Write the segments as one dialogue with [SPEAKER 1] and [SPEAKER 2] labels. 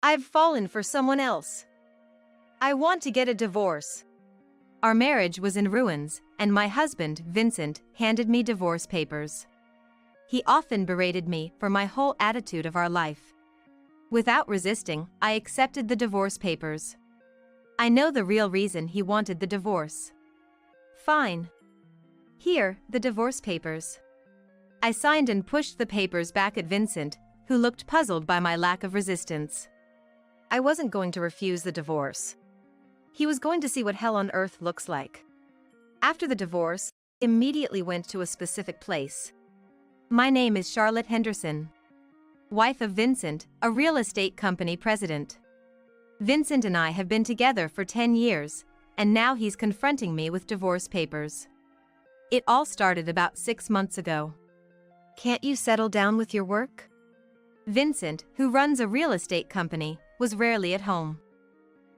[SPEAKER 1] I've fallen for someone else. I want to get a divorce. Our marriage was in ruins, and my husband, Vincent, handed me divorce papers. He often berated me for my whole attitude of our life. Without resisting, I accepted the divorce papers. I know the real reason he wanted the divorce. Fine. Here, the divorce papers. I signed and pushed the papers back at Vincent, who looked puzzled by my lack of resistance. I wasn't going to refuse the divorce. He was going to see what hell on earth looks like. After the divorce, I immediately went to a specific place. My name is Charlotte Henderson, wife of Vincent, a real estate company president. Vincent and I have been together for 10 years, and now he's confronting me with divorce papers. It all started about 6 months ago. Can't you settle down with your work? Vincent, who runs a real estate company, was rarely at home.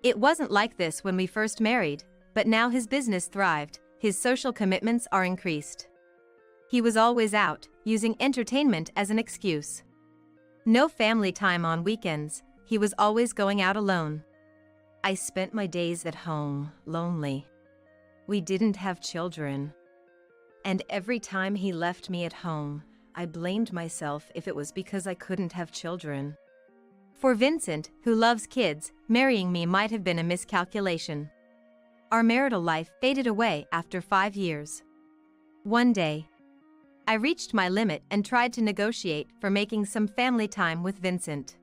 [SPEAKER 1] It wasn't like this when we first married, but now his business thrived, his social commitments are increased. He was always out, using entertainment as an excuse. No family time on weekends, he was always going out alone. I spent my days at home, lonely. We didn't have children. And every time he left me at home, I blamed myself if it was because I couldn't have children. For Vincent, who loves kids, marrying me might have been a miscalculation. Our marital life faded away after 5 years. One day, I reached my limit and tried to negotiate for making some family time with Vincent.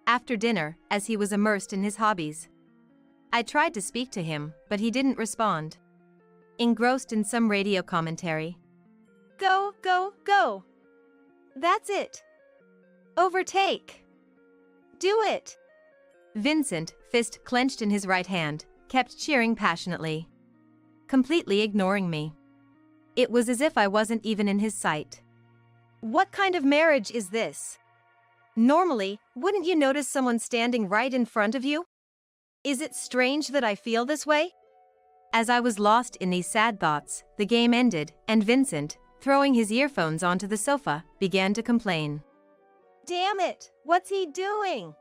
[SPEAKER 1] After dinner, as he was immersed in his hobbies, I tried to speak to him, but he didn't respond. Engrossed in some radio commentary. Go, go, go! That's it! Overtake! Do it! Vincent, fist clenched in his right hand, kept cheering passionately, completely ignoring me. It was as if I wasn't even in his sight. What kind of marriage is this? Normally, wouldn't you notice someone standing right in front of you? Is it strange that I feel this way? As I was lost in these sad thoughts, the game ended, and Vincent, throwing his earphones onto the sofa, began to complain. Damn it! What's he doing?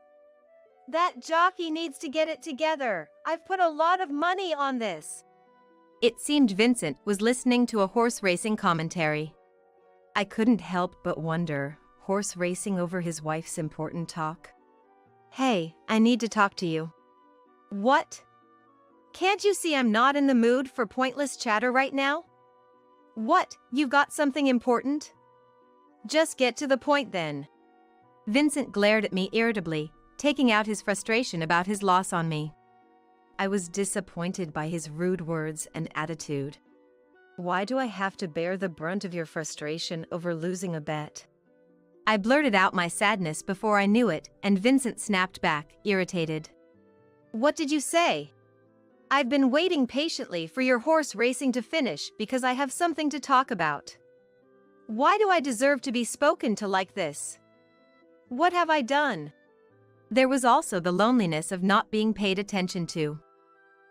[SPEAKER 1] That jockey needs to get it together. I've put a lot of money on this. It seemed Vincent was listening to a horse racing commentary. I couldn't help but wonder, horse racing over his wife's important talk? Hey, I need to talk to you. What? Can't you see I'm not in the mood for pointless chatter right now? What, you've got something important? Just get to the point then. Vincent glared at me irritably, taking out his frustration about his loss on me. I was disappointed by his rude words and attitude. Why do I have to bear the brunt of your frustration over losing a bet? I blurted out my sadness before I knew it, and Vincent snapped back, irritated. What did you say? I've been waiting patiently for your horse racing to finish because I have something to talk about. Why do I deserve to be spoken to like this? What have I done? There was also the loneliness of not being paid attention to.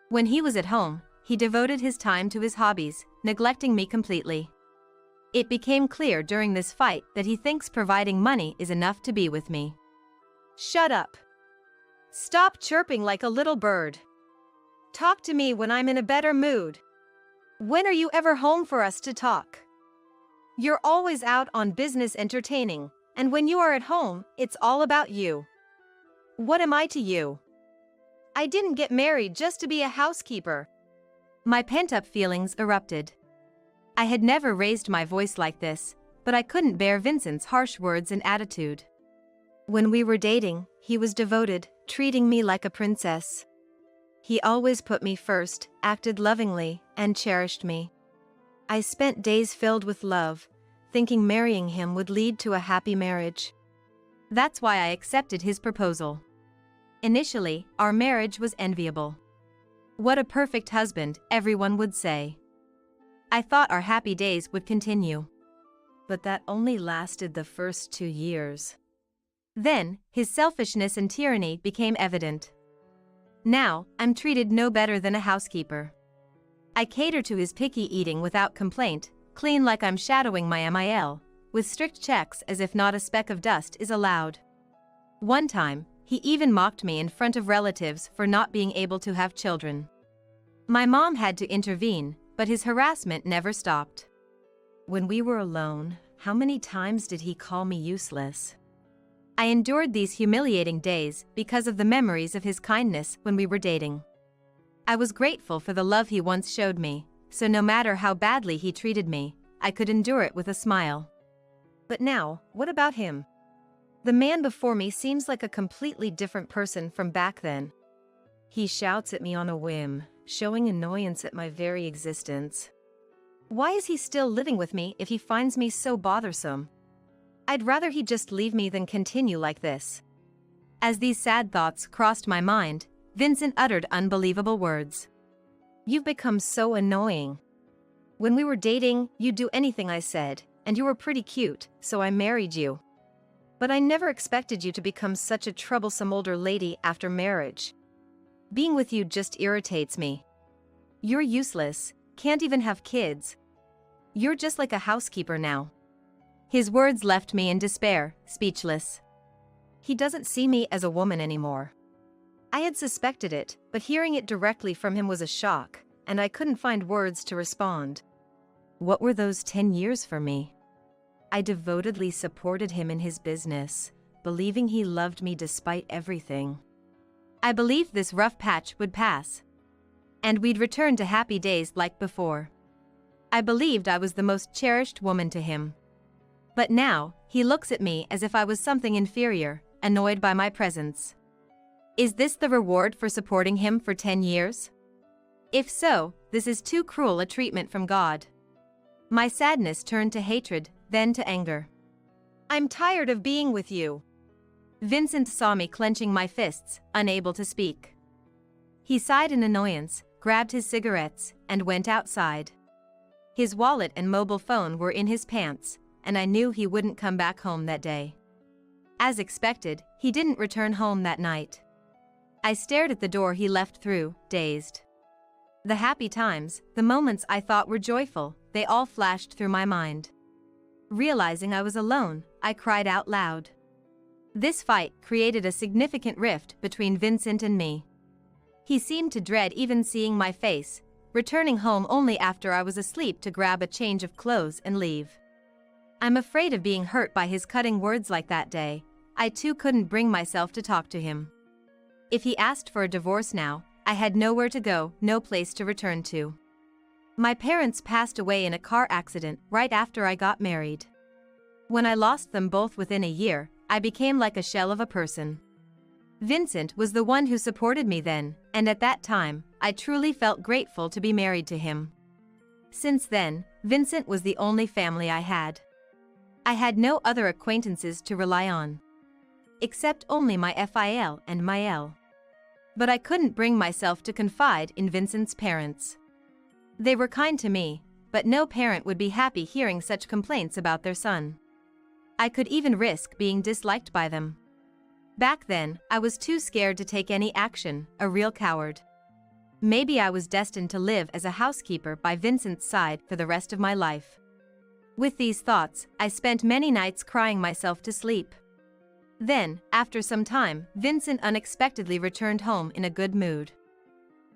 [SPEAKER 1] When he was at home, he devoted his time to his hobbies, neglecting me completely. It became clear during this fight that he thinks providing money is enough to be with me. Shut up. Stop chirping like a little bird. Talk to me when I'm in a better mood. When are you ever home for us to talk? You're always out on business entertaining, and when you are at home, it's all about you. What am I to you? I didn't get married just to be a housekeeper. My pent-up feelings erupted. I had never raised my voice like this, but I couldn't bear Vincent's harsh words and attitude. When we were dating, he was devoted, treating me like a princess. He always put me first, acted lovingly, and cherished me. I spent days filled with love, thinking marrying him would lead to a happy marriage. That's why I accepted his proposal. Initially, our marriage was enviable. What a perfect husband, everyone would say. I thought our happy days would continue. But that only lasted the first 2 years. Then, his selfishness and tyranny became evident. Now, I'm treated no better than a housekeeper. I cater to his picky eating without complaint, clean like I'm shadowing my MIL, with strict checks as if not a speck of dust is allowed. One time, He even mocked me in front of relatives for not being able to have children. My mom had to intervene, but his harassment never stopped. When we were alone, how many times did he call me useless? I endured these humiliating days because of the memories of his kindness when we were dating. I was grateful for the love he once showed me, so no matter how badly he treated me, I could endure it with a smile. But now, what about him? The man before me seems like a completely different person from back then. He shouts at me on a whim, showing annoyance at my very existence. Why is he still living with me if he finds me so bothersome? I'd rather he just leave me than continue like this. As these sad thoughts crossed my mind, Vincent uttered unbelievable words. You've become so annoying. When we were dating, you'd do anything I said, and you were pretty cute, so I married you. But I never expected you to become such a troublesome older lady after marriage. Being with you just irritates me. You're useless, can't even have kids. You're just like a housekeeper now. His words left me in despair, speechless. He doesn't see me as a woman anymore. I had suspected it, but hearing it directly from him was a shock, and I couldn't find words to respond. What were those 10 years for me? I devotedly supported him in his business, believing he loved me despite everything. I believed this rough patch would pass, and we'd return to happy days like before. I believed I was the most cherished woman to him. But now, he looks at me as if I was something inferior, annoyed by my presence. Is this the reward for supporting him for 10 years? If so, this is too cruel a treatment from God. My sadness turned to hatred, then to anger. I'm tired of being with you. Vincent saw me clenching my fists, unable to speak. He sighed in annoyance, grabbed his cigarettes, and went outside. His wallet and mobile phone were in his pants, and I knew he wouldn't come back home that day. As expected, he didn't return home that night. I stared at the door he left through, dazed. The happy times, the moments I thought were joyful, they all flashed through my mind. Realizing I was alone, I cried out loud. This fight created a significant rift between Vincent and me. He seemed to dread even seeing my face, returning home only after I was asleep to grab a change of clothes and leave. I'm afraid of being hurt by his cutting words like that day. I too couldn't bring myself to talk to him. If he asked for a divorce now, I had nowhere to go, no place to return to. My parents passed away in a car accident right after I got married. When I lost them both within a year, I became like a shell of a person. Vincent was the one who supported me then, and at that time, I truly felt grateful to be married to him. Since then, Vincent was the only family I had. I had no other acquaintances to rely on. Except only my FIL and my L. But I couldn't bring myself to confide in Vincent's parents. They were kind to me, but no parent would be happy hearing such complaints about their son. I could even risk being disliked by them. Back then, I was too scared to take any action, a real coward. Maybe I was destined to live as a housekeeper by Vincent's side for the rest of my life. With these thoughts, I spent many nights crying myself to sleep. Then, after some time, Vincent unexpectedly returned home in a good mood.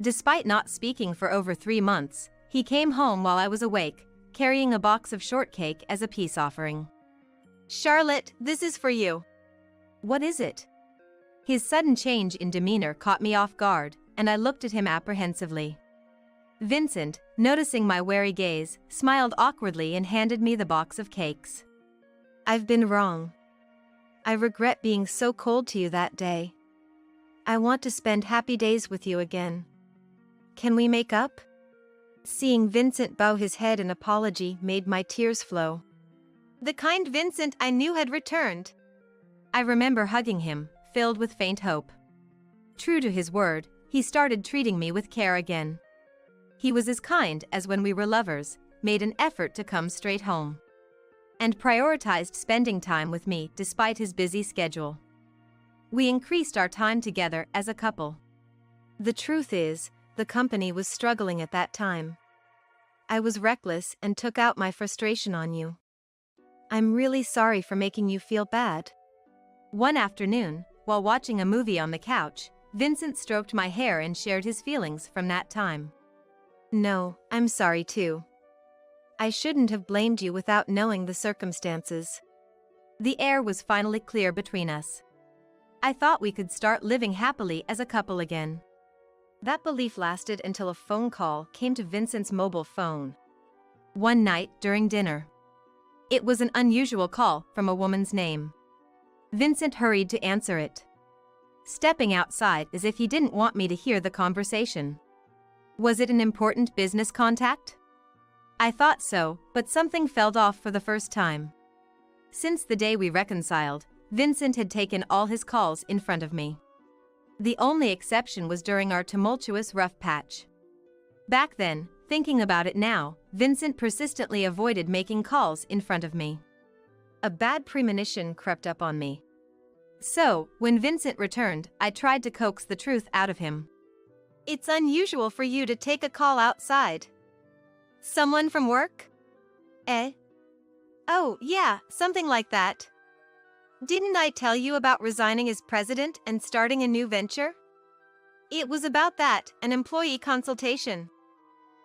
[SPEAKER 1] Despite not speaking for over 3 months, he came home while I was awake, carrying a box of shortcake as a peace offering. "Charlotte, this is for you." "What is it?" His sudden change in demeanor caught me off guard, and I looked at him apprehensively. Vincent, noticing my wary gaze, smiled awkwardly and handed me the box of cakes. "I've been wrong. I regret being so cold to you that day. I want to spend happy days with you again. Can we make up?" Seeing Vincent bow his head in apology made my tears flow. The kind Vincent I knew had returned. I remember hugging him, filled with faint hope. True to his word, he started treating me with care again. He was as kind as when we were lovers, made an effort to come straight home, and prioritized spending time with me despite his busy schedule. We increased our time together as a couple. The truth is, the company was struggling at that time. I was reckless and took out my frustration on you. I'm really sorry for making you feel bad. One afternoon, while while watching a movie on the couch, Vincent stroked my hair and shared his feelings from that time. No, I'm sorry too. I shouldn't have blamed you without knowing the circumstances. The air was finally clear between us. I thought we could start living happily as a couple again. That belief lasted until a phone call came to Vincent's mobile phone. One night during dinner. It was an unusual call from a woman's name. Vincent hurried to answer it, stepping outside as if he didn't want me to hear the conversation. Was it an important business contact? I thought so, but something felt off for the first time. Since the day we reconciled, Vincent had taken all his calls in front of me. The only exception was during our tumultuous rough patch. Back then, thinking about it now, Vincent persistently avoided making calls in front of me. A bad premonition crept up on me. So, when Vincent returned, I tried to coax the truth out of him. It's unusual for you to take a call outside. Someone from work? Eh? Oh, yeah, something like that. Didn't I tell you about resigning as president and starting a new venture? It was about that, an employee consultation.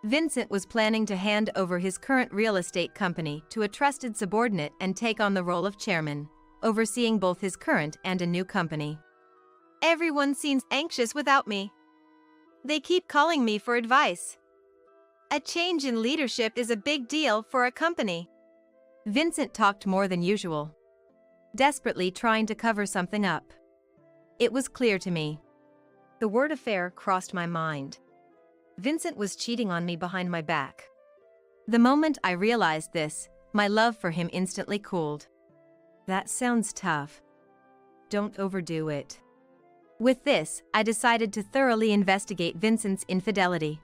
[SPEAKER 1] Vincent was planning to hand over his current real estate company to a trusted subordinate and take on the role of chairman, overseeing both his current and a new company. Everyone seems anxious without me. They keep calling me for advice. A change in leadership is a big deal for a company. Vincent talked more than usual, desperately trying to cover something up. It was clear to me. The word affair crossed my mind. Vincent was cheating on me behind my back. The moment I realized this, my love for him instantly cooled. That sounds tough. Don't overdo it. With this, I decided to thoroughly investigate Vincent's infidelity.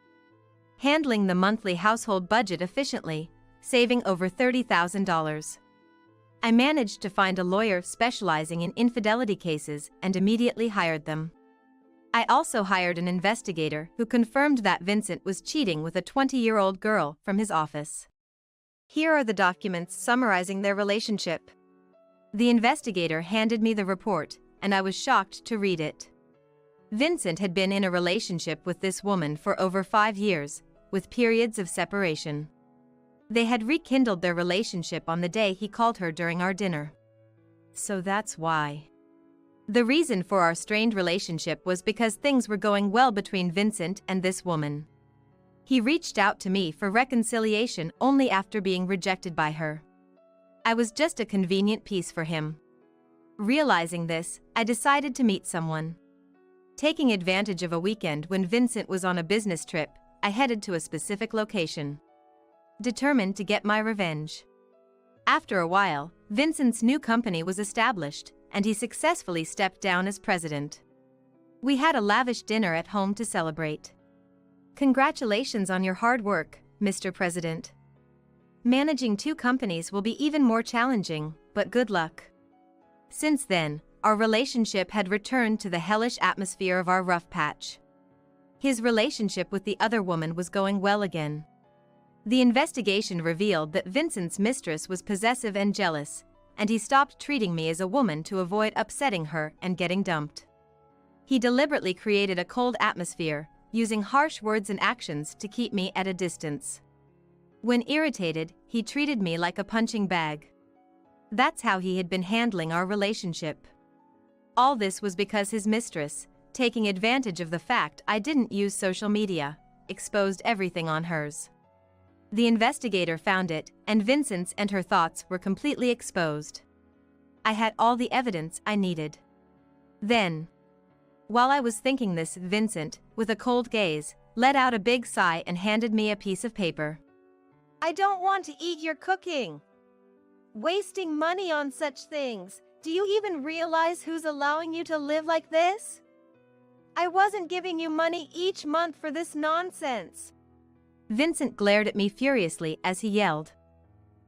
[SPEAKER 1] Handling the monthly household budget efficiently, saving over $30,000. I managed to find a lawyer specializing in infidelity cases and immediately hired them. I also hired an investigator who confirmed that Vincent was cheating with a 20-year-old girl from his office. Here are the documents summarizing their relationship. The investigator handed me the report, and I was shocked to read it. Vincent had been in a relationship with this woman for over 5 years, with periods of separation. They had rekindled their relationship on the day he called her during our dinner. So that's why. The reason for our strained relationship was because things were going well between Vincent and this woman. He reached out to me for reconciliation only after being rejected by her. I was just a convenient piece for him. Realizing this, I decided to meet someone. Taking advantage of a weekend when Vincent was on a business trip, I headed to a specific location, determined to get my revenge. After a while, Vincent's new company was established, and he successfully stepped down as president. We had a lavish dinner at home to celebrate. Congratulations on your hard work, Mr. President. Managing 2 companies will be even more challenging, but good luck. Since then, our relationship had returned to the hellish atmosphere of our rough patch. His relationship with the other woman was going well again. The investigation revealed that Vincent's mistress was possessive and jealous, and he stopped treating me as a woman to avoid upsetting her and getting dumped. He deliberately created a cold atmosphere, using harsh words and actions to keep me at a distance. When irritated, he treated me like a punching bag. That's how he had been handling our relationship. All this was because his mistress, taking advantage of the fact I didn't use social media, exposed everything on hers. The investigator found it, and Vincent's and her thoughts were completely exposed. I had all the evidence I needed. Then, while I was thinking this, Vincent, with a cold gaze, let out a big sigh and handed me a piece of paper. I don't want to eat your cooking. Wasting money on such things. Do you even realize who's allowing you to live like this? I wasn't giving you money each month for this nonsense. Vincent glared at me furiously as he yelled.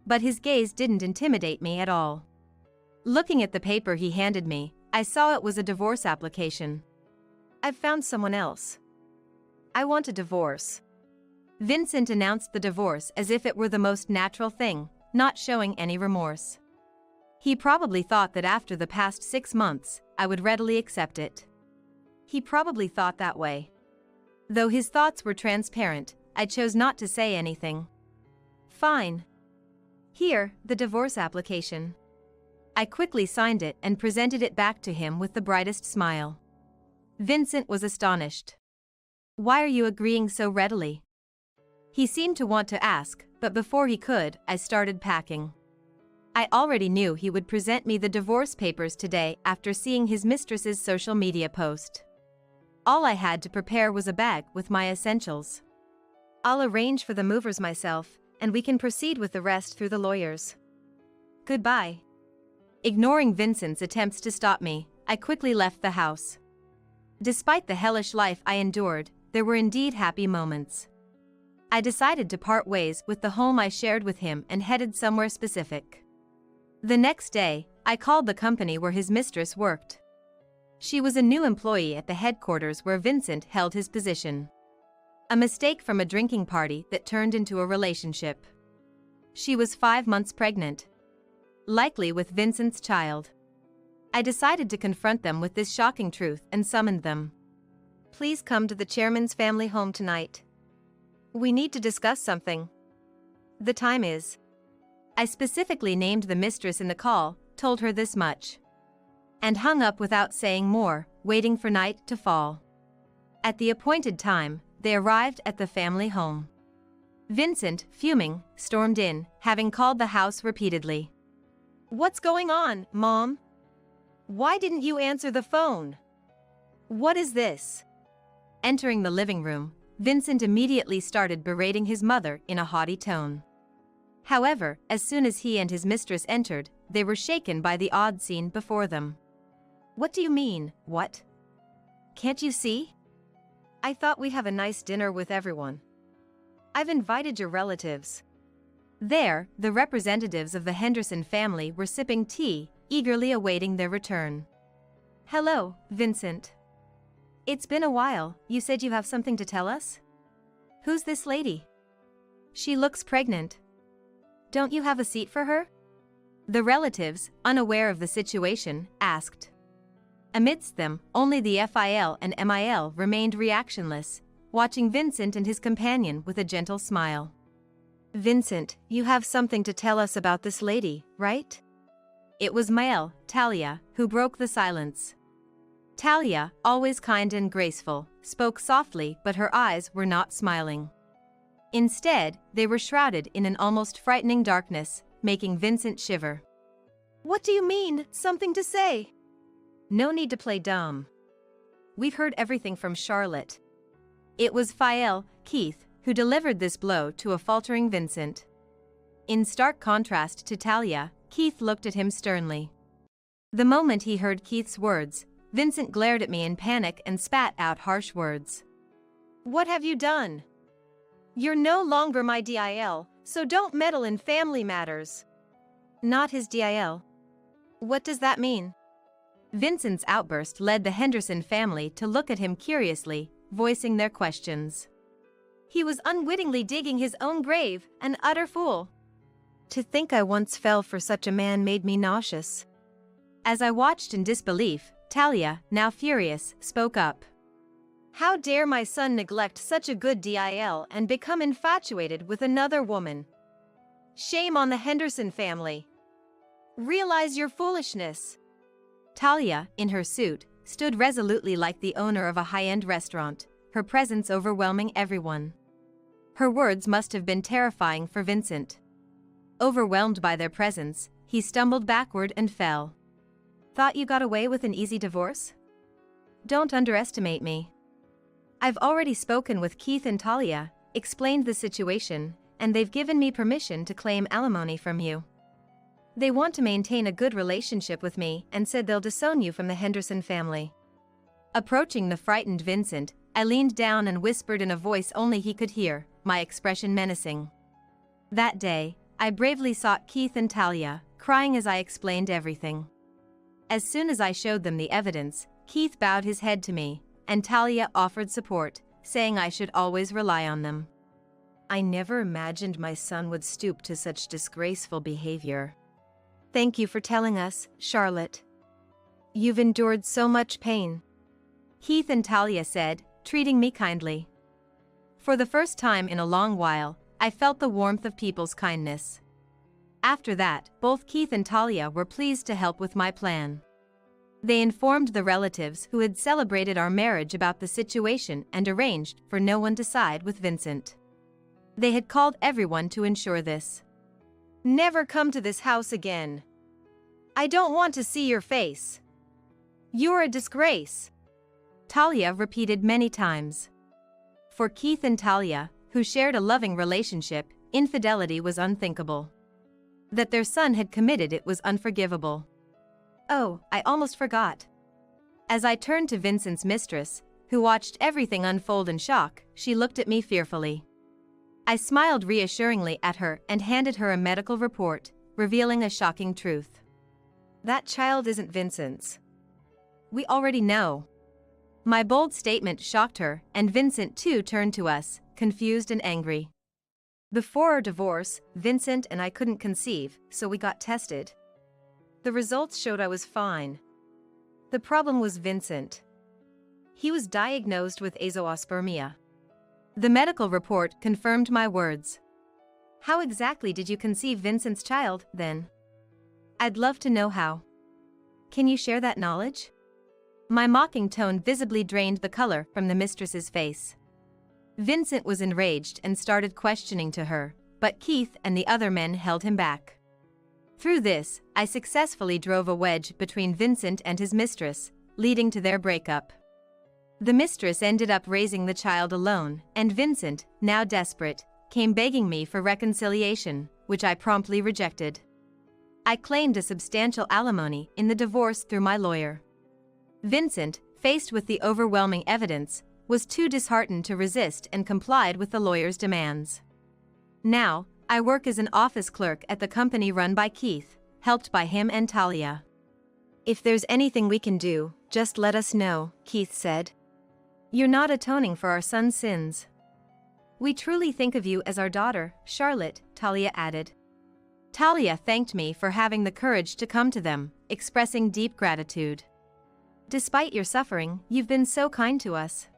[SPEAKER 1] But his gaze didn't intimidate me at all. Looking at the paper he handed me, I saw it was a divorce application. I've found someone else. I want a divorce. Vincent announced the divorce as if it were the most natural thing, not showing any remorse. He probably thought that after the past 6 months, I would readily accept it. He probably thought that way. Though his thoughts were transparent, I chose not to say anything. Fine. Here, the divorce application. I quickly signed it and presented it back to him with the brightest smile. Vincent was astonished. Why are you agreeing so readily? He seemed to want to ask, but before he could, I started packing. I already knew he would present me the divorce papers today after seeing his mistress's social media post. All I had to prepare was a bag with my essentials. I'll arrange for the movers myself, and we can proceed with the rest through the lawyers. Goodbye. Ignoring Vincent's attempts to stop me, I quickly left the house. Despite the hellish life I endured, there were indeed happy moments. I decided to part ways with the home I shared with him and headed somewhere specific. The next day, I called the company where his mistress worked. She was a new employee at the headquarters where Vincent held his position. A mistake from a drinking party that turned into a relationship. She was 5 months pregnant. Likely with Vincent's child. I decided to confront them with this shocking truth and summoned them. Please come to the chairman's family home tonight. We need to discuss something. The time is. I specifically named the mistress in the call, told her this much. And hung up without saying more, waiting for night to fall. At the appointed time, they arrived at the family home. Vincent, fuming, stormed in, having called the house repeatedly. What's going on, Mom? Why didn't you answer the phone? What is this? Entering the living room, Vincent immediately started berating his mother in a haughty tone. However, as soon as he and his mistress entered, they were shaken by the odd scene before them. What do you mean, what? Can't you see? I thought we'd have a nice dinner with everyone. I've invited your relatives. There, the representatives of the Henderson family were sipping tea, eagerly awaiting their return. Hello, Vincent. It's been a while. You said you have something to tell us? Who's this lady? She looks pregnant. Don't you have a seat for her? The relatives, unaware of the situation, asked. Amidst them, only the FIL and MIL remained reactionless, watching Vincent and his companion with a gentle smile. Vincent, you have something to tell us about this lady, right? It was Mael, Talia, who broke the silence. Talia, always kind and graceful, spoke softly, but her eyes were not smiling. Instead, they were shrouded in an almost frightening darkness, making Vincent shiver. What do you mean, something to say? No need to play dumb. We've heard everything from Charlotte. It was Fael, Keith, who delivered this blow to a faltering Vincent. In stark contrast to Talia, Keith looked at him sternly. The moment he heard Keith's words, Vincent glared at me in panic and spat out harsh words. What have you done? You're no longer my DIL, so don't meddle in family matters. Not his DIL. What does that mean? Vincent's outburst led the Henderson family to look at him curiously, voicing their questions. He was unwittingly digging his own grave, an utter fool. To think I once fell for such a man made me nauseous. As I watched in disbelief, Talia, now furious, spoke up. How dare my son neglect such a good DIL and become infatuated with another woman? Shame on the Henderson family. Realize your foolishness. Talia, in her suit, stood resolutely like the owner of a high-end restaurant, her presence overwhelming everyone. Her words must have been terrifying for Vincent. Overwhelmed by their presence, he stumbled backward and fell. Thought you got away with an easy divorce? Don't underestimate me. I've already spoken with Keith and Talia, explained the situation, and they've given me permission to claim alimony from you. They want to maintain a good relationship with me and said they'll disown you from the Henderson family. Approaching the frightened Vincent, I leaned down and whispered in a voice only he could hear, my expression menacing. That day, I bravely sought Keith and Talia, crying as I explained everything. As soon as I showed them the evidence, Keith bowed his head to me, and Talia offered support, saying I should always rely on them. I never imagined my son would stoop to such disgraceful behavior. Thank you for telling us, Charlotte. You've endured so much pain, Keith and Talia said, treating me kindly. For the first time in a long while, I felt the warmth of people's kindness. After that, both Keith and Talia were pleased to help with my plan. They informed the relatives who had celebrated our marriage about the situation and arranged for no one to side with Vincent. They had called everyone to ensure this. Never come to this house again. I don't want to see your face. You're a disgrace, Talia repeated many times. For Keith and Talia, who shared a loving relationship, infidelity was unthinkable. That their son had committed it was unforgivable. Oh, I almost forgot. As I turned to Vincent's mistress, who watched everything unfold in shock, she looked at me fearfully. I smiled reassuringly at her and handed her a medical report, revealing a shocking truth. That child isn't Vincent's. We already know. My bold statement shocked her, and Vincent too turned to us, confused and angry. Before our divorce, Vincent and I couldn't conceive, so we got tested. The results showed I was fine. The problem was Vincent. He was diagnosed with azoospermia. The medical report confirmed my words. How exactly did you conceive Vincent's child, then? I'd love to know how. Can you share that knowledge? My mocking tone visibly drained the color from the mistress's face. Vincent was enraged and started questioning to her, but Keith and the other men held him back. Through this, I successfully drove a wedge between Vincent and his mistress, leading to their breakup. The mistress ended up raising the child alone, and Vincent, now desperate, came begging me for reconciliation, which I promptly rejected. I claimed a substantial alimony in the divorce through my lawyer. Vincent, faced with the overwhelming evidence, was too disheartened to resist and complied with the lawyer's demands. Now, I work as an office clerk at the company run by Keith, helped by him and Talia. If there's anything we can do, just let us know, Keith said. You're not atoning for our son's sins. We truly think of you as our daughter, Charlotte, Talia added. Talia thanked me for having the courage to come to them, expressing deep gratitude. Despite your suffering, you've been so kind to us.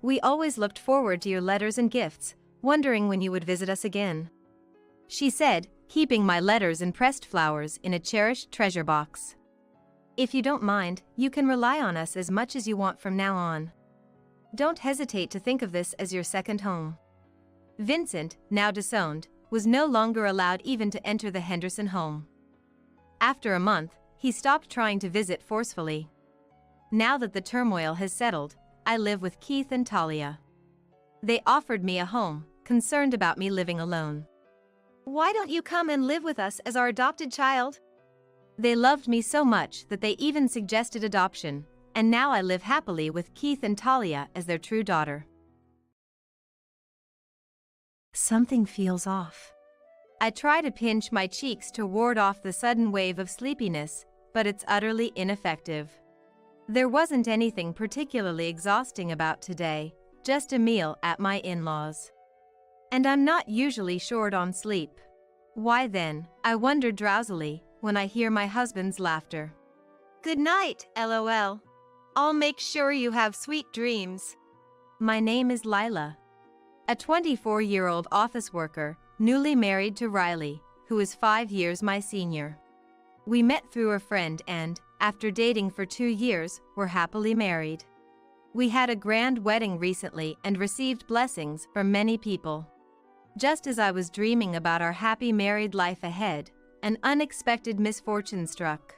[SPEAKER 1] We always looked forward to your letters and gifts, wondering when you would visit us again, she said, keeping my letters and pressed flowers in a cherished treasure box. If you don't mind, you can rely on us as much as you want from now on. Don't hesitate to think of this as your second home. Vincent, now disowned, was no longer allowed even to enter the Henderson home. After a month, he stopped trying to visit forcefully. Now that the turmoil has settled, I live with Keith and Talia. They offered me a home, concerned about me living alone. Why don't you come and live with us as our adopted child? They loved me so much that they even suggested adoption, and now I live happily with Keith and Talia as their true daughter. Something feels off. I try to pinch my cheeks to ward off the sudden wave of sleepiness, but it's utterly ineffective. There wasn't anything particularly exhausting about today, just a meal at my in-laws. And I'm not usually short on sleep. Why then, I wonder drowsily, when I hear my husband's laughter. Good night, LOL. I'll make sure you have sweet dreams. My name is Lila, a 24-year-old office worker, newly married to Riley, who is 5 years my senior. We met through a friend and, after dating for 2 years, were happily married. We had a grand wedding recently and received blessings from many people. Just as I was dreaming about our happy married life ahead, an unexpected misfortune struck.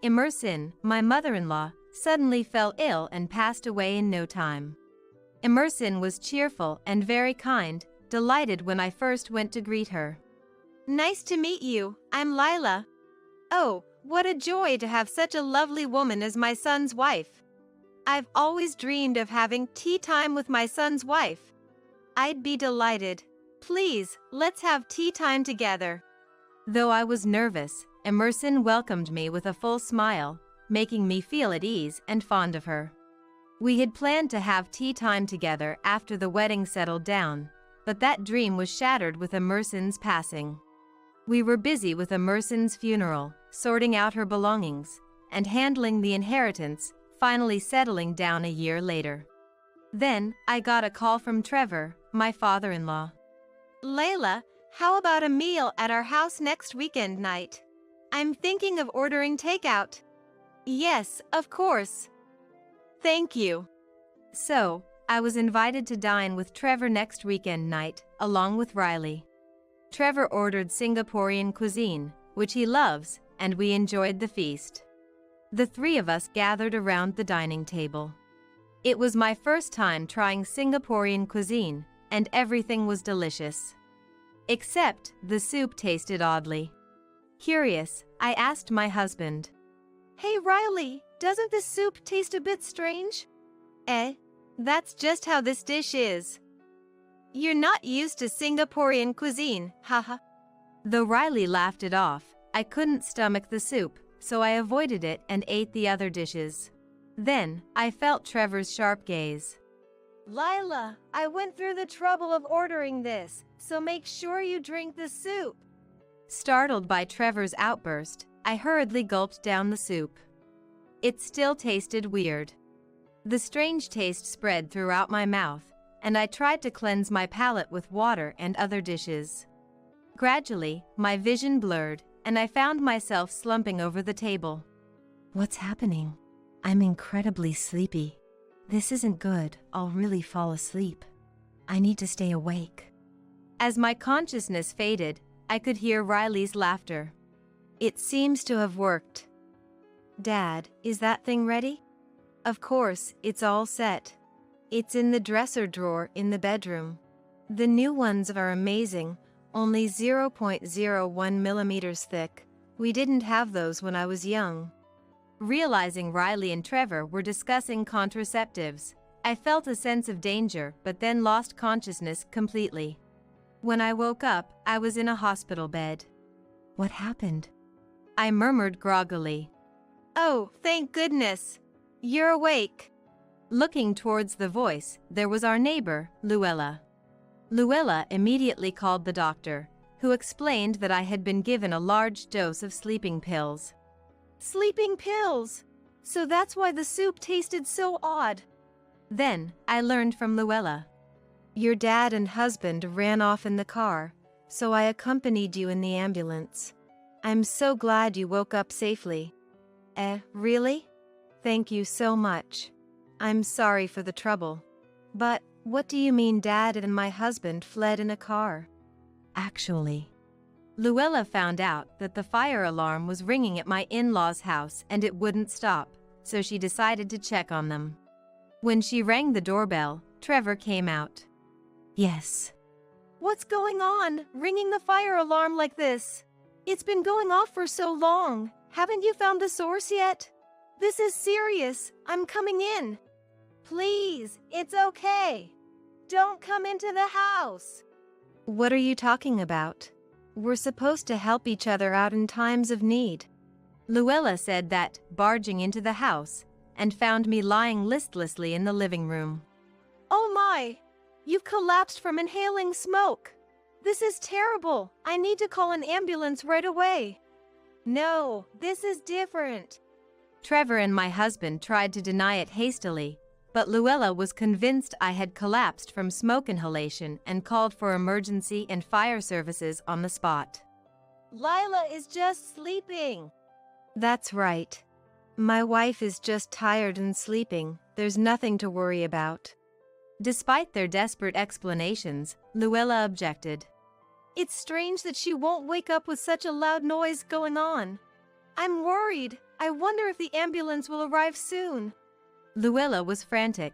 [SPEAKER 1] Emerson, my mother-in-law, suddenly fell ill and passed away in no time. Emerson was cheerful and very kind, delighted when I first went to greet her. Nice to meet you, I'm Lila. Oh, what a joy to have such a lovely woman as my son's wife. I've always dreamed of having tea time with my son's wife. I'd be delighted. Please, let's have tea time together. Though I was nervous, Emerson welcomed me with a full smile, making me feel at ease and fond of her. We had planned to have tea time together after the wedding settled down, but that dream was shattered with Emerson's passing. We were busy with Emerson's funeral, sorting out her belongings, and handling the inheritance, finally settling down a year later. Then, I got a call from Trevor, my father-in-law. "Layla, how about a meal at our house next weekend night? I'm thinking of ordering takeout." "Yes, of course. Thank you." So, I was invited to dine with Trevor next weekend night, along with Riley. Trevor ordered Singaporean cuisine, which he loves, and we enjoyed the feast. The three of us gathered around the dining table. It was my first time trying Singaporean cuisine, and everything was delicious. Except the soup tasted oddly. Curious, I asked my husband, "Hey Riley, doesn't this soup taste a bit strange?" That's just how this dish is. You're not used to Singaporean cuisine, haha." Though Riley laughed it off, I couldn't stomach the soup, so I avoided it and ate the other dishes. Then, I felt Trevor's sharp gaze. "Lila, I went through the trouble of ordering this, so make sure you drink the soup." Startled by Trevor's outburst, I hurriedly gulped down the soup. It still tasted weird. The strange taste spread throughout my mouth, and I tried to cleanse my palate with water and other dishes. Gradually, my vision blurred, and I found myself slumping over the table. "What's happening? I'm incredibly sleepy. This isn't good. I'll really fall asleep. I need to stay awake." As my consciousness faded, I could hear Riley's laughter. "It seems to have worked. Dad, is that thing ready?" "Of course, it's all set. It's in the dresser drawer in the bedroom. The new ones are amazing, only 0.01 millimeters thick. We didn't have those when I was young." Realizing Riley and Trevor were discussing contraceptives, I felt a sense of danger but then lost consciousness completely. When I woke up, I was in a hospital bed. "What happened?" I murmured groggily. "Oh, thank goodness. You're awake." Looking towards the voice, there was our neighbor, Luella. Luella immediately called the doctor, who explained that I had been given a large dose of sleeping pills. "Sleeping pills? So that's why the soup tasted so odd." Then, I learned from Luella. "Your dad and husband ran off in the car, so I accompanied you in the ambulance. I'm so glad you woke up safely." Really? Thank you so much. I'm sorry for the trouble. But what do you mean Dad and my husband fled in a car?" Actually, Luella found out that the fire alarm was ringing at my in-laws' house and it wouldn't stop, so she decided to check on them. When she rang the doorbell, Trevor came out. "Yes." "What's going on, ringing the fire alarm like this? It's been going off for so long. Haven't you found the source yet? This is serious. I'm coming in." "Please, it's okay. Don't come into the house." "What are you talking about? We're supposed to help each other out in times of need." Luella said that, barging into the house, and found me lying listlessly in the living room. "Oh my! You've collapsed from inhaling smoke. This is terrible. I need to call an ambulance right away." "No, this is different." Trevor and my husband tried to deny it hastily, but Luella was convinced I had collapsed from smoke inhalation and called for emergency and fire services on the spot. "Lila is just sleeping." "That's right. My wife is just tired and sleeping. There's nothing to worry about." Despite their desperate explanations, Luella objected. "It's strange that she won't wake up with such a loud noise going on. I'm worried. I wonder if the ambulance will arrive soon." Luella was frantic.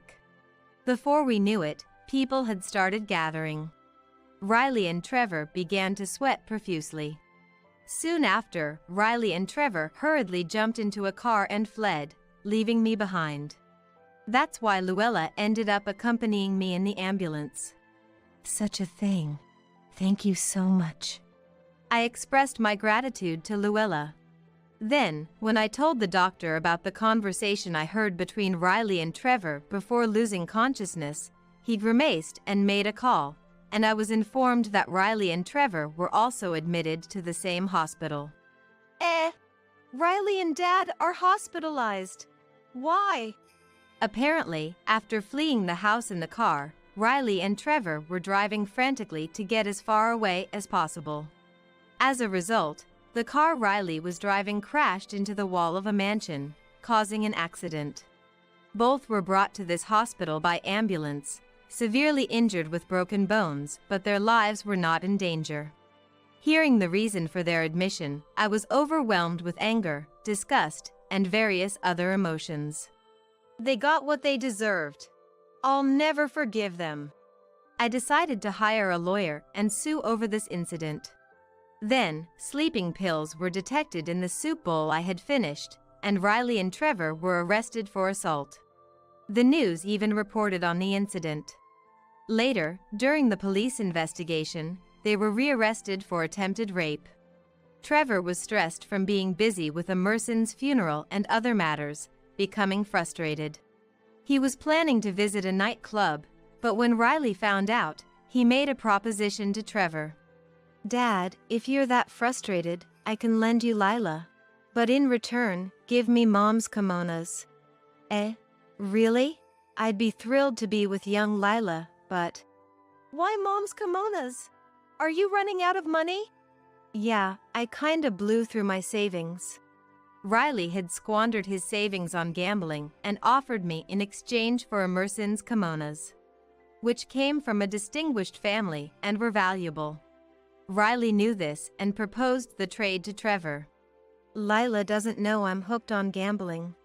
[SPEAKER 1] Before we knew it, people had started gathering. Riley and Trevor began to sweat profusely. Soon after, Riley and Trevor hurriedly jumped into a car and fled, leaving me behind. That's why Luella ended up accompanying me in the ambulance. "Such a thing. Thank you so much." I expressed my gratitude to Luella. Then, when I told the doctor about the conversation I heard between Riley and Trevor before losing consciousness, he grimaced and made a call, and I was informed that Riley and Trevor were also admitted to the same hospital.
[SPEAKER 2] Riley and Dad are hospitalized. Why?
[SPEAKER 1] Apparently, after fleeing the house in the car, Riley and Trevor were driving frantically to get as far away as possible. As a result, the car Riley was driving crashed into the wall of a mansion, causing an accident. Both were brought to this hospital by ambulance, severely injured with broken bones, but their lives were not in danger. Hearing the reason for their admission, I was overwhelmed with anger, disgust, and various other emotions.
[SPEAKER 2] They got what they deserved. I'll never forgive them.
[SPEAKER 1] I decided to hire a lawyer and sue over this incident. Then, sleeping pills were detected in the soup bowl I had finished, and Riley and Trevor were arrested for assault. The news even reported on the incident. Later, during the police investigation, they were rearrested for attempted rape. Trevor was stressed from being busy with Emerson's funeral and other matters, becoming frustrated. He was planning to visit a nightclub, but when Riley found out, he made a proposition to Trevor.
[SPEAKER 2] Dad, if you're that frustrated, I can lend you Lila. But in return, give me Mom's kimonos. Really? I'd be thrilled to be with young Lila, but... Why Mom's kimonos? Are you running out of money? Yeah, I kinda blew through my savings.
[SPEAKER 1] Riley had squandered his savings on gambling and offered me in exchange for Emerson's kimonos, which came from a distinguished family and were valuable. Riley knew this and proposed the trade to Trevor.
[SPEAKER 2] Lila doesn't know I'm hooked on gambling.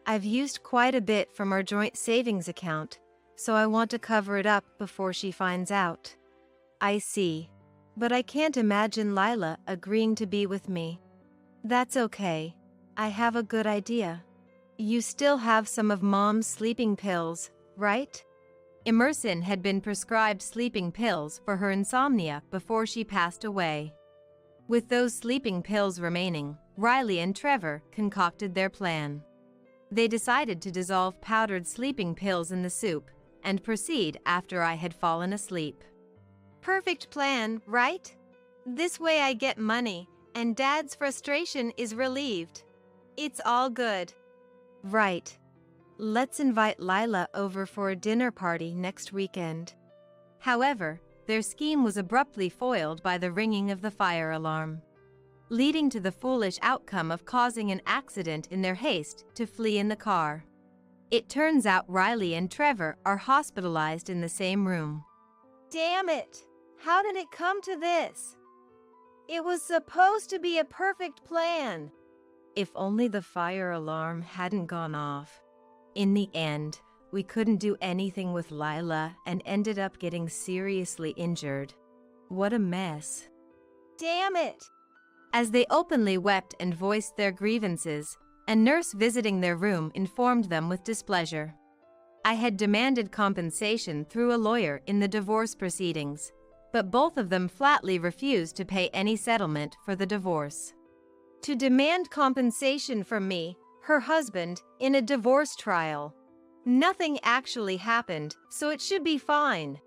[SPEAKER 2] I've used quite a bit from our joint savings account, so I want to cover it up before she finds out. I see. But I can't imagine Lila agreeing to be with me. That's okay. I have a good idea. You still have some of Mom's sleeping pills, right?
[SPEAKER 1] Emerson had been prescribed sleeping pills for her insomnia before she passed away. With those sleeping pills remaining, Riley and Trevor concocted their plan. They decided to dissolve powdered sleeping pills in the soup and proceed after I had fallen asleep.
[SPEAKER 2] Perfect plan, right? This way I get money, and Dad's frustration is relieved. It's all good. Right. Let's invite Lila over for a dinner party next weekend.
[SPEAKER 1] However, their scheme was abruptly foiled by the ringing of the fire alarm, leading to the foolish outcome of causing an accident in their haste to flee in the car. It turns out Riley and Trevor are hospitalized in the same room.
[SPEAKER 2] Damn it! How did it come to this? It was supposed to be a perfect plan.
[SPEAKER 1] If only the fire alarm hadn't gone off. In the end, we couldn't do anything with Lila and ended up getting seriously injured. What a mess.
[SPEAKER 2] Damn it!
[SPEAKER 1] As they openly wept and voiced their grievances, a nurse visiting their room informed them with displeasure. I had demanded compensation through a lawyer in the divorce proceedings, but both of them flatly refused to pay any settlement for the divorce.
[SPEAKER 2] To demand compensation from me, her husband, in a divorce trial. Nothing actually happened, so it should be fine.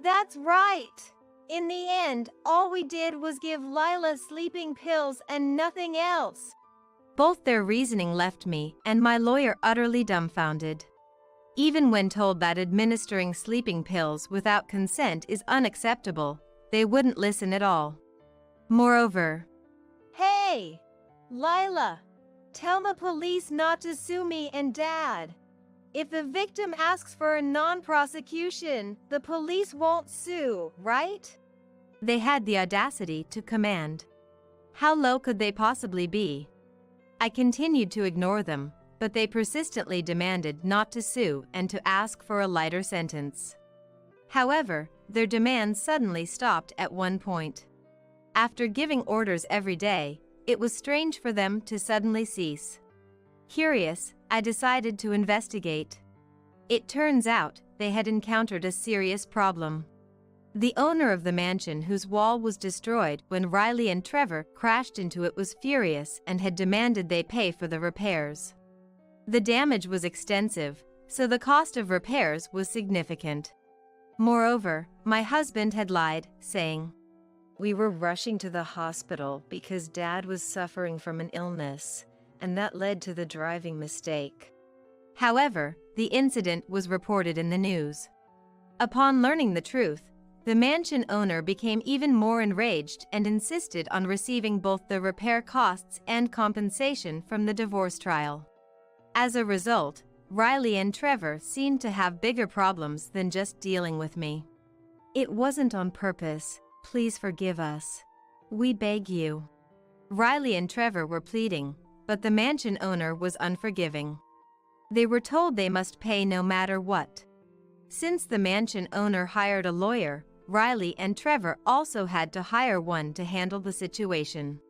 [SPEAKER 2] That's right! In the end, all we did was give Lila sleeping pills and nothing else.
[SPEAKER 1] Both their reasoning left me and my lawyer utterly dumbfounded. Even when told that administering sleeping pills without consent is unacceptable, they wouldn't listen at all. Moreover,
[SPEAKER 2] Hey! Lila! Tell the police not to sue me and Dad. If the victim asks for a non-prosecution, the police won't sue, right?
[SPEAKER 1] They had the audacity to command. How low could they possibly be? I continued to ignore them, but they persistently demanded not to sue and to ask for a lighter sentence. However, their demands suddenly stopped at one point. After giving orders every day, it was strange for them to suddenly cease. Curious, I decided to investigate. It turns out they had encountered a serious problem. The owner of the mansion whose wall was destroyed when Riley and Trevor crashed into it was furious and had demanded they pay for the repairs. The damage was extensive, so the cost of repairs was significant. Moreover, my husband had lied, saying,
[SPEAKER 2] "We were rushing to the hospital because Dad was suffering from an illness, and that led to the driving mistake."
[SPEAKER 1] However, the incident was reported in the news. Upon learning the truth, the mansion owner became even more enraged and insisted on receiving both the repair costs and compensation from the divorce trial. As a result, Riley and Trevor seemed to have bigger problems than just dealing with me.
[SPEAKER 2] "It wasn't on purpose. Please forgive us. We beg you."
[SPEAKER 1] Riley and Trevor were pleading, but the mansion owner was unforgiving. They were told they must pay no matter what. Since the mansion owner hired a lawyer, Riley and Trevor also had to hire one to handle the situation.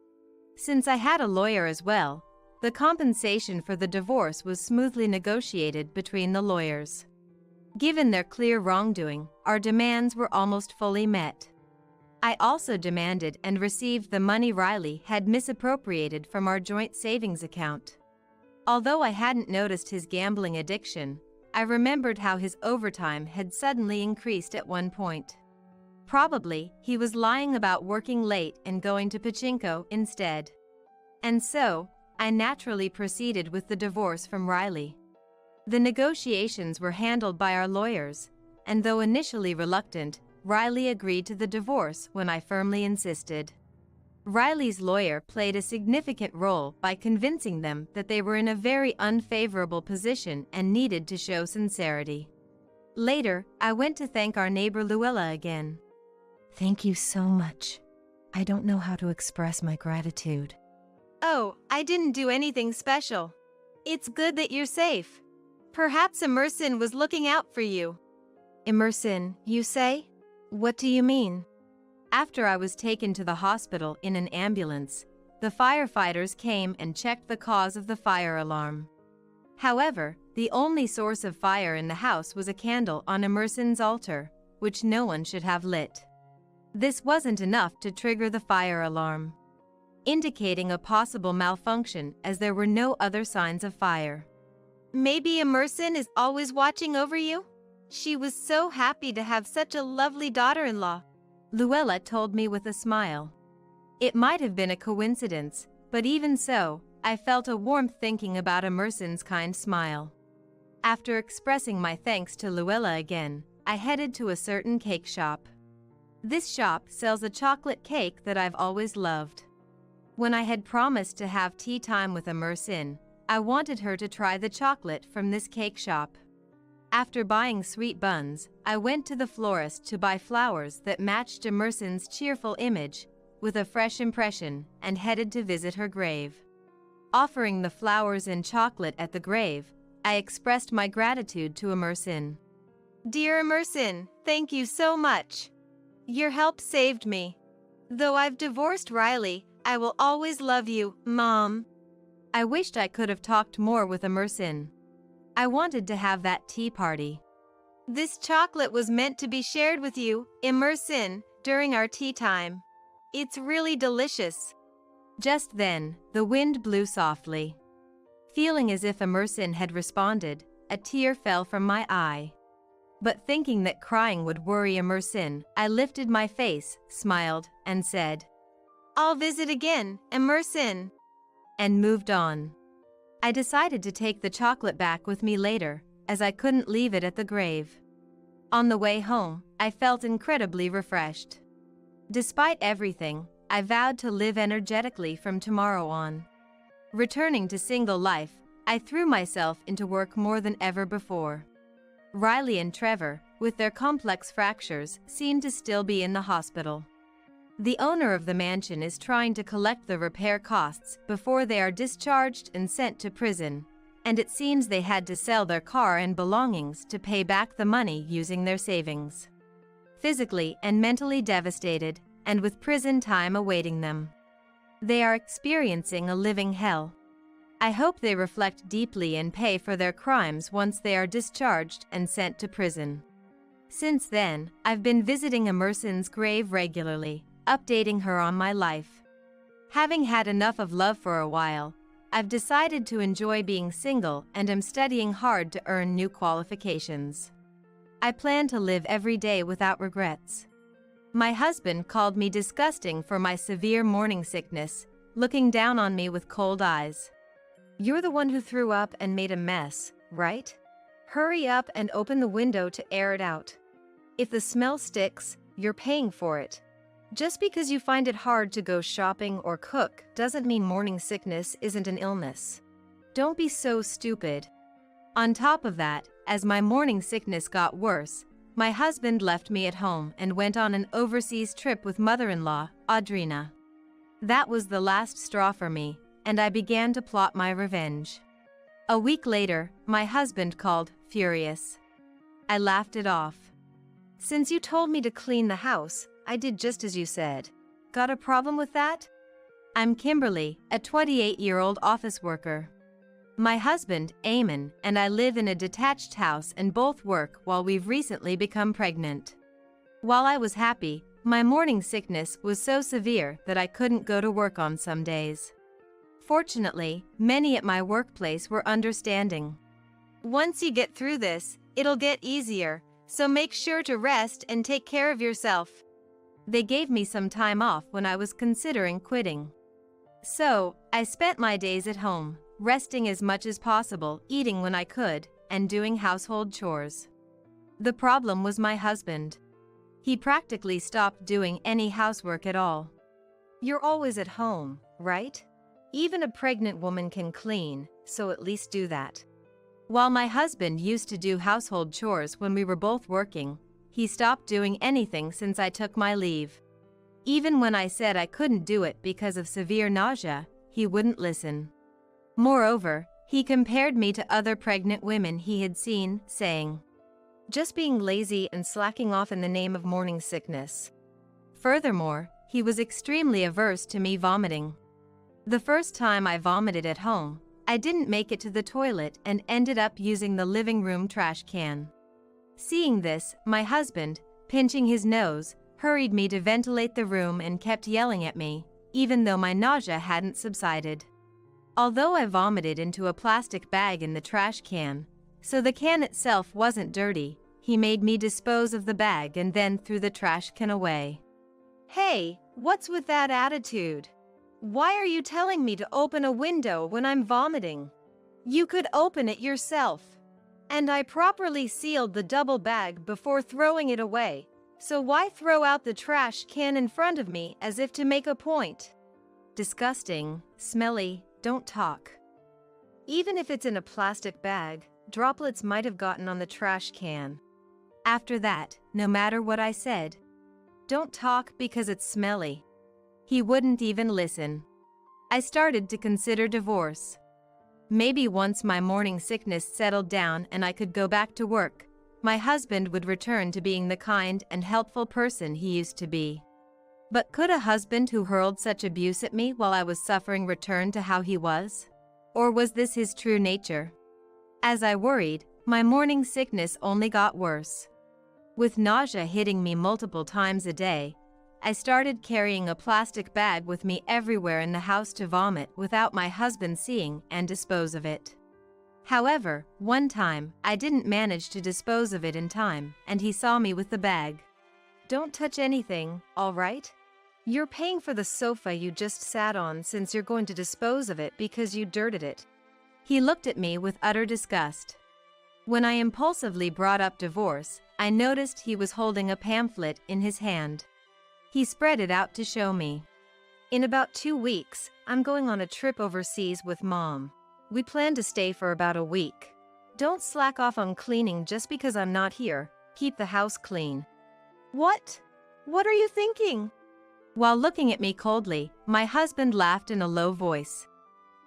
[SPEAKER 1] Since I had a lawyer as well, the compensation for the divorce was smoothly negotiated between the lawyers. Given their clear wrongdoing, our demands were almost fully met. I also demanded and received the money Riley had misappropriated from our joint savings account. Although I hadn't noticed his gambling addiction, I remembered how his overtime had suddenly increased at one point. Probably, he was lying about working late and going to pachinko instead. And so, I naturally proceeded with the divorce from Riley. The negotiations were handled by our lawyers, and though initially reluctant, Riley agreed to the divorce when I firmly insisted. Riley's lawyer played a significant role by convincing them that they were in a very unfavorable position and needed to show sincerity. Later, I went to thank our neighbor Luella again.
[SPEAKER 2] "Thank you so much. I don't know how to express my gratitude."
[SPEAKER 1] "Oh, I didn't do anything special. It's good that you're safe. Perhaps Emerson was looking out for you."
[SPEAKER 2] "Emerson, you say? What do you mean?"
[SPEAKER 1] After I was taken to the hospital in an ambulance, the firefighters came and checked the cause of the fire alarm. However, the only source of fire in the house was a candle on Emerson's altar, which no one should have lit. This wasn't enough to trigger the fire alarm, indicating a possible malfunction as there were no other signs of fire. "Maybe Emerson is always watching over you? She was so happy to have such a lovely daughter-in-law," Luella told me with a smile. It might have been a coincidence, but even so, I felt a warmth thinking about Emerson's kind smile. After expressing my thanks to Luella again, I headed to a certain cake shop. This shop sells a chocolate cake that I've always loved. When I had promised to have tea time with Emerson, I wanted her to try the chocolate from this cake shop. After buying sweet buns, I went to the florist to buy flowers that matched Emerson's cheerful image, with a fresh impression, and headed to visit her grave. Offering the flowers and chocolate at the grave, I expressed my gratitude to Emerson. "Dear Emerson, thank you so much. Your help saved me. Though I've divorced Riley, I will always love you, Mom." I wished I could have talked more with Emerson. I wanted to have that tea party. "This chocolate was meant to be shared with you, Emerson, during our tea time. It's really delicious." Just then, the wind blew softly. Feeling as if Emerson had responded, a tear fell from my eye. But thinking that crying would worry Emerson, I lifted my face, smiled, and said, "I'll visit again, Emerson," and moved on. I decided to take the chocolate back with me later, as I couldn't leave it at the grave. On the way home, I felt incredibly refreshed. Despite everything, I vowed to live energetically from tomorrow on. Returning to single life, I threw myself into work more than ever before. Riley and Trevor, with their complex fractures, seem to still be in the hospital. The owner of the mansion is trying to collect the repair costs before they are discharged and sent to prison, and it seems they had to sell their car and belongings to pay back the money using their savings. Physically and mentally devastated, and with prison time awaiting them, they are experiencing a living hell. I hope they reflect deeply and pay for their crimes once they are discharged and sent to prison. Since then, I've been visiting Emerson's grave regularly, updating her on my life. Having had enough of love for a while, I've decided to enjoy being single and am studying hard to earn new qualifications. I plan to live every day without regrets. My husband called me disgusting for my severe morning sickness, looking down on me with cold eyes.
[SPEAKER 2] You're the one who threw up and made a mess, right? Hurry up and open the window to air it out. If the smell sticks, you're paying for it. Just because you find it hard to go shopping or cook doesn't mean morning sickness isn't an illness. Don't be so stupid.
[SPEAKER 1] On top of that, as my morning sickness got worse, my husband left me at home and went on an overseas trip with mother-in-law, Audrina. That was the last straw for me, and I began to plot my revenge. A week later, my husband called, furious. I laughed it off.
[SPEAKER 2] Since you told me to clean the house, I did just as you said. Got a problem with that?
[SPEAKER 1] I'm Kimberly, a 28-year-old office worker. My husband, Eamon, and I live in a detached house and both work while we've recently become pregnant. While I was happy, my morning sickness was so severe that I couldn't go to work on some days. Fortunately, many at my workplace were understanding.
[SPEAKER 2] Once you get through this, it'll get easier, so make sure to rest and take care of yourself.
[SPEAKER 1] They gave me some time off when I was considering quitting. So, I spent my days at home, resting as much as possible, eating when I could, and doing household chores. The problem was my husband. He practically stopped doing any housework at all.
[SPEAKER 2] You're always at home, right? Even a pregnant woman can clean, so at least do that.
[SPEAKER 1] While my husband used to do household chores when we were both working, he stopped doing anything since I took my leave. Even when I said I couldn't do it because of severe nausea, he wouldn't listen. Moreover, he compared me to other pregnant women he had seen, saying,
[SPEAKER 2] "Just being lazy and slacking off in the name of morning sickness."
[SPEAKER 1] Furthermore, he was extremely averse to me vomiting. The first time I vomited at home, I didn't make it to the toilet and ended up using the living room trash can. Seeing this, my husband, pinching his nose, hurried me to ventilate the room and kept yelling at me, even though my nausea hadn't subsided. Although I vomited into a plastic bag in the trash can, so the can itself wasn't dirty, he made me dispose of the bag and then threw the trash can away.
[SPEAKER 2] Hey, what's with that attitude? Why are you telling me to open a window when I'm vomiting? You could open it yourself. And I properly sealed the double bag before throwing it away, so why throw out the trash can in front of me as if to make a point?
[SPEAKER 1] Disgusting, smelly, don't talk.
[SPEAKER 2] Even if it's in a plastic bag, droplets might have gotten on the trash can.
[SPEAKER 1] After that, no matter what I said, don't talk because it's smelly, he wouldn't even listen. I started to consider divorce. Maybe once my morning sickness settled down and I could go back to work, my husband would return to being the kind and helpful person he used to be. But could a husband who hurled such abuse at me while I was suffering return to how he was? Or was this his true nature? As I worried, my morning sickness only got worse. With nausea hitting me multiple times a day, I started carrying a plastic bag with me everywhere in the house to vomit without my husband seeing and dispose of it. However, one time, I didn't manage to dispose of it in time, and he saw me with the bag.
[SPEAKER 2] Don't touch anything, all right? You're paying for the sofa you just sat on since you're going to dispose of it because you dirted it.
[SPEAKER 1] He looked at me with utter disgust. When I impulsively brought up divorce, I noticed he was holding a pamphlet in his hand. He spread it out to show me.
[SPEAKER 2] In about 2 weeks, I'm going on a trip overseas with Mom. We plan to stay for about a week. Don't slack off on cleaning just because I'm not here. Keep the house clean. What? What are you thinking?
[SPEAKER 1] While looking at me coldly, my husband laughed in a low voice.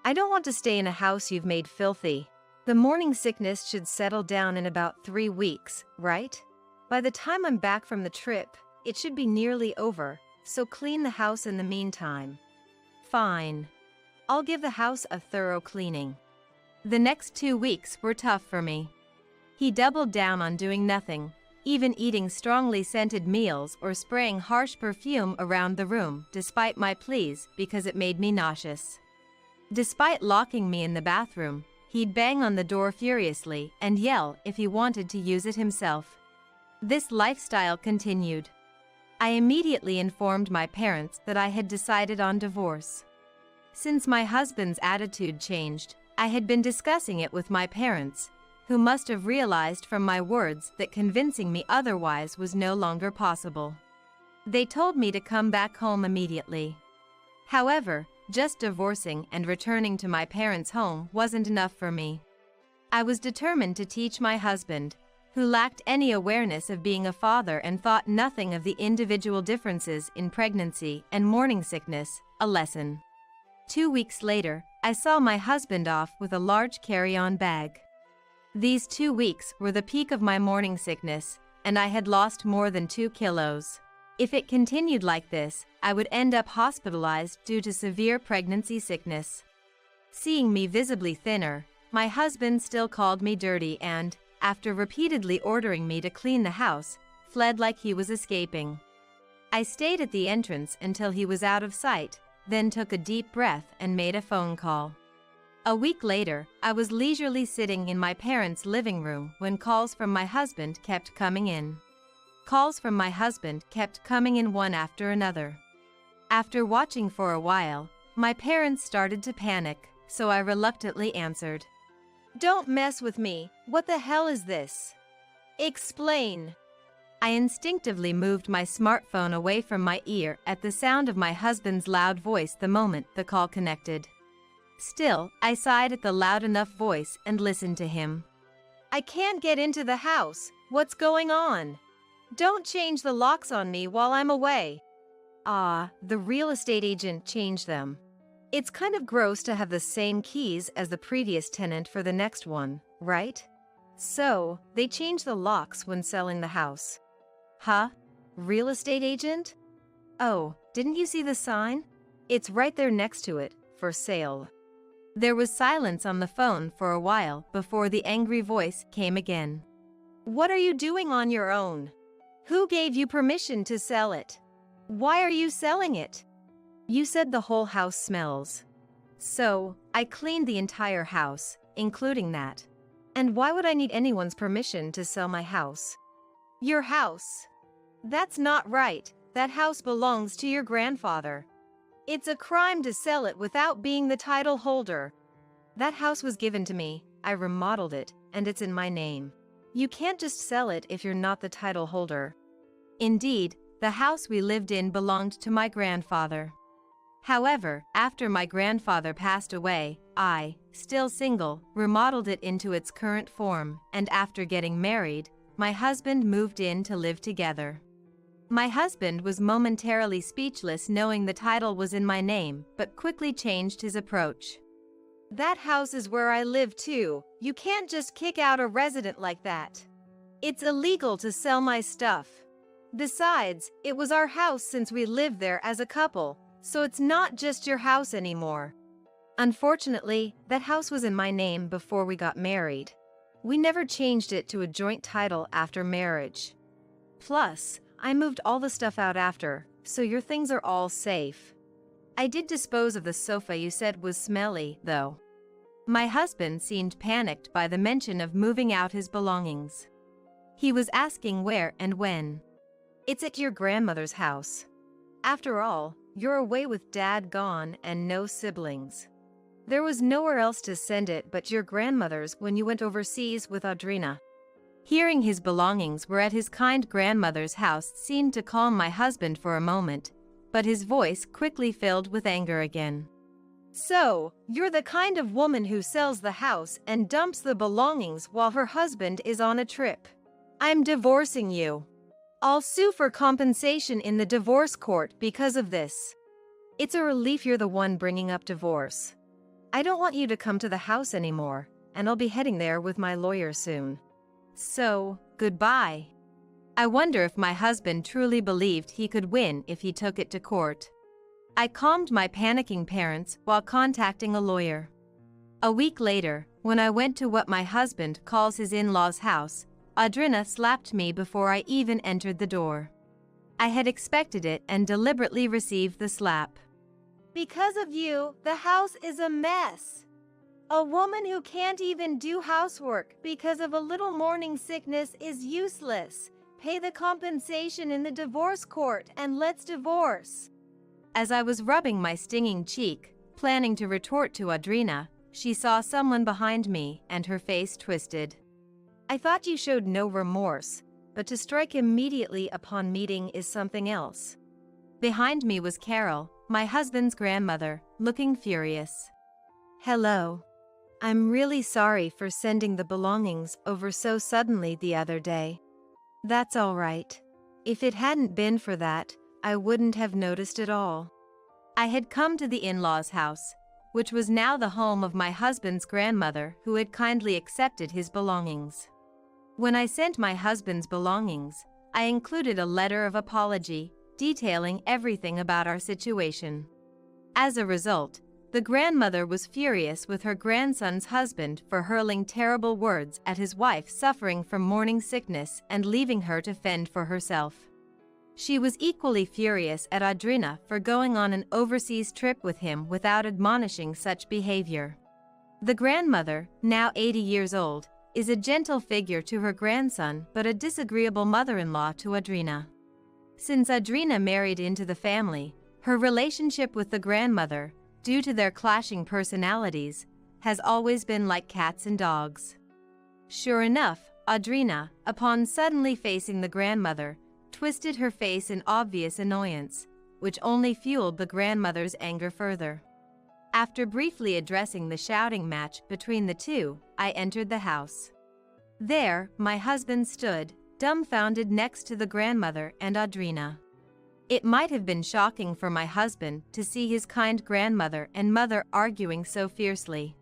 [SPEAKER 2] I don't want to stay in a house you've made filthy. The morning sickness should settle down in about 3 weeks, right? By the time I'm back from the trip, it should be nearly over, so clean the house in the meantime.
[SPEAKER 1] Fine.
[SPEAKER 2] I'll give the house a thorough cleaning.
[SPEAKER 1] The next 2 weeks were tough for me. He doubled down on doing nothing, even eating strongly scented meals or spraying harsh perfume around the room despite my pleas because it made me nauseous. Despite locking me in the bathroom, he'd bang on the door furiously and yell if he wanted to use it himself. This lifestyle continued. I immediately informed my parents that I had decided on divorce. Since my husband's attitude changed, I had been discussing it with my parents, who must have realized from my words that convincing me otherwise was no longer possible. They told me to come back home immediately. However, just divorcing and returning to my parents' home wasn't enough for me. I was determined to teach my husband, who lacked any awareness of being a father and thought nothing of the individual differences in pregnancy and morning sickness, a lesson. 2 weeks later, I saw my husband off with a large carry-on bag. These 2 weeks were the peak of my morning sickness, and I had lost more than 2 kilos. If it continued like this, I would end up hospitalized due to severe pregnancy sickness. Seeing me visibly thinner, my husband still called me dirty and, after repeatedly ordering me to clean the house, fled like he was escaping. I stayed at the entrance until he was out of sight, then took a deep breath and made a phone call. A week later, I was leisurely sitting in my parents' living room when calls from my husband kept coming in. Calls from my husband kept coming in one after another. After watching for a while, my parents started to panic, so I reluctantly answered.
[SPEAKER 2] Don't mess with me. What the hell is this? Explain.
[SPEAKER 1] I instinctively moved my smartphone away from my ear at the sound of my husband's loud voice the moment the call connected. Still, I sighed at the loud enough voice and listened to him.
[SPEAKER 2] I can't get into the house. What's going on? Don't change the locks on me while I'm away.
[SPEAKER 1] Ah, the real estate agent changed them.
[SPEAKER 2] It's kind of gross to have the same keys as the previous tenant for the next one, right? So, they changed the locks when selling the house.
[SPEAKER 1] Huh?
[SPEAKER 2] Real estate agent? Oh, didn't you see the sign? It's right there next to it, for sale.
[SPEAKER 1] There was silence on the phone for a while before the angry voice came again.
[SPEAKER 2] What are you doing on your own? Who gave you permission to sell it? Why are you selling it?
[SPEAKER 1] You said the whole house smells. So, I cleaned the entire house, including that.
[SPEAKER 2] And why would I need anyone's permission to sell my house? Your house. That's not right. That house belongs to your grandfather. It's a crime to sell it without being the title holder. That house was given to me, I remodeled it, and it's in my name. You can't just sell it if you're not the title holder.
[SPEAKER 1] Indeed, the house we lived in belonged to my grandfather. However, after my grandfather passed away, I, still single, remodeled it into its current form, and after getting married, my husband moved in to live together. My husband was momentarily speechless knowing the title was in my name, but quickly changed his approach.
[SPEAKER 2] That house is where I live too. You can't just kick out a resident like that. It's illegal to sell my stuff. Besides, it was our house since we lived there as a couple, so it's not just your house anymore. Unfortunately, that house was in my name before we got married. We never changed it to a joint title after marriage. Plus, I moved all the stuff out after, so your things are all safe. I did dispose of the sofa you said was smelly, though.
[SPEAKER 1] My husband seemed panicked by the mention of moving out his belongings. He was asking where and when.
[SPEAKER 2] It's at your grandmother's house. After all, you're away with Dad gone and no siblings. There was nowhere else to send it but your grandmother's when you went overseas with Audrina.
[SPEAKER 1] Hearing his belongings were at his kind grandmother's house seemed to calm my husband for a moment, but his voice quickly filled with anger again.
[SPEAKER 2] So, you're the kind of woman who sells the house and dumps the belongings while her husband is on a trip. I'm divorcing you. I'll sue for compensation in the divorce court because of this. It's a relief you're the one bringing up divorce. I don't want you to come to the house anymore, and I'll be heading there with my lawyer soon.
[SPEAKER 1] So, goodbye. I wonder if my husband truly believed he could win if he took it to court. I calmed my panicking parents while contacting a lawyer. A week later, when I went to what my husband calls his in-laws' house, Audrina slapped me before I even entered the door. I had expected it and deliberately received the slap.
[SPEAKER 2] Because of you, the house is a mess. A woman who can't even do housework because of a little morning sickness is useless. Pay the compensation in the divorce court and let's divorce.
[SPEAKER 1] As I was rubbing my stinging cheek, planning to retort to Audrina, she saw someone behind me and her face twisted.
[SPEAKER 2] I thought you showed no remorse, but to strike immediately upon meeting is something else.
[SPEAKER 1] Behind me was Carol, my husband's grandmother, looking furious.
[SPEAKER 2] Hello. I'm really sorry for sending the belongings over so suddenly the other day. That's all right. If it hadn't been for that, I wouldn't have noticed at all.
[SPEAKER 1] I had come to the in-laws' house, which was now the home of my husband's grandmother who had kindly accepted his belongings. When I sent my husband's belongings, I included a letter of apology detailing everything about our situation. As a result, the grandmother was furious with her grandson's husband for hurling terrible words at his wife suffering from morning sickness and leaving her to fend for herself. She was equally furious at Audrina for going on an overseas trip with him without admonishing such behavior. The grandmother, now 80 years old, is a gentle figure to her grandson but a disagreeable mother-in-law to Audrina. Since Audrina married into the family, her relationship with the grandmother, due to their clashing personalities, has always been like cats and dogs. Sure enough, Audrina, upon suddenly facing the grandmother, twisted her face in obvious annoyance, which only fueled the grandmother's anger further. After briefly addressing the shouting match between the two, I entered the house. There, my husband stood, dumbfounded next to the grandmother and Audrina. It might have been shocking for my husband to see his kind grandmother and mother arguing so fiercely.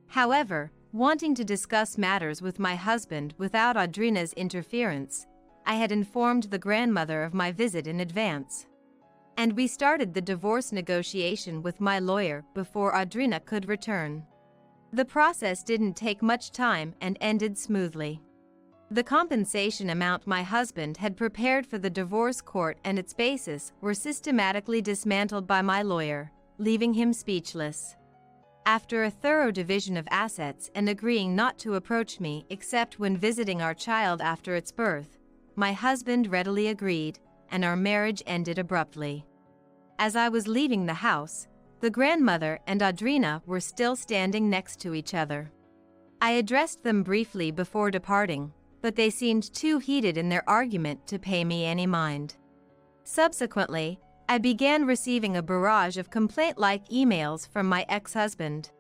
[SPEAKER 1] However, wanting to discuss matters with my husband without Audrina's interference, I had informed the grandmother of my visit in advance. And we started the divorce negotiation with my lawyer before Audrina could return. The process didn't take much time and ended smoothly. The compensation amount my husband had prepared for the divorce court and its basis were systematically dismantled by my lawyer, leaving him speechless. After a thorough division of assets and agreeing not to approach me except when visiting our child after its birth, my husband readily agreed, and our marriage ended abruptly. As I was leaving the house, the grandmother and Audrina were still standing next to each other. I addressed them briefly before departing, but they seemed too heated in their argument to pay me any mind. Subsequently, I began receiving a barrage of complaint-like emails from my ex-husband.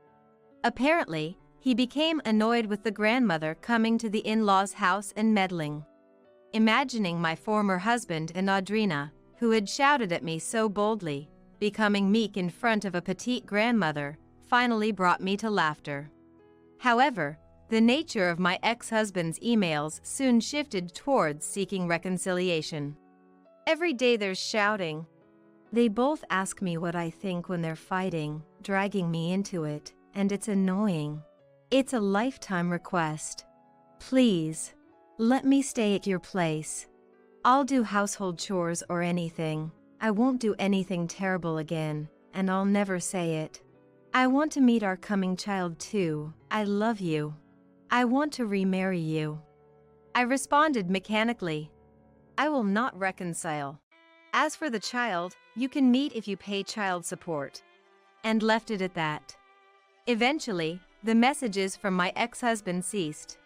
[SPEAKER 1] Apparently, he became annoyed with the grandmother coming to the in-laws' house and meddling. Imagining my former husband and Audrina, who had shouted at me so boldly, becoming meek in front of a petite grandmother, finally brought me to laughter. However, the nature of my ex-husband's emails soon shifted towards seeking reconciliation.
[SPEAKER 2] Every day there's shouting. They both ask me what I think when they're fighting, dragging me into it, and it's annoying. It's a lifetime request. Please, let me stay at your place. I'll do household chores or anything. I won't do anything terrible again, and I'll never say it. I want to meet our coming child too. I love you. I want to remarry you.
[SPEAKER 1] I responded mechanically.
[SPEAKER 2] I will not reconcile. As for the child, you can meet if you pay child support.
[SPEAKER 1] And left it at that. Eventually, the messages from my ex-husband ceased.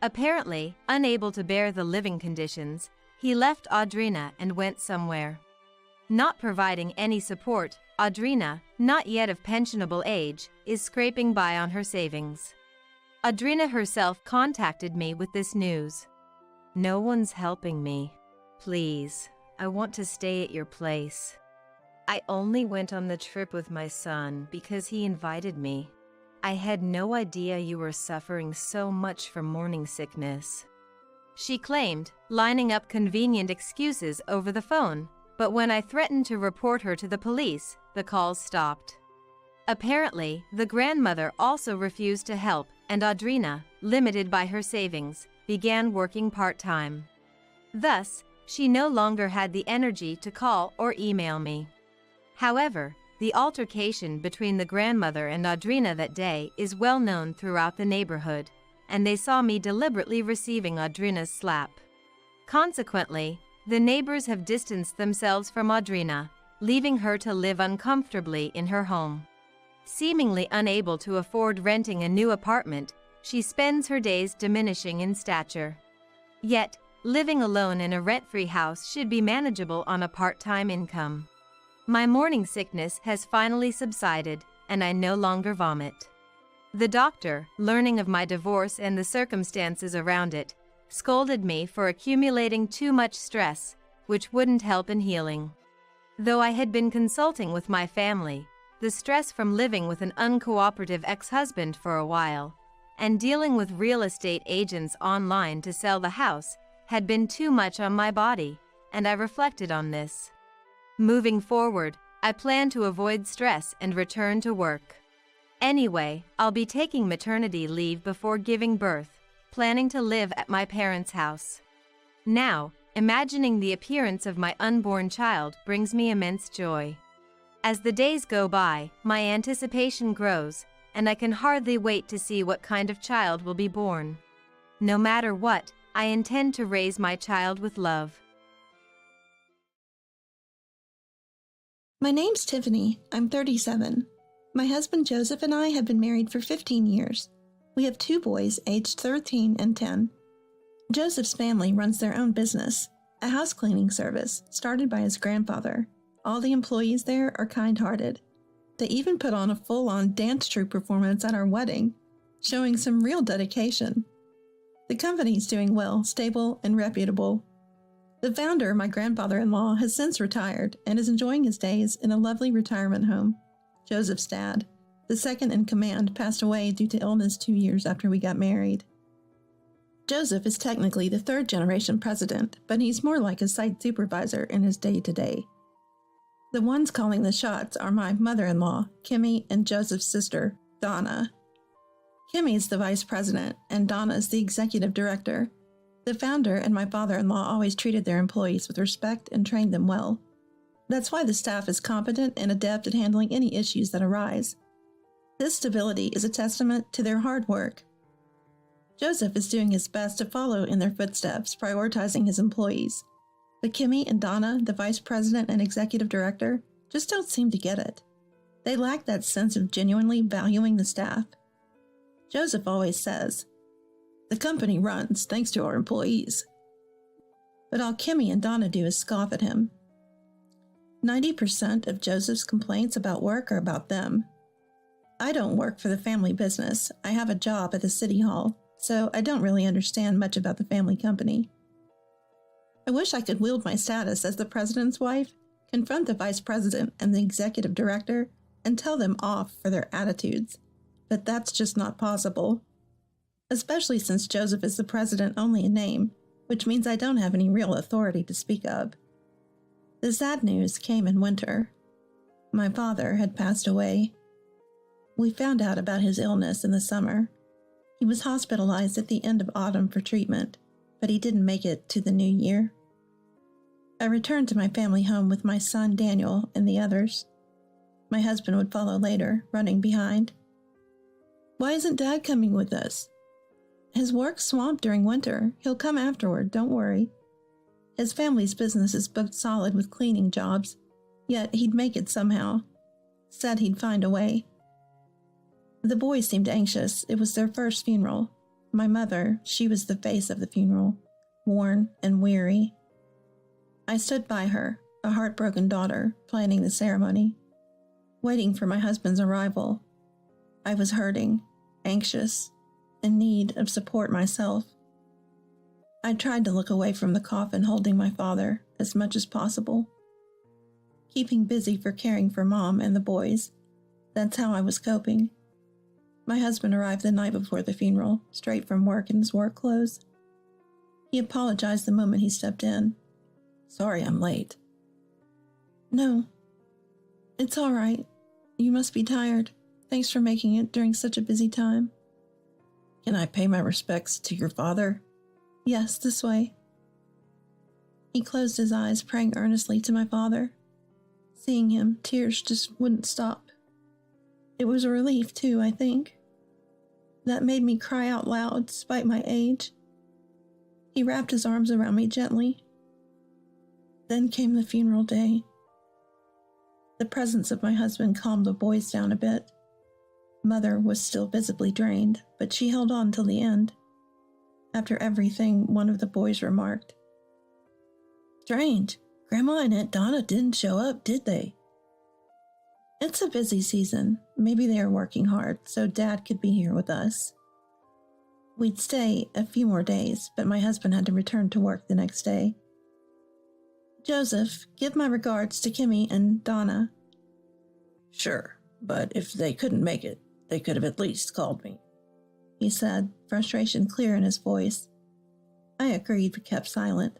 [SPEAKER 1] Apparently, unable to bear the living conditions, he left Audrina and went somewhere. Not providing any support, Audrina, not yet of pensionable age, is scraping by on her savings. Audrina herself contacted me with this news.
[SPEAKER 2] No one's helping me. Please, I want to stay at your place. I only went on the trip with my son because he invited me. I had no idea you were suffering so much from morning sickness,
[SPEAKER 1] she claimed, lining up convenient excuses over the phone, but when I threatened to report her to the police, the calls stopped. Apparently, the grandmother also refused to help, and Audrina, limited by her savings, began working part-time. Thus, she no longer had the energy to call or email me. However, the altercation between the grandmother and Audrina that day is well known throughout the neighborhood, and they saw me deliberately receiving Audrina's slap. Consequently, the neighbors have distanced themselves from Audrina, leaving her to live uncomfortably in her home. Seemingly unable to afford renting a new apartment, she spends her days diminishing in stature. Yet, living alone in a rent-free house should be manageable on a part-time income. My morning sickness has finally subsided, and I no longer vomit. The doctor, learning of my divorce and the circumstances around it, scolded me for accumulating too much stress, which wouldn't help in healing. Though I had been consulting with my family, the stress from living with an uncooperative ex-husband for a while, and dealing with real estate agents online to sell the house, had been too much on my body, and I reflected on this. Moving forward, I plan to avoid stress and return to work. Anyway, I'll be taking maternity leave before giving birth, planning to live at my parents' house. Now, imagining the appearance of my unborn child brings me immense joy. As the days go by, my anticipation grows, and I can hardly wait to see what kind of child will be born. No matter what, I intend to raise my child with love.
[SPEAKER 3] My name's Tiffany. I'm 37. My husband Joseph and I have been married for 15 years. We have 2 boys aged 13 and 10. Joseph's family runs their own business, a house cleaning service started by his grandfather. All the employees there are kind-hearted. They even put on a full-on dance troupe performance at our wedding, showing some real dedication. The company's doing well, stable, and reputable. The founder, my grandfather-in-law, has since retired and is enjoying his days in a lovely retirement home. Joseph's dad, the second in command, passed away due to illness 2 years after we got married. Joseph is technically the 3rd-generation president, but he's more like a site supervisor in his day-to-day. The ones calling the shots are my mother-in-law, Kimmy, and Joseph's sister, Donna. Kimmy is the vice president, and Donna is the executive director. The founder and my father-in-law always treated their employees with respect and trained them well. That's why the staff is competent and adept at handling any issues that arise. This stability is a testament to their hard work. Joseph is doing his best to follow in their footsteps, prioritizing his employees. But Kimmy and Donna, the vice president and executive director, just don't seem to get it. They lack that sense of genuinely valuing the staff. Joseph always says, "The company runs thanks to our employees." But all Kimmy and Donna do is scoff at him. 90% of Joseph's complaints about work are about them. I don't work for the family business. I have a job at the city hall, so I don't really understand much about the family company. I wish I could wield my status as the president's wife, confront the vice president and the executive director, and tell them off for their attitudes. But that's just not possible. Especially since Joseph is the president only in name, which means I don't have any real authority to speak of. The sad news came in winter. My father had passed away. We found out about his illness in the summer. He was hospitalized at the end of autumn for treatment, but he didn't make it to the new year. I returned to my family home with my son Daniel and the others. My husband would follow later, running behind. "Why isn't Dad coming with us?" "His work's swamped during winter. He'll come afterward, don't worry." His family's business is booked solid with cleaning jobs, yet he'd make it somehow. Said he'd find a way. The boys seemed anxious. It was their first funeral. My mother, she was the face of the funeral, worn and weary. I stood by her, a heartbroken daughter, planning the ceremony, waiting for my husband's arrival. I was hurting, anxious, in need of support myself. I tried to look away from the coffin holding my father as much as possible, keeping busy for caring for Mom and the boys. That's how I was coping. My husband arrived the night before the funeral, straight from work in his work clothes. He apologized the moment he stepped in. "Sorry I'm late." "No, it's all right. You must be tired. Thanks for making it during such a busy time." "Can I pay my respects to your father?" "Yes, this way." He closed his eyes, praying earnestly to my father. Seeing him, tears just wouldn't stop. It was a relief, too, I think. That made me cry out loud, despite my age. He wrapped his arms around me gently. Then came the funeral day. The presence of my husband calmed the boys down a bit. Mother was still visibly drained, but she held on till the end. After everything, one of the boys remarked, "Strange, Grandma and Aunt Donna didn't show up, did they?" "It's a busy season. Maybe they are working hard, so Dad could be here with us." We'd stay a few more days, but my husband had to return to work the next day. "Joseph, give my regards to Kimmy and Donna." "Sure, but if they couldn't make it, they could have at least called me," he said, frustration clear in his voice. I agreed but kept silent,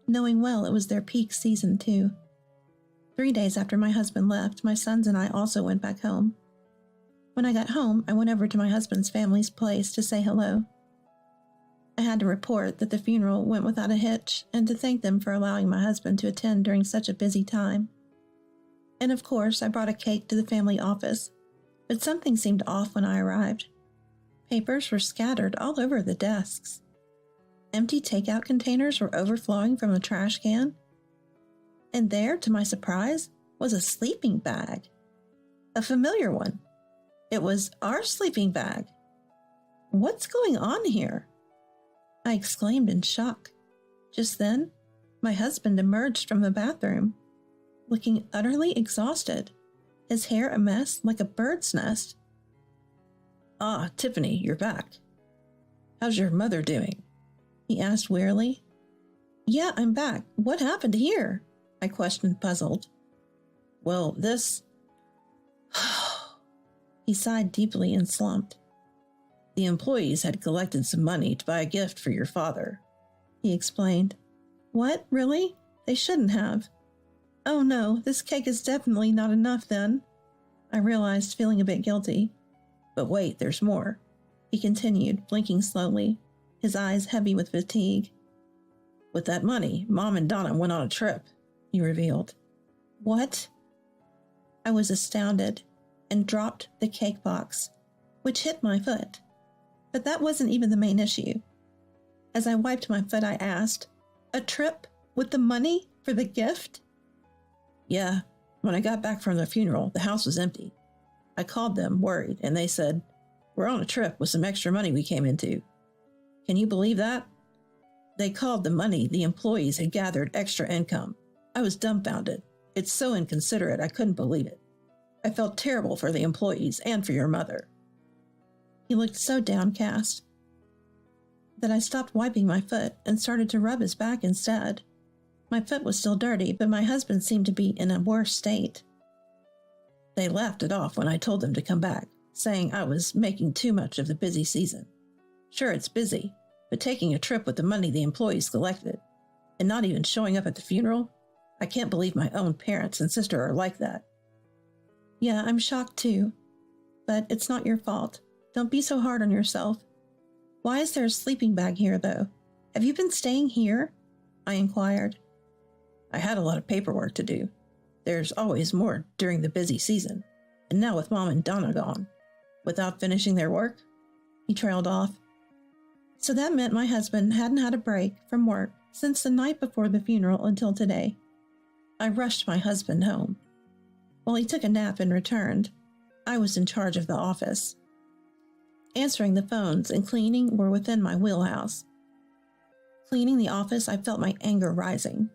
[SPEAKER 3] knowing well it was their peak season too. 3 days after my husband left, my sons and I also went back home. When I got home, I went over to my husband's family's place to say hello. I had to report that the funeral went without a hitch and to thank them for allowing my husband to attend during such a busy time. And of course, I brought a cake to the family office, but something seemed off when I arrived. Papers were scattered all over the desks. Empty takeout containers were overflowing from a trash can. And there, to my surprise, was a sleeping bag. A familiar one. It was our sleeping bag. "What's going on here?" I exclaimed in shock. Just then, my husband emerged from the bathroom, looking utterly exhausted, his hair a mess like a bird's nest. "Ah, Tiffany, you're back. How's your mother doing?" he asked wearily. "Yeah, I'm back. What happened here?" I questioned, puzzled. "Well, this..." He sighed deeply and slumped. "The employees had collected some money to buy a gift for your father," he explained. "What, really? They shouldn't have." "Oh no, this cake is definitely not enough then," I realized, feeling a bit guilty. "But wait, there's more," he continued, blinking slowly, his eyes heavy with fatigue. "With that money, Mom and Donna went on a trip," he revealed. "What?" I was astounded and dropped the cake box, which hit my foot. But that wasn't even the main issue. As I wiped my foot, I asked, "A trip with the money for the gift?" "Yeah, when I got back from the funeral, the house was empty. I called them, worried, and they said, 'We're on a trip with some extra money we came into.' Can you believe that? They called the money the employees had gathered extra income. I was dumbfounded. It's so inconsiderate, I couldn't believe it. I felt terrible for the employees and for your mother." He looked so downcast that I stopped wiping my foot and started to rub his back instead. My foot was still dirty, but my husband seemed to be in a worse state. "They laughed it off when I told them to come back, saying I was making too much of the busy season. Sure, it's busy, but taking a trip with the money the employees collected, and not even showing up at the funeral? I can't believe my own parents and sister are like that." "Yeah, I'm shocked too. But it's not your fault. Don't be so hard on yourself. Why is there a sleeping bag here, though? Have you been staying here?" I inquired. "I had a lot of paperwork to do. There's always more during the busy season, and now with Mom and Donna gone. Without finishing their work?" He trailed off. So that meant my husband hadn't had a break from work since the night before the funeral until today. I rushed my husband home. While he took a nap and returned, I was in charge of the office. Answering the phones and cleaning were within my wheelhouse. Cleaning the office, I felt my anger rising.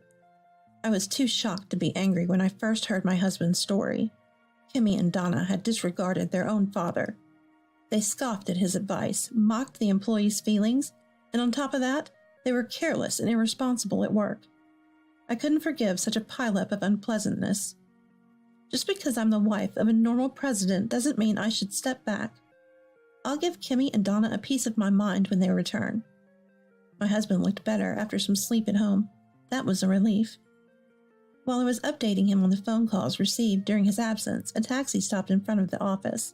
[SPEAKER 3] I was too shocked to be angry when I first heard my husband's story. Kimmy and Donna had disregarded their own father. They scoffed at his advice, mocked the employees' feelings, and on top of that, they were careless and irresponsible at work. I couldn't forgive such a pileup of unpleasantness. Just because I'm the wife of a normal president doesn't mean I should step back. I'll give Kimmy and Donna a piece of my mind when they return. My husband looked better after some sleep at home. That was a relief. While I was updating him on the phone calls received during his absence, a taxi stopped in front of the office.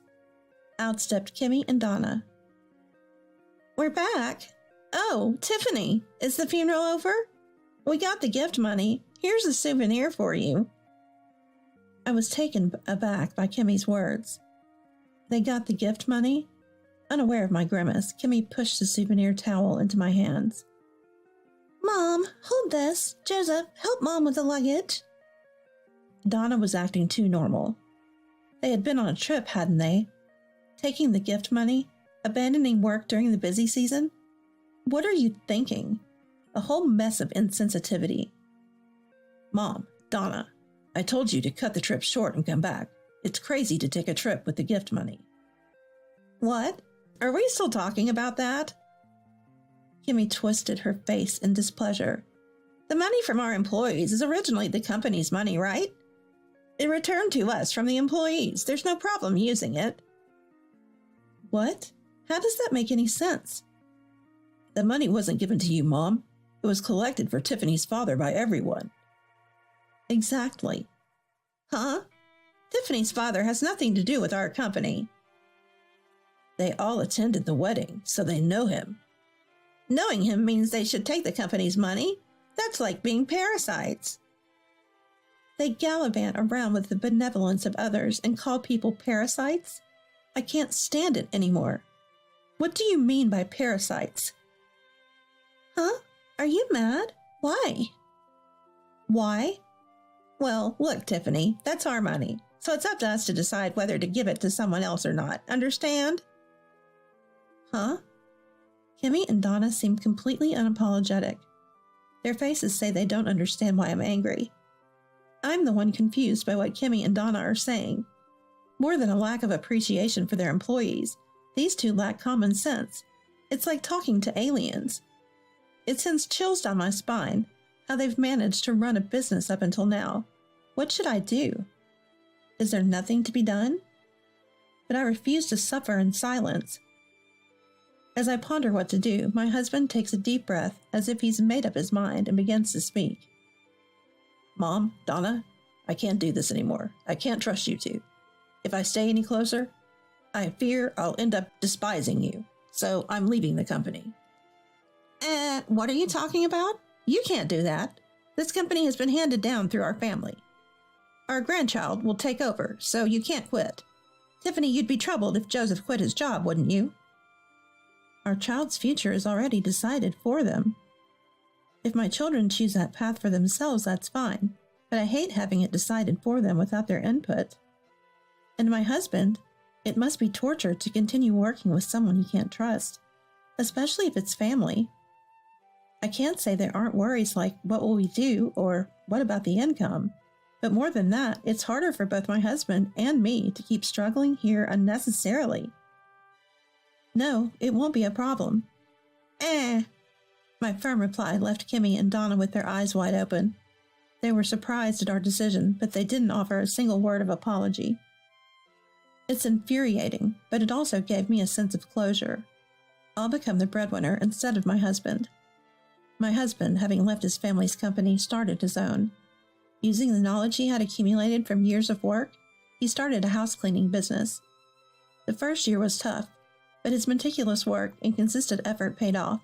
[SPEAKER 3] Out stepped Kimmy and Donna. "We're back. Oh, Tiffany, is the funeral over? We got the gift money. Here's a souvenir for you." I was taken aback by Kimmy's words. They got the gift money? Unaware of my grimace, Kimmy pushed the souvenir towel into my hands. Mom, hold this. Joseph, help Mom with the luggage. Donna was acting too normal. They had been on a trip, hadn't they? Taking the gift money, abandoning work during the busy season? What are you thinking? A whole mess of insensitivity. Mom, Donna, I told you to cut the trip short and come back. It's crazy to take a trip with the gift money. What? Are we still talking about that? Kimmy twisted her face in displeasure. The money from our employees is originally the company's money, right? It returned to us from the employees. There's no problem using it. What? How does that make any sense? The money wasn't given to you, Mom. It was collected for Tiffany's father by everyone. Exactly. Huh? Tiffany's father has nothing to do with our company. They all attended the wedding, so they know him. Knowing him means they should take the company's money. That's like being parasites. They gallivant around with the benevolence of others and call people parasites? I can't stand it anymore. What do you mean by parasites? Huh? Are you mad? Why? Why? Well, look, Tiffany, that's our money, so it's up to us to decide whether to give it to someone else or not. Understand? Huh? Kimmy and Donna seem completely unapologetic. Their faces say they don't understand why I'm angry. I'm the one confused by what Kimmy and Donna are saying. More than a lack of appreciation for their employees, these two lack common sense. It's like talking to aliens. It sends chills down my spine, how they've managed to run a business up until now. What should I do? Is there nothing to be done? But I refuse to suffer in silence. As I ponder what to do, my husband takes a deep breath as if he's made up his mind and begins to speak. Mom, Donna, I can't do this anymore. I can't trust you two. If I stay any closer, I fear I'll end up despising you, so I'm leaving the company. What are you talking about? You can't do that. This company has been handed down through our family. Our grandchild will take over, so you can't quit. Tiffany, you'd be troubled if Joseph quit his job, wouldn't you? Our child's future is already decided for them. If my children choose that path for themselves, that's fine, but I hate having it decided for them without their input. And my husband, it must be torture to continue working with someone he can't trust, especially if it's family. I can't say there aren't worries like, what will we do, or what about the income? But more than that, it's harder for both my husband and me to keep struggling here unnecessarily. No, it won't be a problem. My firm reply left Kimmy and Donna with their eyes wide open. They were surprised at our decision, but they didn't offer a single word of apology. It's infuriating, but it also gave me a sense of closure. I'll become the breadwinner instead of my husband. My husband, having left his family's company, started his own. Using the knowledge he had accumulated from years of work, he started a house cleaning business. The first year was tough, but his meticulous work and consistent effort paid off,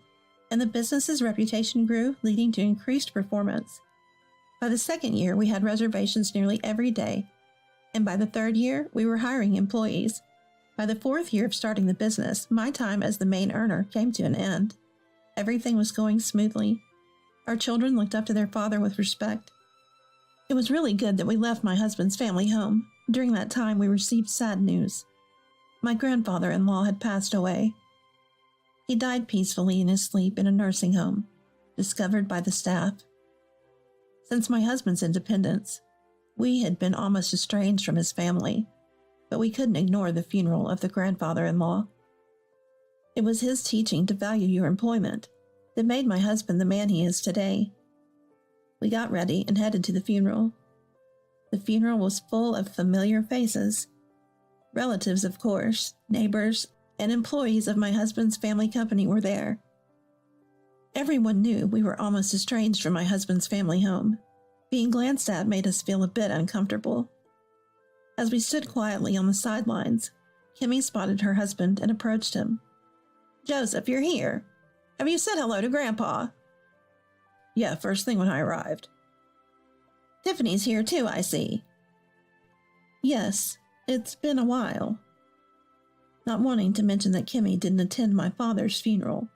[SPEAKER 3] and the business's reputation grew, leading to increased performance. By the second year, we had reservations nearly every day, and by the third year, we were hiring employees. By the fourth year of starting the business, my time as the main earner came to an end. Everything was going smoothly. Our children looked up to their father with respect. It was really good that we left my husband's family home. During that time, we received sad news. My grandfather-in-law had passed away. He died peacefully in his sleep in a nursing home, discovered by the staff. Since my husband's independence, we had been almost estranged from his family, but we couldn't ignore the funeral of the grandfather-in-law. It was his teaching to value your employment that made my husband the man he is today. We got ready and headed to the funeral. The funeral was full of familiar faces. Relatives, of course, neighbors, and employees of my husband's family company were there. Everyone knew we were almost estranged from my husband's family home. Being glanced at made us feel a bit uncomfortable. As we stood quietly on the sidelines, Kimmy spotted her husband and approached him. Joseph, you're here. Have you said hello to Grandpa? Yeah, first thing when I arrived. Tiffany's here too, I see. Yes, it's been a while. Not wanting to mention that Kimmy didn't attend my father's funeral.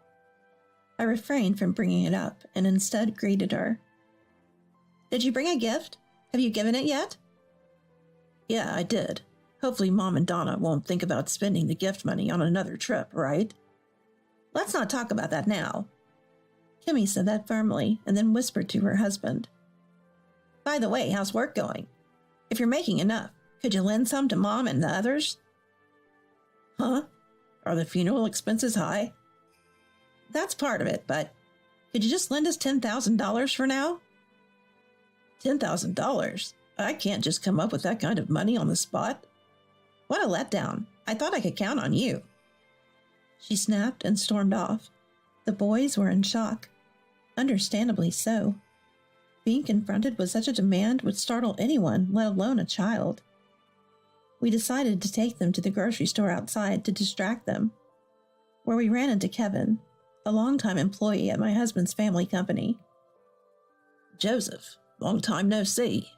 [SPEAKER 3] I refrained from bringing it up and instead greeted her. Did you bring a gift? Have you given it yet? Yeah, I did. Hopefully Mom and Donna won't think about spending the gift money on another trip, right? Let's not talk about that now. Kimmy said that firmly and then whispered to her husband. By the way, how's work going? If you're making enough, could you lend some to Mom and the others? Huh? Are the funeral expenses high? That's part of it, but could you just lend us $10,000 for now? $10,000? I can't just come up with that kind of money on the spot. What a letdown. I thought I could count on you. She snapped and stormed off. The boys were in shock. Understandably so. Being confronted with such a demand would startle anyone, let alone a child. We decided to take them to the grocery store outside to distract them, where we ran into Kevin, a longtime employee at my husband's family company. Joseph, long time no see.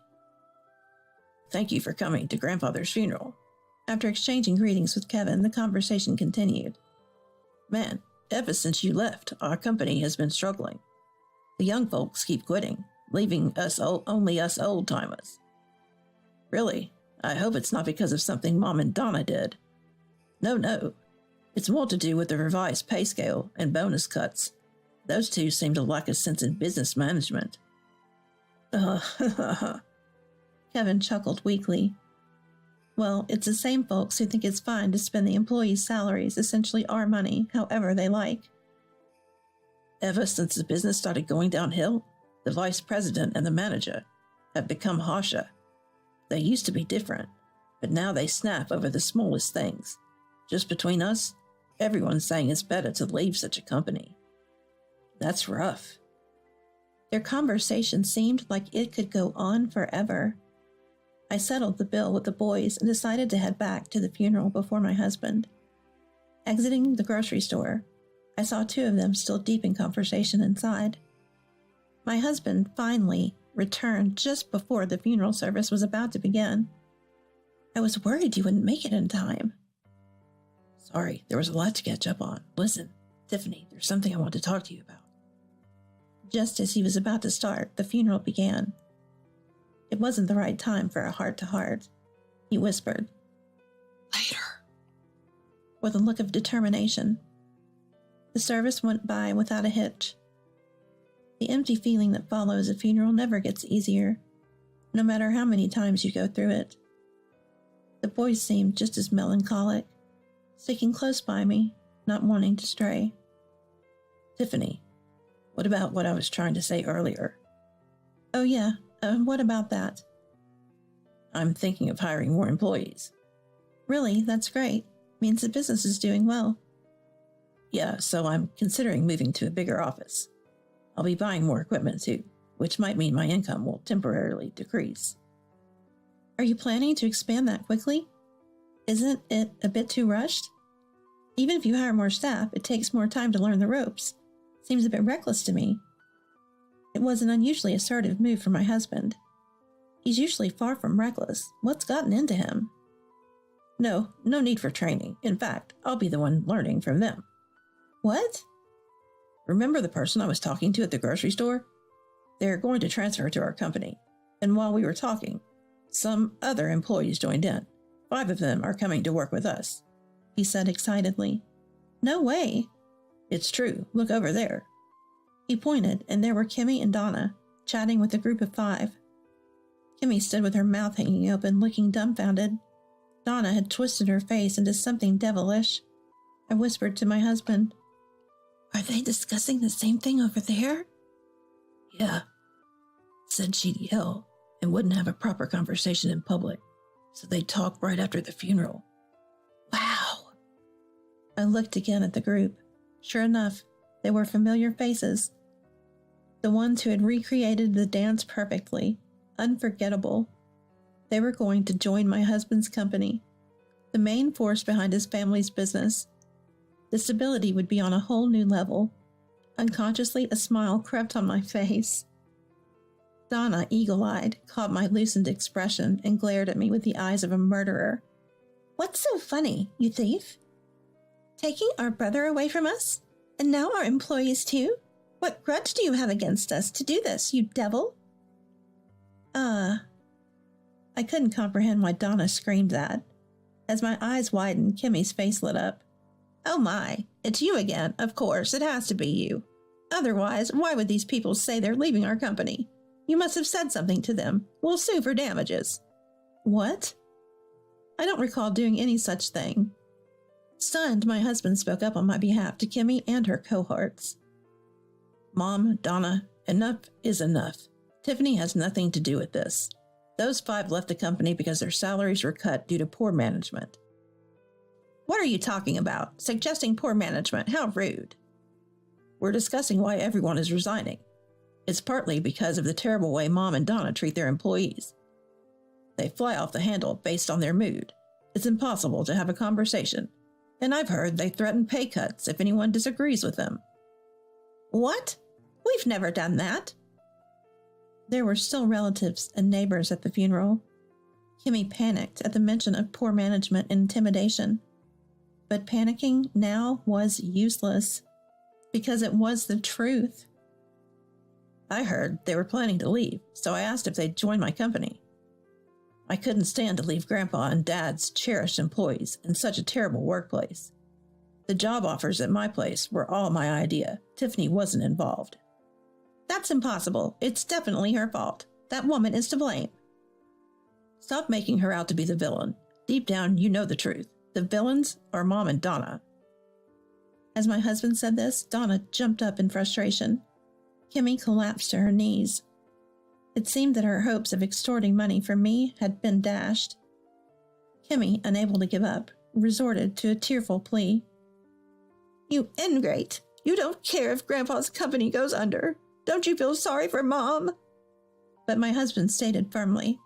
[SPEAKER 3] Thank you for coming to Grandfather's funeral. After exchanging greetings with Kevin, the conversation continued. Man, ever since you left, our company has been struggling. The young folks keep quitting, leaving us only us old-timers. Really, I hope it's not because of something Mom and Donna did. No. It's more to do with the revised pay scale and bonus cuts. Those two seem to lack a sense in business management. Kevin chuckled weakly. Well, it's the same folks who think it's fine to spend the employees' salaries, essentially our money, however they like. Ever since the business started going downhill, the vice president and the manager have become harsher. They used to be different, but now they snap over the smallest things. Just between us, everyone's saying it's better to leave such a company. That's rough. Their conversation seemed like it could go on forever. I settled the bill with the boys and decided to head back to the funeral before my husband. Exiting the grocery store, I saw two of them still deep in conversation inside. My husband finally returned just before the funeral service was about to begin. I was worried you wouldn't make it in time. Sorry, there was a lot to catch up on. Listen, Tiffany, there's something I want to talk to you about. Just as he was about to start, the funeral began. It wasn't the right time for a heart-to-heart. He whispered, Later, with a look of determination. The service went by without a hitch. The empty feeling that follows a funeral never gets easier, no matter how many times you go through it. The boys seemed just as melancholic, sticking close by me, not wanting to stray. Tiffany, what about what I was trying to say earlier? Oh yeah, what about that? I'm thinking of hiring more employees. Really? That's great. Means the business is doing well. Yeah, so I'm considering moving to a bigger office. I'll be buying more equipment too, which might mean my income will temporarily decrease. Are you planning to expand that quickly? Isn't it a bit too rushed? Even if you hire more staff, it takes more time to learn the ropes. Seems a bit reckless to me. It was an unusually assertive move for my husband. He's usually far from reckless. What's gotten into him? No need for training. In fact, I'll be the one learning from them. What? Remember the person I was talking to at the grocery store? They're going to transfer to our company. And while we were talking, some other employees joined in. 5 of them are coming to work with us, he said excitedly. No way. It's true. Look over there. He pointed, and there were Kimmy and Donna, chatting with a group of 5. Kimmy stood with her mouth hanging open, looking dumbfounded. Donna had twisted her face into something devilish. I whispered to my husband, Are they discussing the same thing over there? Yeah. Said she'd yell and wouldn't have a proper conversation in public, so they'd talk right after the funeral. Wow. I looked again at the group. Sure enough, they were familiar faces. The ones who had recreated the dance perfectly, unforgettable. They were going to join my husband's company, the main force behind his family's business. The stability would be on a whole new level. Unconsciously, a smile crept on my face. Donna, eagle-eyed, caught my loosened expression and glared at me with the eyes of a murderer. What's so funny, you thief? Taking our brother away from us? And now our employees too? What grudge do you have against us to do this, you devil? I couldn't comprehend why Donna screamed that. As my eyes widened, Kimmy's face lit up. Oh my, it's you again. Of course, it has to be you. Otherwise, why would these people say they're leaving our company? You must have said something to them. We'll sue for damages. What? I don't recall doing any such thing. Stunned, my husband spoke up on my behalf to Kimmy and her cohorts. Mom, Donna, enough is enough. Tiffany has nothing to do with this. Those 5 left the company because their salaries were cut due to poor management. What are you talking about? Suggesting poor management? How rude. We're discussing why everyone is resigning. It's partly because of the terrible way Mom and Donna treat their employees. They fly off the handle based on their mood. It's impossible to have a conversation. And I've heard they threaten pay cuts if anyone disagrees with them. What? We've never done that. There were still relatives and neighbors at the funeral. Kimmy panicked at the mention of poor management and intimidation. But panicking now was useless, because it was the truth. I heard they were planning to leave, so I asked if they'd join my company. I couldn't stand to leave Grandpa and Dad's cherished employees in such a terrible workplace. The job offers at my place were all my idea. Tiffany wasn't involved. That's impossible. It's definitely her fault. That woman is to blame. Stop making her out to be the villain. Deep down, you know the truth. The villains are Mom and Donna. As my husband said this, Donna jumped up in frustration. Kimmy collapsed to her knees. It seemed that her hopes of extorting money from me had been dashed. Kimmy, unable to give up, resorted to a tearful plea. You ingrate! You don't care if Grandpa's company goes under. Don't you feel sorry for Mom? But my husband stated firmly,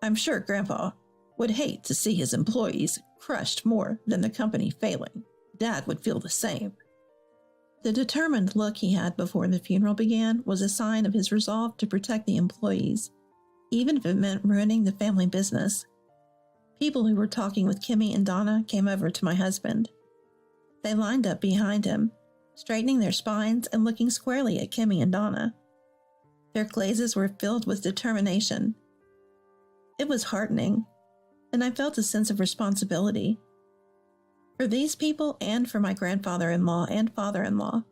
[SPEAKER 3] I'm sure Grandpa would hate to see his employees crushed more than the company failing. Dad would feel the same. The determined look he had before the funeral began was a sign of his resolve to protect the employees, even if it meant ruining the family business. People who were talking with Kimmy and Donna came over to my husband. They lined up behind him, straightening their spines and looking squarely at Kimmy and Donna. Their glazes were filled with determination. It was heartening, and I felt a sense of responsibility. For these people and for my grandfather-in-law and father-in-law,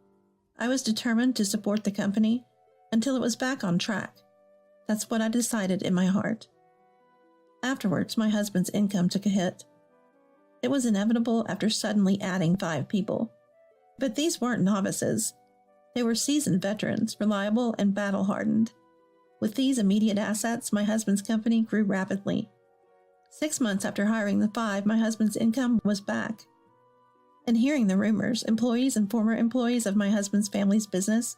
[SPEAKER 3] I was determined to support the company until it was back on track. That's what I decided in my heart. Afterwards, my husband's income took a hit. It was inevitable after suddenly adding 5 people. But these weren't novices. They were seasoned veterans, reliable and battle-hardened. With these immediate assets, my husband's company grew rapidly. 6 months after hiring the 5, my husband's income was back. And hearing the rumors, employees and former employees of my husband's family's business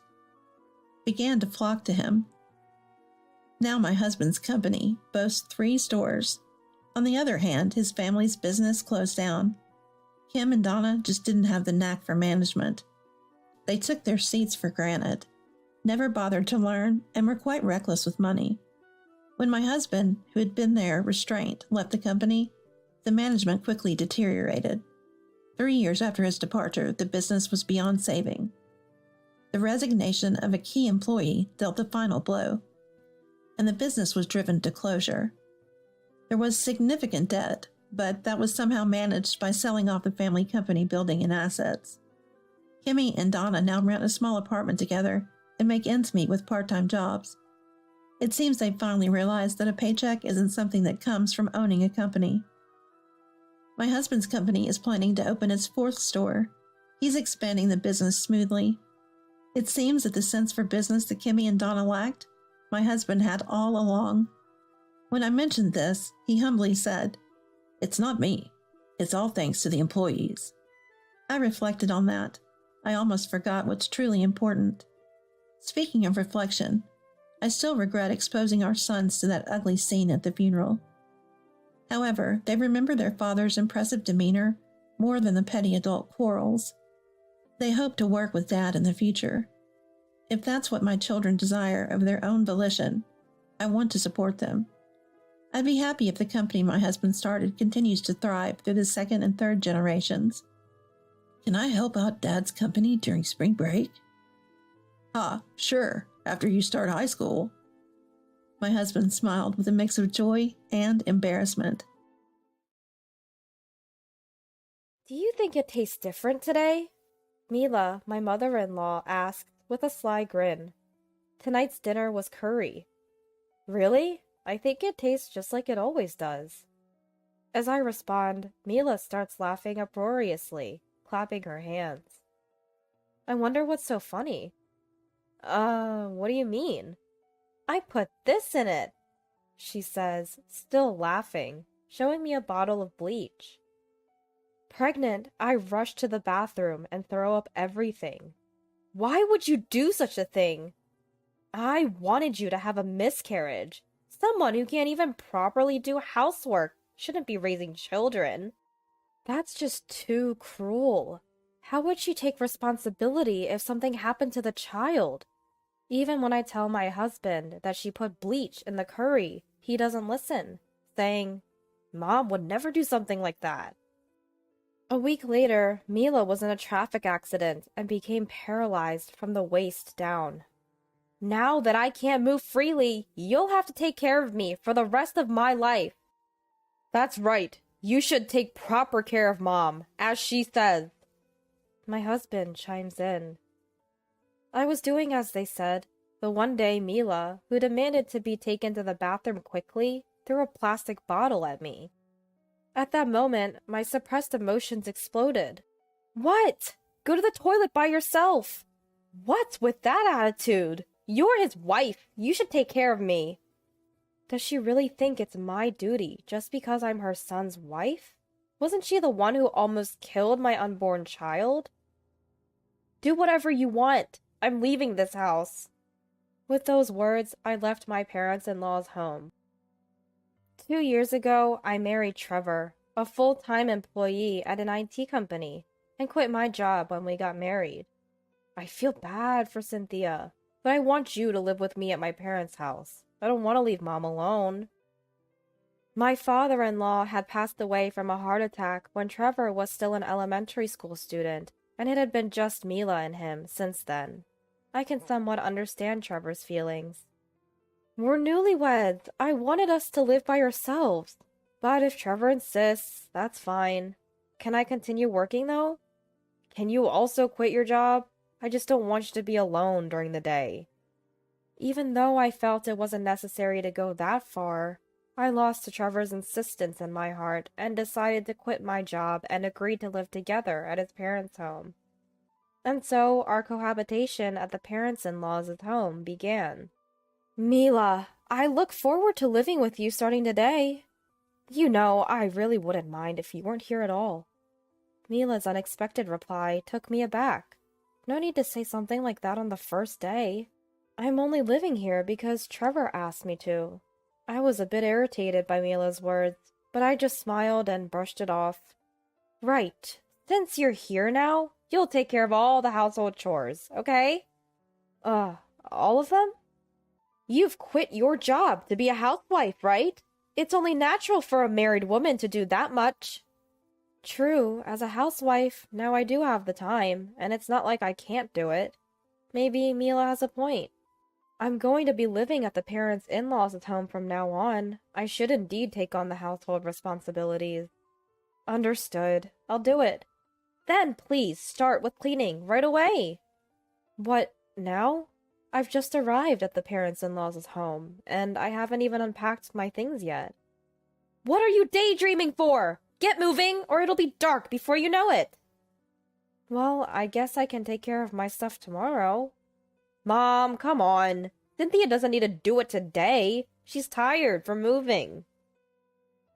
[SPEAKER 3] began to flock to him. Now my husband's company boasts 3 stores. On the other hand, his family's business closed down. Kim and Donna just didn't have the knack for management. They took their seats for granted, never bothered to learn, and were quite reckless with money. When my husband, who had been there restraint, left the company, the management quickly deteriorated. 3 years after his departure, the business was beyond saving. The resignation of a key employee dealt the final blow, and the business was driven to closure. There was significant debt, but that was somehow managed by selling off the family company building and assets. Kimmy and Donna now rent a small apartment together and make ends meet with part-time jobs. It seems they finally realized that a paycheck isn't something that comes from owning a company. My husband's company is planning to open its 4th store. He's expanding the business smoothly. It seems that the sense for business that Kimmy and Donna lacked, my husband had all along. When I mentioned this, he humbly said, "It's not me. It's all thanks to the employees." I reflected on that. I almost forgot what's truly important. Speaking of reflection, I still regret exposing our sons to that ugly scene at the funeral. However, they remember their father's impressive demeanor more than the petty adult quarrels. They hope to work with Dad in the future. If that's what my children desire of their own volition, I want to support them. I'd be happy if the company my husband started continues to thrive through the 2nd and 3rd generations. Can I help out Dad's company during spring break? Ah, sure, after you start high school. My husband smiled with a mix of joy and embarrassment.
[SPEAKER 4] Do you think it tastes different today? Mila, my mother-in-law, asked with a sly grin. Tonight's dinner was curry. Really? I think it tastes just like it always does. As I respond, Mila starts laughing uproariously, clapping her hands. I wonder what's so funny. What do you mean? I put this in it, she says, still laughing, showing me a bottle of bleach. Pregnant, I rush to the bathroom and throw up everything. Why would you do such a thing? I wanted you to have a miscarriage. Someone who can't even properly do housework shouldn't be raising children. That's just too cruel. How would she take responsibility if something happened to the child? Even when I tell my husband that she put bleach in the curry, he doesn't listen, saying, "Mom would never do something like that." A week later, Mila was in a traffic accident and became paralyzed from the waist down. Now that I can't move freely, you'll have to take care of me for the rest of my life. That's right. You should take proper care of Mom, as she says. My husband chimes in. I was doing as they said, but one day Mila, who demanded to be taken to the bathroom quickly, threw a plastic bottle at me. At that moment, my suppressed emotions exploded. What? Go to the toilet by yourself. What's with that attitude? You're his wife. You should take care of me. Does she really think it's my duty just because I'm her son's wife? Wasn't she the one who almost killed my unborn child? Do whatever you want. I'm leaving this house. With those words, I left my parents-in-law's home. 2 years ago, I married Trevor, a full-time employee at an IT company, and quit my job when we got married. I feel bad for Cynthia, but I want you to live with me at my parents' house. I don't want to leave Mom alone. My father-in-law had passed away from a heart attack when Trevor was still an elementary school student, and it had been just Mila and him since then. I can somewhat understand Trevor's feelings. We're newlyweds. I wanted us to live by ourselves. But if Trevor insists, that's fine. Can I continue working, though? Can you also quit your job? I just don't want you to be alone during the day. Even though I felt it wasn't necessary to go that far, I lost to Trevor's insistence in my heart and decided to quit my job and agreed to live together at his parents' home. And so our cohabitation at the parents-in-law's home began. Mila, I look forward to living with you starting today. You know, I really wouldn't mind if you weren't here at all. Mila's unexpected reply took me aback. No need to say something like that on the first day. I'm only living here because Trevor asked me to. I was a bit irritated by Mila's words, but I just smiled and brushed it off. Right. Since you're here now, you'll take care of all the household chores, okay? All of them? You've quit your job to be a housewife, right? It's only natural for a married woman to do that much. True, as a housewife, now I do have the time, and it's not like I can't do it. Maybe Mila has a point. I'm going to be living at the parents-in-laws' home from now on. I should indeed take on the household responsibilities. Understood. I'll do it. Then please start with cleaning right away. What, now? I've just arrived at the parents-in-laws' home, and I haven't even unpacked my things yet. What are you daydreaming for? Get moving, or it'll be dark before you know it. Well, I guess I can take care of my stuff tomorrow. Mom, come on. Cynthia doesn't need to do it today. She's tired from moving.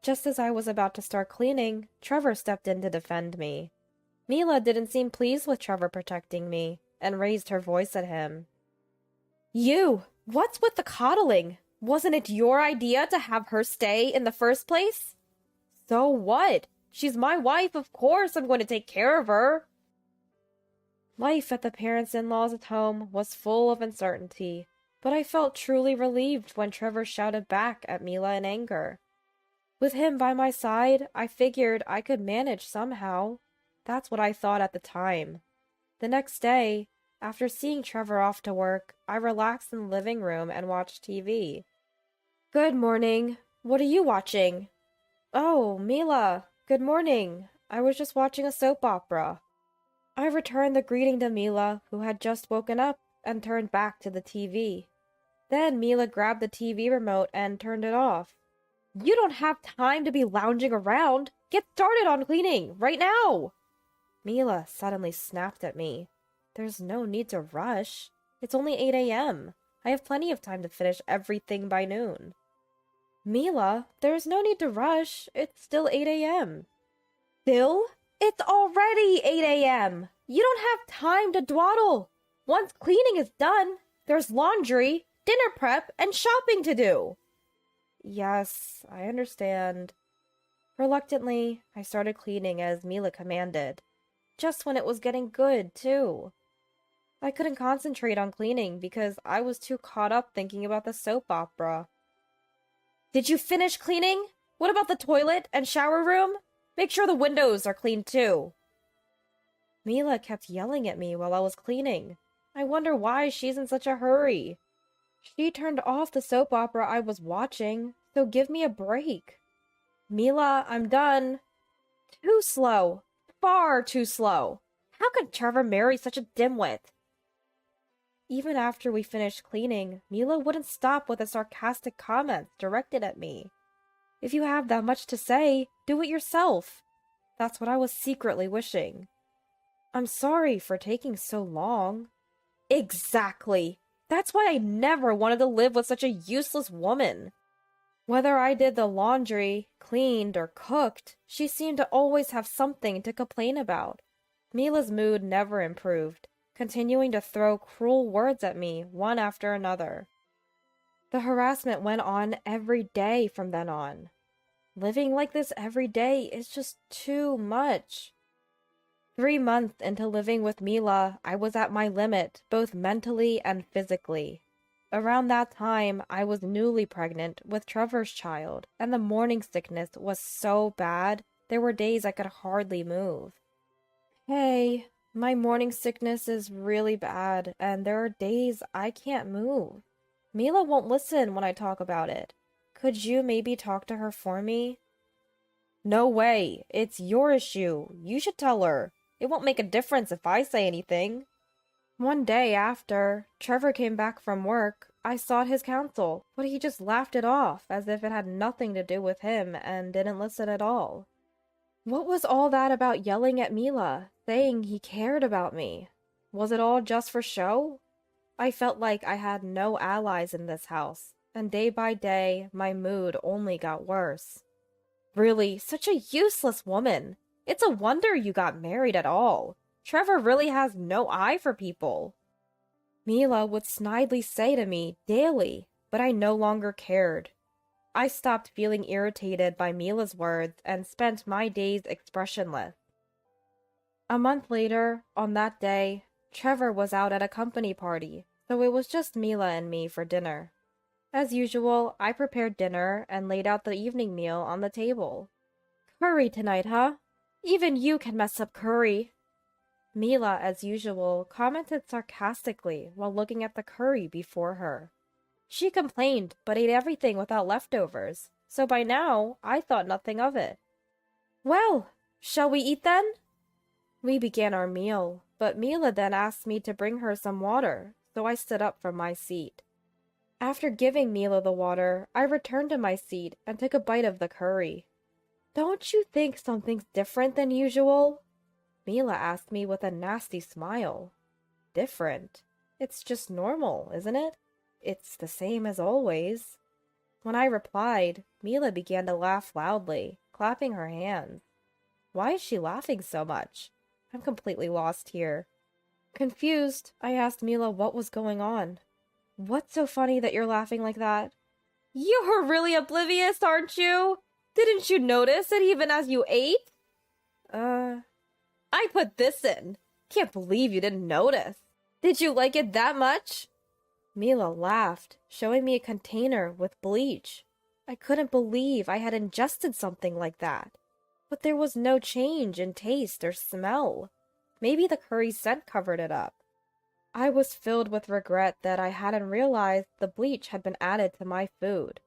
[SPEAKER 4] Just as I was about to start cleaning, Trevor stepped in to defend me. Mila didn't seem pleased with Trevor protecting me, and raised her voice at him. You! What's with the coddling? Wasn't it your idea to have her stay in the first place? So what? She's my wife, of course I'm going to take care of her. Life at the parents-in-laws' home was full of uncertainty, but I felt truly relieved when Trevor shouted back at Mila in anger. With him by my side, I figured I could manage somehow. That's what I thought at the time. The next day, after seeing Trevor off to work, I relaxed in the living room and watched TV. Good morning. What are you watching? Oh, Mila. Good morning. I was just watching a soap opera. I returned the greeting to Mila, who had just woken up, and turned back to the TV. Then Mila grabbed the TV remote and turned it off. You don't have time to be lounging around. Get started on cleaning, right now! Mila suddenly snapped at me. There's no need to rush. It's only 8 a.m. I have plenty of time to finish everything by noon. Mila, there's no need to rush. It's still 8 a.m. Still? It's already 8 a.m. You don't have time to dawdle. Once cleaning is done, there's laundry, dinner prep, and shopping to do. Yes, I understand. Reluctantly, I started cleaning as Mila commanded. Just when it was getting good, too. I couldn't concentrate on cleaning because I was too caught up thinking about the soap opera. Did you finish cleaning? What about the toilet and shower room? Make sure the windows are clean, too. Mila kept yelling at me while I was cleaning. I wonder why she's in such a hurry. She turned off the soap opera I was watching, so give me a break. Mila, I'm done. Too slow. Far too slow. How could Trevor marry such a dimwit? Even after we finished cleaning, Mila wouldn't stop with the sarcastic comments directed at me. If you have that much to say, do it yourself. That's what I was secretly wishing. I'm sorry for taking so long. Exactly. That's why I never wanted to live with such a useless woman. Whether I did the laundry, cleaned, or cooked, she seemed to always have something to complain about. Mila's mood never improved, continuing to throw cruel words at me one after another. The harassment went on every day from then on. Living like this every day is just too much. 3 months into living with Mila, I was at my limit, both mentally and physically. Around that time, I was newly pregnant with Trevor's child, and the morning sickness was so bad, there were days I could hardly move. Hey, my morning sickness is really bad, and there are days I can't move. Mila won't listen when I talk about it. Could you maybe talk to her for me? No way. It's your issue. You should tell her. It won't make a difference if I say anything. One day after Trevor came back from work, I sought his counsel, but he just laughed it off as if it had nothing to do with him and didn't listen at all. What was all that about yelling at Mila, saying he cared about me? Was it all just for show? I felt like I had no allies in this house, and day by day, my mood only got worse. Really, such a useless woman. It's a wonder you got married at all. Trevor really has no eye for people. Mila would snidely say to me daily, but I no longer cared. I stopped feeling irritated by Mila's words and spent my days expressionless. A month later, on that day, Trevor was out at a company party, so it was just Mila and me for dinner. As usual, I prepared dinner and laid out the evening meal on the table. Curry tonight, huh? Even you can mess up curry. Mila, as usual, commented sarcastically while looking at the curry before her. She complained, but ate everything without leftovers, so by now, I thought nothing of it. Well, shall we eat then? We began our meal, but Mila then asked me to bring her some water, so I stood up from my seat. After giving Mila the water, I returned to my seat and took a bite of the curry. Don't you think something's different than usual? Mila asked me with a nasty smile. Different? It's just normal, isn't it? It's the same as always. When I replied, Mila began to laugh loudly, clapping her hands. Why is she laughing so much? I'm completely lost here. Confused, I asked Mila what was going on. What's so funny that you're laughing like that? You're really oblivious, aren't you? Didn't you notice it even as you ate? I put this in. Can't believe you didn't notice. Did you like it that much? Mila laughed, showing me a container with bleach. I couldn't believe I had ingested something like that. but there was no change in taste or smell. Maybe the curry scent covered it up. I was filled with regret that I hadn't realized the bleach had been added to my food.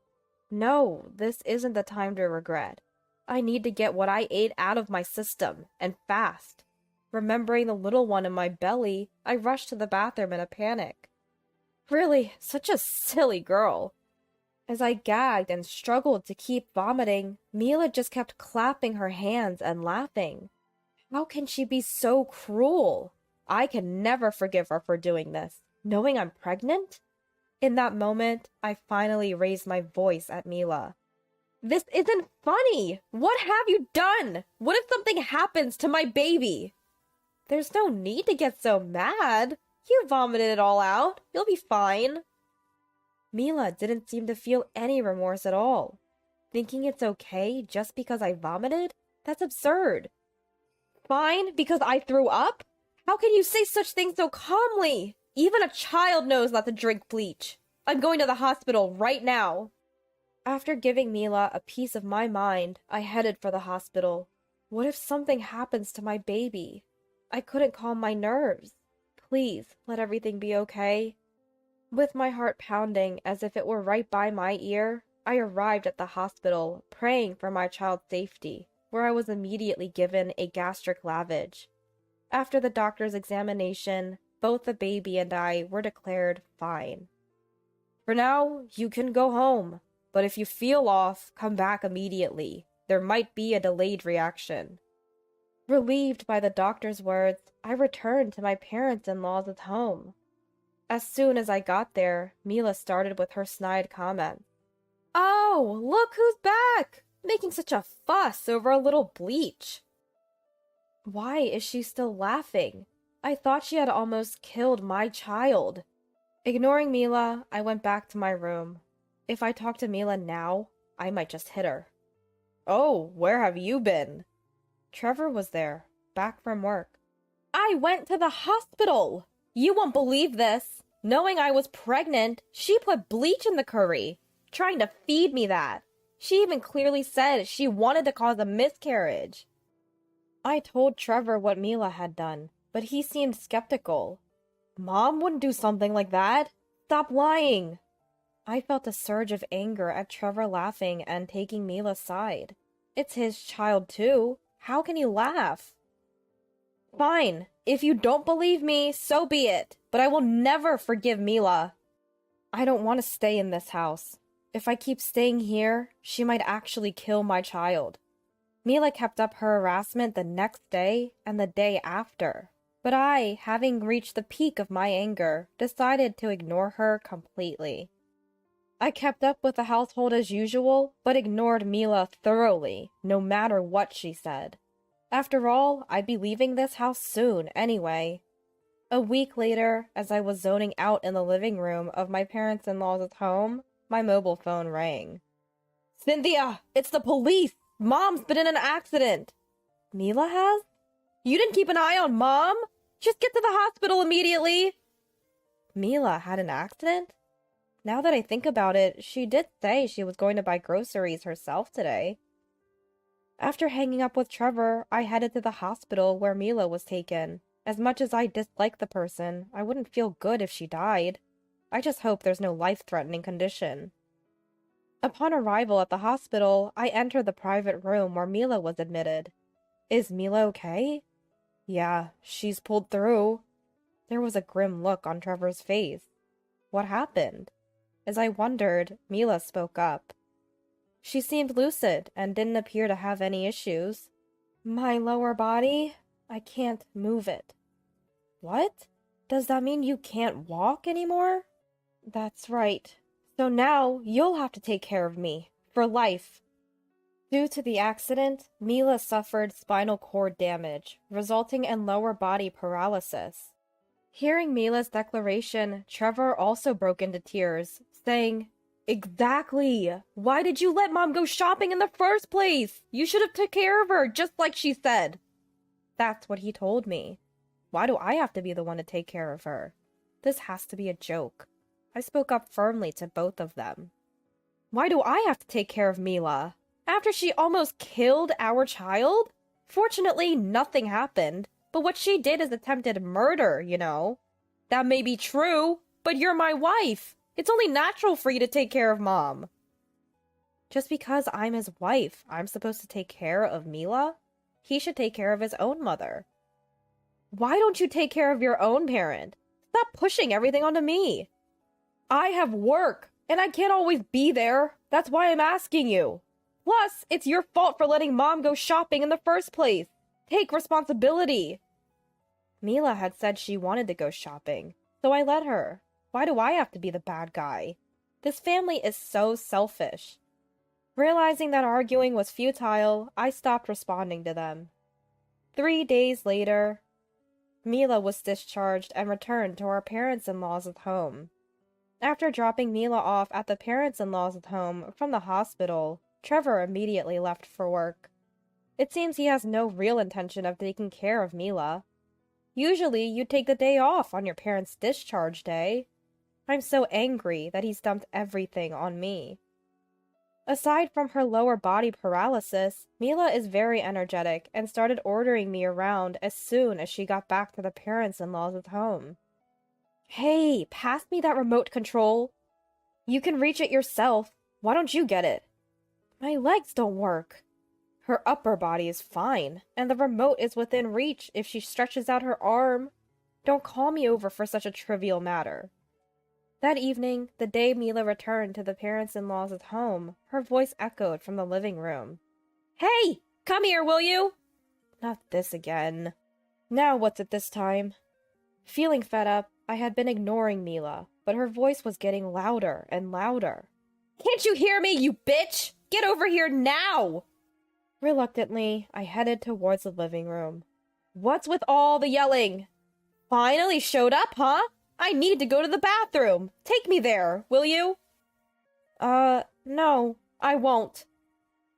[SPEAKER 4] No, this isn't the time to regret. I need to get what I ate out of my system, and fast. Remembering the little one in my belly, I rushed to the bathroom in a panic. Really, such a silly girl. As I gagged and struggled to keep vomiting, Mila just kept clapping her hands and laughing. How can she be so cruel? I can never forgive her for doing this, knowing I'm pregnant. In that moment, I finally raised my voice at Mila. This isn't funny! What have you done? What if something happens to my baby? There's no need to get so mad. You vomited it all out. You'll be fine. Mila didn't seem to feel any remorse at all. Thinking it's okay just because I vomited? That's absurd. Fine because I threw up? How can you say such things so calmly? Even a child knows not to drink bleach. I'm going to the hospital right now. After giving Mila a piece of my mind, I headed for the hospital. What if something happens to my baby? I couldn't calm my nerves. Please, let everything be okay. With my heart pounding as if it were right by my ear, I arrived at the hospital, praying for my child's safety, where I was immediately given a gastric lavage. After the doctor's examination, both the baby and I were declared fine. For now, you can go home, but if you feel off, come back immediately. There might be a delayed reaction. Relieved by the doctor's words, I returned to my parents-in-law's home. As soon as I got there, Mila started with her snide comment. Oh, look who's back! Making such a fuss over a little bleach. Why is she still laughing? I thought she had almost killed my child. Ignoring Mila, I went back to my room. If I talk to Mila now, I might just hit her. Oh, where have you been? Trevor was there, back from work. I went to the hospital! You won't believe this. Knowing I was pregnant, she put bleach in the curry, trying to feed me that. She even clearly said she wanted to cause a miscarriage. I told Trevor what Mila had done, but he seemed skeptical. Mom wouldn't do something like that. Stop lying. I felt a surge of anger at Trevor laughing and taking Mila's side. It's his child too. How can he laugh? Fine. If you don't believe me, so be it. But I will never forgive Mila. I don't want to stay in this house. If I keep staying here, she might actually kill my child. Mila kept up her harassment the next day and the day after. But I, having reached the peak of my anger, decided to ignore her completely. I kept up with the household as usual, but ignored Mila thoroughly, no matter what she said. After all, I'd be leaving this house soon anyway. A week later, as I was zoning out in the living room of my parents-in-law's home, my mobile phone rang. Cynthia, it's the police! Mom's been in an accident! Mila has? You didn't keep an eye on Mom? Just get to the hospital immediately! Mila had an accident? Now that I think about it, she did say she was going to buy groceries herself today. After hanging up with Trevor, I headed to the hospital where Mila was taken. As much as I dislike the person, I wouldn't feel good if she died. I just hope there's no life-threatening condition. Upon arrival at the hospital, I entered the private room where Mila was admitted. Is Mila okay? Yeah, she's pulled through. There was a grim look on Trevor's face. What happened? As I wondered, Mila spoke up. She seemed lucid and didn't appear to have any issues. My lower body? I can't move it. What? Does that mean you can't walk anymore? That's right. So now you'll have to take care of me. For life. Due to the accident, Mila suffered spinal cord damage, resulting in lower body paralysis. Hearing Mila's declaration, Trevor also broke into tears, saying, Exactly! Why did you let Mom go shopping in the first place? You should have took care of her, just like she said. That's what he told me. Why do I have to be the one to take care of her? This has to be a joke. I spoke up firmly to both of them. Why do I have to take care of Mila? After she almost killed our child? Fortunately, nothing happened, but what she did is attempted murder, you know. That may be true, but you're my wife. It's only natural for you to take care of Mom. Just because I'm his wife, I'm supposed to take care of Mila? He should take care of his own mother. Why don't you take care of your own parent? Stop pushing everything onto me. I have work, and I can't always be there. That's why I'm asking you. Plus, it's your fault for letting Mom go shopping in the first place. Take responsibility. Mila had said she wanted to go shopping, so I let her. Why do I have to be the bad guy? This family is so selfish. Realizing that arguing was futile, I stopped responding to them. 3 days later, Mila was discharged and returned to our parents-in-law's home. After dropping Mila off at the parents-in-law's home from the hospital, Trevor immediately left for work. It seems he has no real intention of taking care of Mila. Usually, you take the day off on your parents' discharge day. I'm so angry that he's dumped everything on me. Aside from her lower body paralysis, Mila is very energetic and started ordering me around as soon as she got back to the parents-in-law's home. Hey, pass me that remote control. You can reach it yourself. Why don't you get it? My legs don't work. Her upper body is fine, and the remote is within reach if she stretches out her arm. Don't call me over for such a trivial matter. That evening, the day Mila returned to the parents-in-law's home, her voice echoed from the living room. Hey, come here, will you? Not this again. Now what's it this time? Feeling fed up, I had been ignoring Mila, but her voice was getting louder and louder. Can't you hear me, you bitch? Get over here now! Reluctantly, I headed towards the living room. What's with all the yelling? Finally showed up, huh? I need to go to the bathroom. Take me there, will you? No, I won't.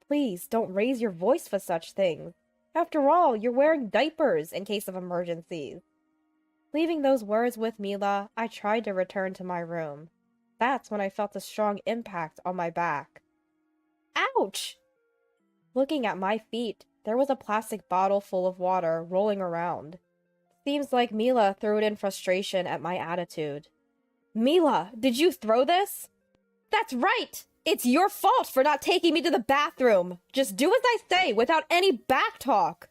[SPEAKER 4] Please don't raise your voice for such things. After all, you're wearing diapers in case of emergencies. Leaving those words with Mila, I tried to return to my room. That's when I felt a strong impact on my back. Ouch! Looking at my feet, there was a plastic bottle full of water rolling around. Seems like Mila threw it in frustration at my attitude. Mila, did you throw this? That's right! It's your fault for not taking me to the bathroom! Just do as I say without any back talk!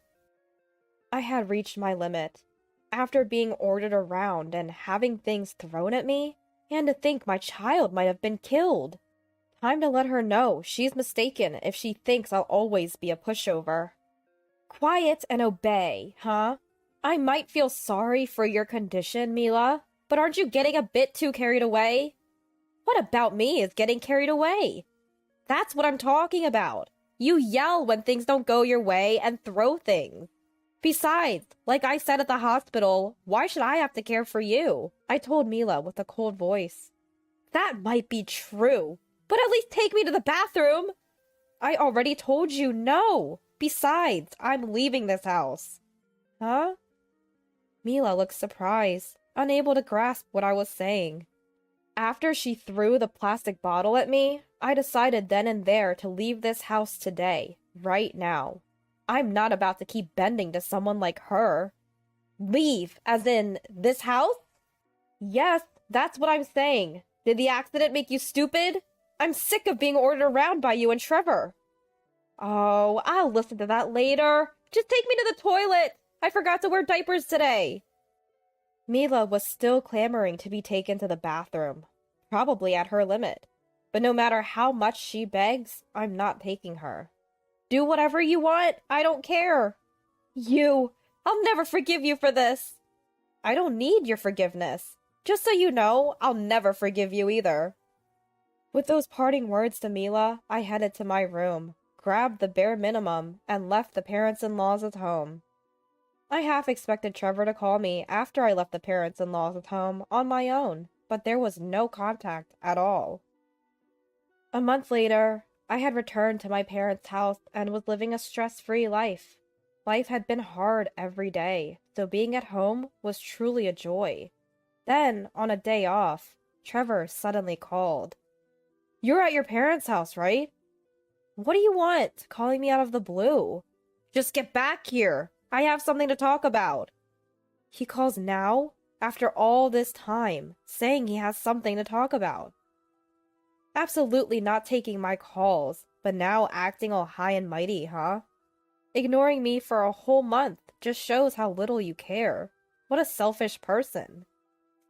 [SPEAKER 4] I had reached my limit. After being ordered around and having things thrown at me, and to think my child might have been killed. Time to let her know she's mistaken if she thinks I'll always be a pushover. Quiet and obey, huh? I might feel sorry for your condition, Mila, but aren't you getting a bit too carried away? What about me is getting carried away? That's what I'm talking about. You yell when things don't go your way and throw things. Besides, like I said at the hospital, why should I have to care for you? I told Mila with a cold voice. That might be true, but at least take me to the bathroom. I already told you no. Besides, I'm leaving this house. Huh? Mila looked surprised, unable to grasp what I was saying. After she threw the plastic bottle at me, I decided then and there to leave this house today, right now. I'm not about to keep bending to someone like her. Leave, as in this house? Yes, that's what I'm saying. Did the accident make you stupid? I'm sick of being ordered around by you and Trevor. Oh, I'll listen to that later. Just take me to the toilet. I forgot to wear diapers today. Mila was still clamoring to be taken to the bathroom, probably at her limit. But no matter how much she begs, I'm not taking her. Do whatever you want. I don't care. I'll never forgive you for this. I don't need your forgiveness. Just so you know, I'll never forgive you either. With those parting words to Mila, I headed to my room, grabbed the bare minimum, and left the parents-in-law's home. I half expected Trevor to call me after I left the parents-in-law's home on my own, but there was no contact at all. A month later, I had returned to my parents' house and was living a stress-free life. Life had been hard every day, so being at home was truly a joy. Then, on a day off, Trevor suddenly called. You're at your parents' house, right? What do you want? Calling me out of the blue. Just get back here. I have something to talk about. He calls now, after all this time, saying he has something to talk about. Absolutely not taking my calls, but now acting all high and mighty, huh? Ignoring me for a whole month just shows how little you care. What a selfish person.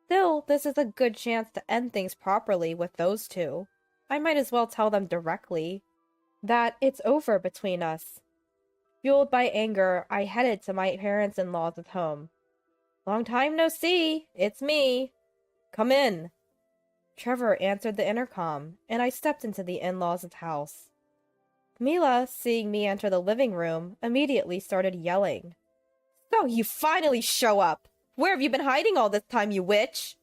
[SPEAKER 4] Still, this is a good chance to end things properly with those two. I might as well tell them directly that it's over between us. Fueled by anger, I headed to my parents-in-law's home. Long time no see, it's me. Come in. Trevor answered the intercom, and I stepped into the in-laws' house. Mila, seeing me enter the living room, immediately started yelling. So you finally show up! Where have you been hiding all this time, you witch?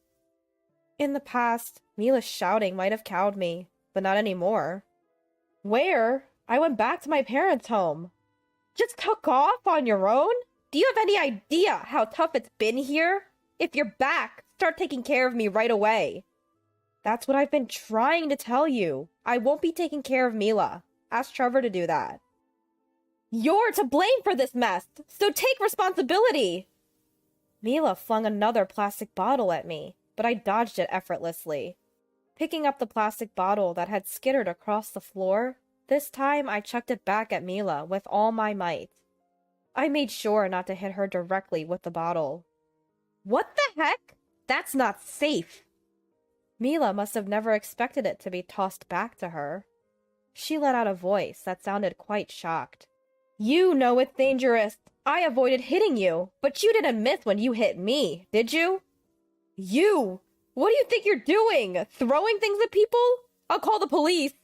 [SPEAKER 4] In the past, Mila's shouting might have cowed me, but not anymore. Where? I went back to my parents' home. Just took off on your own? Do you have any idea how tough it's been here? If you're back, start taking care of me right away. That's what I've been trying to tell you. I won't be taking care of Mila. Ask Trevor to do that. You're to blame for this mess, so take responsibility. Mila flung another plastic bottle at me, but I dodged it effortlessly. Picking up the plastic bottle that had skittered across the floor, this time I chucked it back at Mila with all my might. I made sure not to hit her directly with the bottle. What the heck? That's not safe. Mila must have never expected it to be tossed back to her. She let out a voice that sounded quite shocked. You know it's dangerous. I avoided hitting you, but you didn't miss when you hit me, did you? You! What do you think you're doing? Throwing things at people? I'll call the police.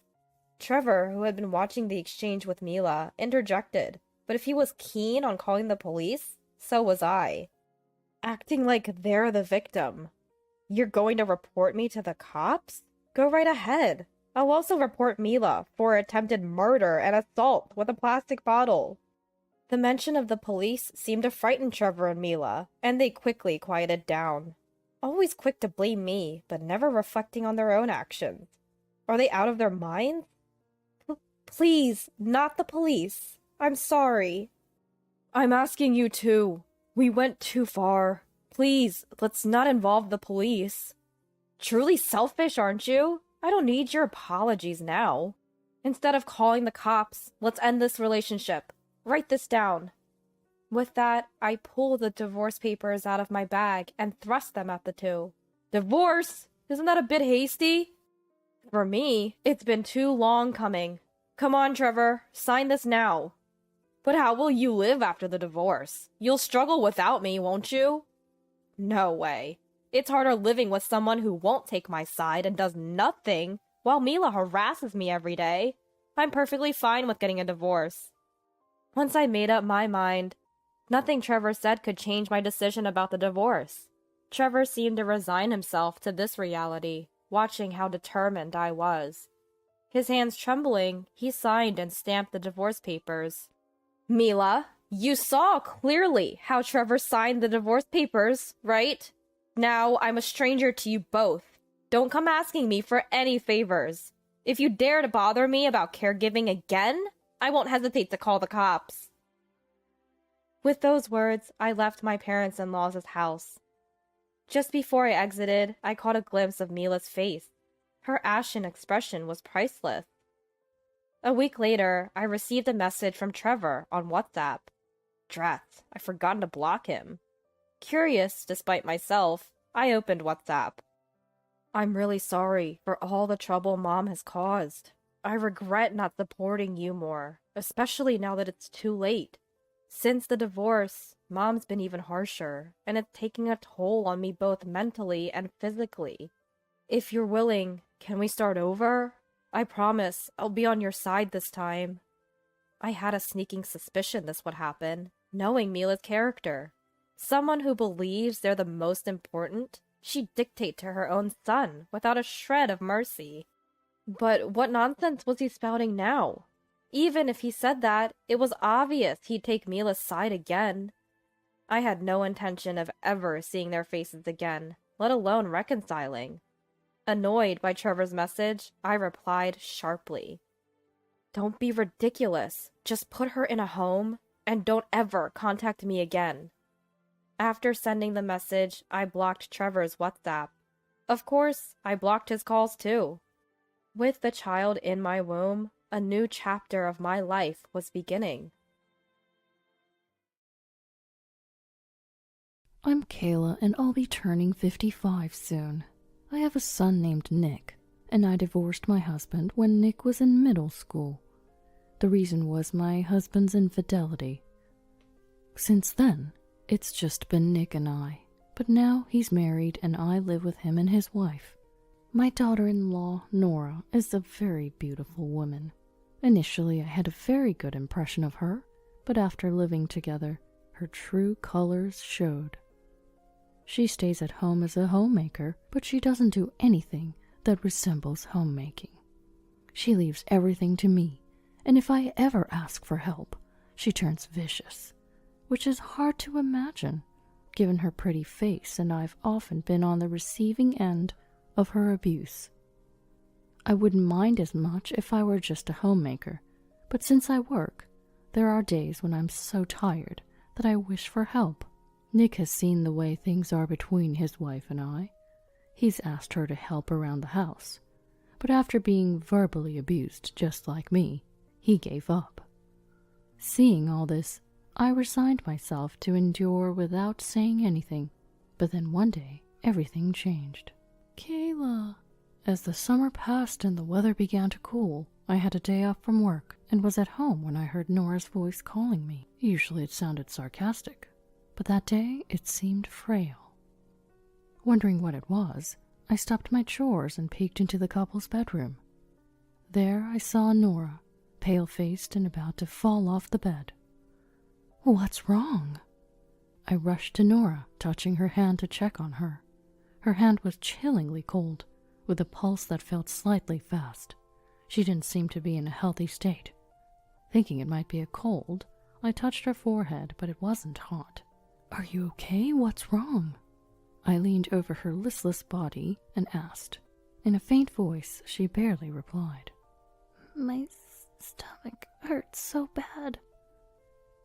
[SPEAKER 4] Trevor, who had been watching the exchange with Mila, interjected, but if he was keen on calling the police, so was I. Acting like they're the victim. You're going to report me to the cops? Go right ahead. I'll also report Mila for attempted murder and assault with a plastic bottle. The mention of the police seemed to frighten Trevor and Mila, and they quickly quieted down. Always quick to blame me, but never reflecting on their own actions. Are they out of their minds? Please, not the police. I'm sorry. I'm asking you too. We went too far. Please, let's not involve the police. Truly selfish, aren't you? I don't need your apologies now. Instead of calling the cops, let's end this relationship. Write this down. With that, I pulled the divorce papers out of my bag and thrust them at the two. Divorce? Isn't that a bit hasty? For me, it's been too long coming. Come on, Trevor, sign this now. But how will you live after the divorce? You'll struggle without me, won't you? No way. It's harder living with someone who won't take my side and does nothing while Mila harasses me every day. I'm perfectly fine with getting a divorce. Once I made up my mind, nothing Trevor said could change my decision about the divorce. Trevor seemed to resign himself to this reality, watching how determined I was. His hands trembling, he signed and stamped the divorce papers. Mila, you saw clearly how Trevor signed the divorce papers, right? Now I'm a stranger to you both. Don't come asking me for any favors. If you dare to bother me about caregiving again, I won't hesitate to call the cops. With those words, I left my parents-in-law's house. Just before I exited, I caught a glimpse of Mila's face. Her ashen expression was priceless. A week later, I received a message from Trevor on WhatsApp. Drat, I've forgotten to block him. Curious, despite myself, I opened WhatsApp. I'm really sorry for all the trouble Mom has caused. I regret not supporting you more, especially now that it's too late. Since the divorce, Mom's been even harsher, and it's taking a toll on me both mentally and physically. If you're willing, can we start over? I promise I'll be on your side this time. I had a sneaking suspicion this would happen, knowing Mila's character. Someone who believes they're the most important, she'd dictate to her own son without a shred of mercy. But what nonsense was he spouting now? Even if he said that, it was obvious he'd take Mila's side again. I had no intention of ever seeing their faces again, let alone reconciling. Annoyed by Trevor's message, I replied sharply. Don't be ridiculous. Just put her in a home and don't ever contact me again. After sending the message, I blocked Trevor's WhatsApp. Of course, I blocked his calls too. With the child in my womb, a new chapter of my life was beginning.
[SPEAKER 5] I'm Kayla, and I'll be turning 55 soon. I have a son named Nick, and I divorced my husband when Nick was in middle school. The reason was my husband's infidelity. Since then, it's just been Nick and I, but now he's married and I live with him and his wife. My daughter-in-law, Nora, is a very beautiful woman. Initially, I had a very good impression of her, but after living together, her true colors showed. She stays at home as a homemaker, but she doesn't do anything that resembles homemaking. She leaves everything to me, and if I ever ask for help, she turns vicious, which is hard to imagine, given her pretty face, and I've often been on the receiving end of her abuse. I wouldn't mind as much if I were just a homemaker, but since I work, there are days when I'm so tired that I wish for help. Nick has seen the way things are between his wife and I. He's asked her to help around the house, but after being verbally abused just like me, he gave up. Seeing all this, I resigned myself to endure without saying anything, but then one day, everything changed. Kayla. As the summer passed and the weather began to cool, I had a day off from work and was at home when I heard Nora's voice calling me. Usually it sounded sarcastic, but that day it seemed frail. Wondering what it was, I stopped my chores and peeked into the couple's bedroom. There I saw Nora, pale-faced and about to fall off the bed. What's wrong? I rushed to Nora, touching her hand to check on her. Her hand was chillingly cold, with a pulse that felt slightly fast. She didn't seem to be in a healthy state. Thinking it might be a cold, I touched her forehead, but it wasn't hot. Are you okay? What's wrong? I leaned over her listless body and asked. In a faint voice, she barely replied. My stomach hurts so bad,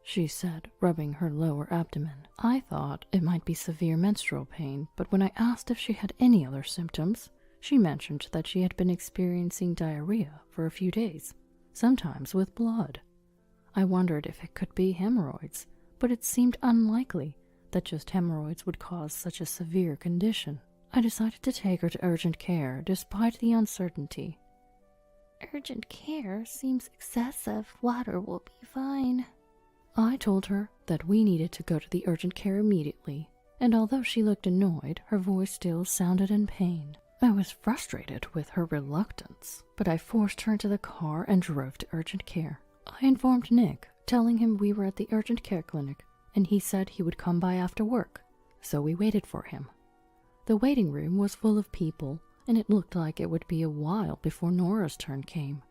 [SPEAKER 5] she said, rubbing her lower abdomen. I thought it might be severe menstrual pain, but when I asked if she had any other symptoms, she mentioned that she had been experiencing diarrhea for a few days, sometimes with blood. I wondered if it could be hemorrhoids, but it seemed unlikely that just hemorrhoids would cause such a severe condition. I decided to take her to urgent care, despite the uncertainty. Urgent care seems excessive. Water will be fine. I told her that we needed to go to the urgent care immediately, and although she looked annoyed, her voice still sounded in pain. I was frustrated with her reluctance, but I forced her into the car and drove to urgent care. I informed Nick, telling him we were at the urgent care clinic, and he said he would come by after work, so we waited for him. The waiting room was full of people, and it looked like it would be a while before Nora's turn came.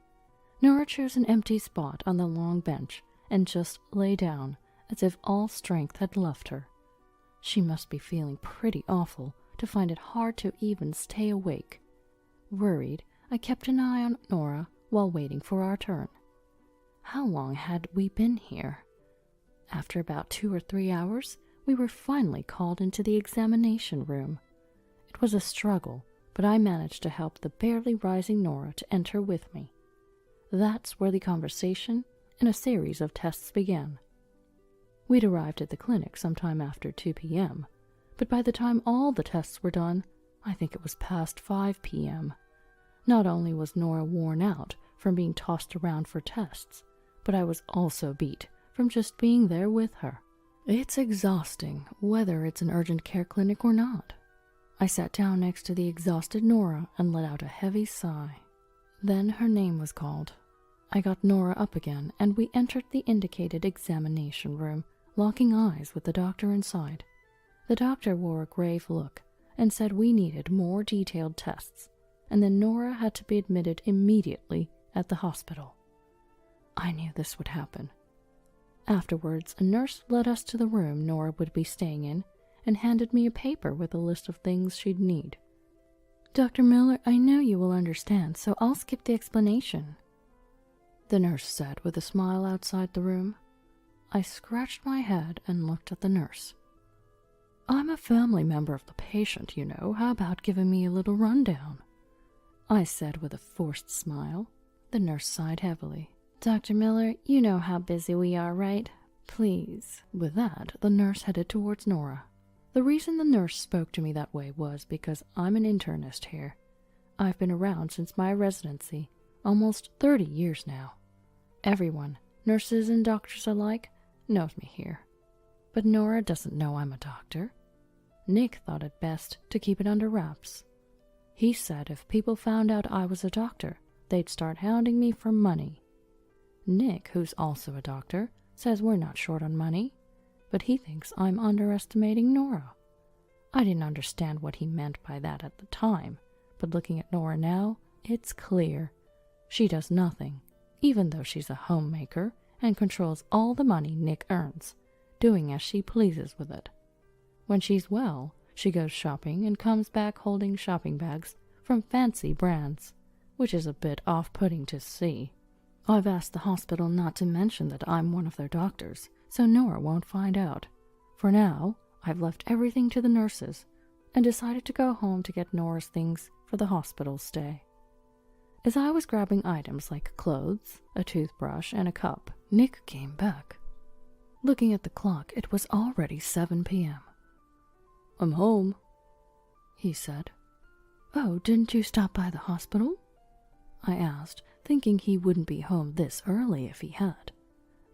[SPEAKER 5] Nora chose an empty spot on the long bench and just lay down, as if all strength had left her. She must be feeling pretty awful to find it hard to even stay awake. Worried, I kept an eye on Nora while waiting for our turn. How long had we been here? After about 2 or 3 hours, we were finally called into the examination room. It was a struggle, but I managed to help the barely rising Nora to enter with me. That's where the conversation and a series of tests began. We'd arrived at the clinic sometime after 2 p.m., but by the time all the tests were done, I think it was past 5 p.m. Not only was Nora worn out from being tossed around for tests, but I was also beat from just being there with her. It's exhausting, whether it's an urgent care clinic or not. I sat down next to the exhausted Nora and let out a heavy sigh. Then her name was called. I got Nora up again, and we entered the indicated examination room, locking eyes with the doctor inside. The doctor wore a grave look and said we needed more detailed tests, and then Nora had to be admitted immediately at the hospital. I knew this would happen. Afterwards, a nurse led us to the room Nora would be staying in and handed me a paper with a list of things she'd need. Dr. Miller, I know you will understand, so I'll skip the explanation. the nurse said with a smile outside the room. I scratched my head and looked at the nurse. I'm a family member of the patient, you know. How about giving me a little rundown? I said with a forced smile. The nurse sighed heavily. Dr. Miller, you know how busy we are, right? Please. With that, the nurse headed towards Nora. The reason the nurse spoke to me that way was because I'm an internist here. I've been around since my residency, almost 30 years now. Everyone, nurses and doctors alike, knows me here. But Nora doesn't know I'm a doctor. Nick thought it best to keep it under wraps. He said if people found out I was a doctor, they'd start hounding me for money. Nick, who's also a doctor, says we're not short on money, but he thinks I'm underestimating Nora. I didn't understand what he meant by that at the time, but looking at Nora now, it's clear. She does nothing, even though she's a homemaker and controls all the money Nick earns, doing as she pleases with it. When she's well, she goes shopping and comes back holding shopping bags from fancy brands, which is a bit off-putting to see. I've asked the hospital not to mention that I'm one of their doctors, so Nora won't find out. For now, I've left everything to the nurses and decided to go home to get Nora's things for the hospital stay. As I was grabbing items like clothes, a toothbrush, and a cup, Nick came back. Looking at the clock, it was already 7 p.m. I'm home, he said. Oh, didn't you stop by the hospital? I asked, thinking he wouldn't be home this early if he had.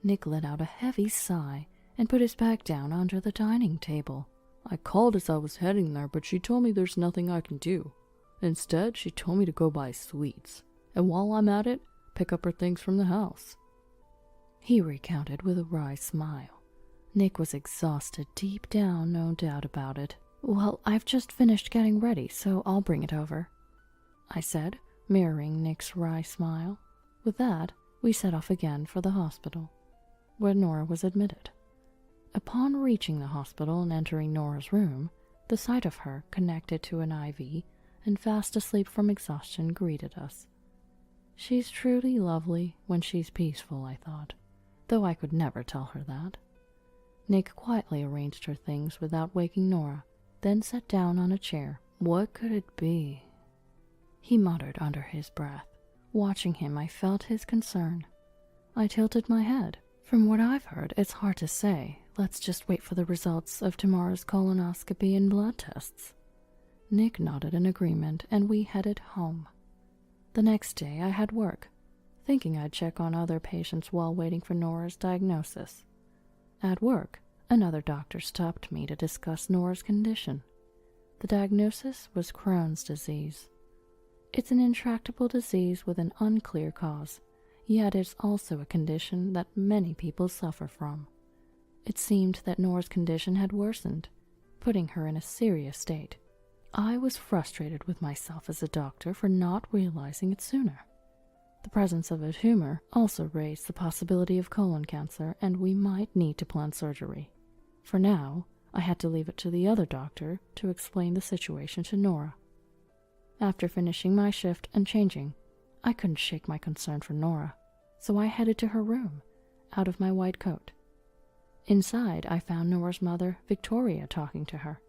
[SPEAKER 5] Nick let out a heavy sigh and put his bag down onto the dining table. I called as I was heading there, but she told me there's nothing I can do. Instead, she told me to go buy sweets, and while I'm at it, pick up her things from the house. He recounted with a wry smile. Nick was exhausted deep down, no doubt about it. Well, I've just finished getting ready, so I'll bring it over, I said, mirroring Nick's wry smile. With that, we set off again for the hospital, where Nora was admitted. Upon reaching the hospital and entering Nora's room, the sight of her connected to an IV and fast asleep from exhaustion greeted us. She's truly lovely when she's peaceful, I thought, though I could never tell her that. Nick quietly arranged her things without waking Nora, then sat down on a chair. What could it be? He muttered under his breath. Watching him, I felt his concern. I tilted my head. From what I've heard, it's hard to say. Let's just wait for the results of tomorrow's colonoscopy and blood tests. Nick nodded in agreement, and we headed home. The next day, I had work, thinking I'd check on other patients while waiting for Nora's diagnosis. At work, another doctor stopped me to discuss Nora's condition. The diagnosis was Crohn's disease. It's an intractable disease with an unclear cause, yet it's also a condition that many people suffer from. It seemed that Nora's condition had worsened, putting her in a serious state. I was frustrated with myself as a doctor for not realizing it sooner. The presence of a tumor also raised the possibility of colon cancer, and we might need to plan surgery. For now, I had to leave it to the other doctor to explain the situation to Nora. After finishing my shift and changing, I couldn't shake my concern for Nora, so I headed to her room, out of my white coat. Inside, I found Nora's mother, Victoria, talking to her.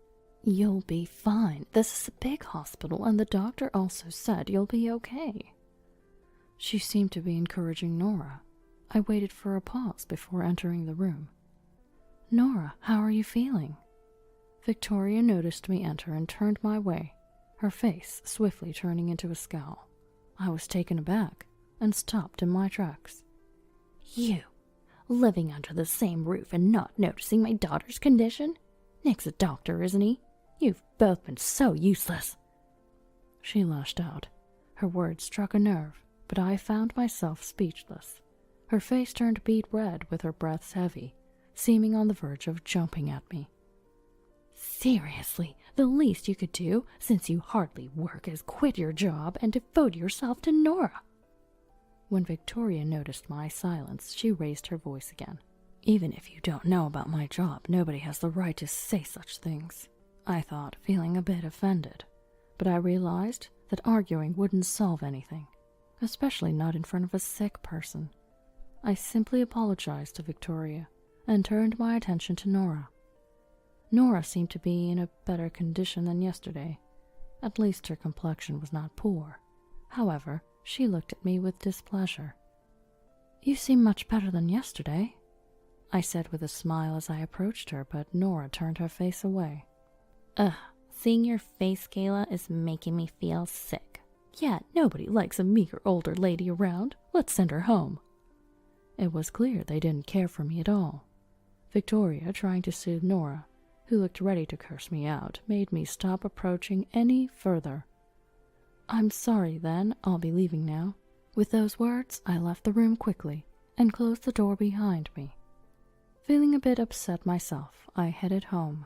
[SPEAKER 5] You'll be fine. This is a big hospital, and the doctor also said you'll be okay. She seemed to be encouraging Nora. I waited for a pause before entering the room. Nora, how are you feeling? Victoria noticed me enter and turned my way, her face swiftly turning into a scowl. I was taken aback and stopped in my tracks. You, living under the same roof and not noticing my daughter's condition? Nick's a doctor, isn't he? You've both been so useless. She lashed out. Her words struck a nerve, but I found myself speechless. Her face turned beet red with her breaths heavy, seeming on the verge of jumping at me. Seriously, the least you could do, since you hardly work, is quit your job and devote yourself to Nora. When Victoria noticed my silence, she raised her voice again. Even if you don't know about my job, nobody has the right to say such things, I thought, feeling a bit offended. But I realized that arguing wouldn't solve anything, especially not in front of a sick person, I simply apologized to Victoria and turned my attention to Nora. Nora seemed to be in a better condition than yesterday. At least her complexion was not poor. However, she looked at me with displeasure. "You seem much better than yesterday," I said with a smile as I approached her, but Nora turned her face away.
[SPEAKER 6] Ugh, seeing your face, Kayla, is making me feel sick.
[SPEAKER 5] Yeah, nobody likes a meager older lady around. Let's send her home. It was clear they didn't care for me at all. Victoria, trying to soothe Nora, who looked ready to curse me out, made me stop approaching any further. "I'm sorry, then. I'll be leaving now." With those words, I left the room quickly and closed the door behind me. Feeling a bit upset myself, I headed home.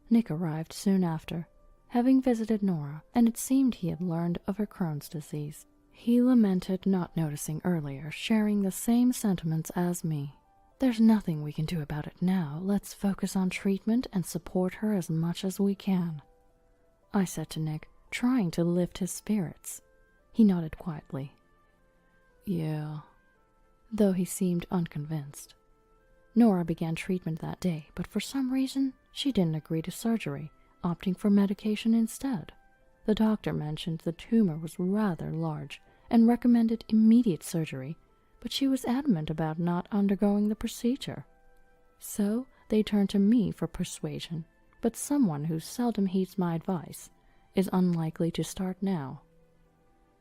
[SPEAKER 5] Nick arrived soon after, having visited Nora, and it seemed he had learned of her Crohn's disease. He lamented not noticing earlier, sharing the same sentiments as me. "There's nothing we can do about it now. Let's focus on treatment and support her as much as we can," I said to Nick, trying to lift his spirits. He nodded quietly. "Yeah," though he seemed unconvinced. Nora began treatment that day, but for some reason, she didn't agree to surgery, opting for medication instead. The doctor mentioned the tumor was rather large and recommended immediate surgery, but she was adamant about not undergoing the procedure. So they turned to me for persuasion, but someone who seldom heeds my advice is unlikely to start now.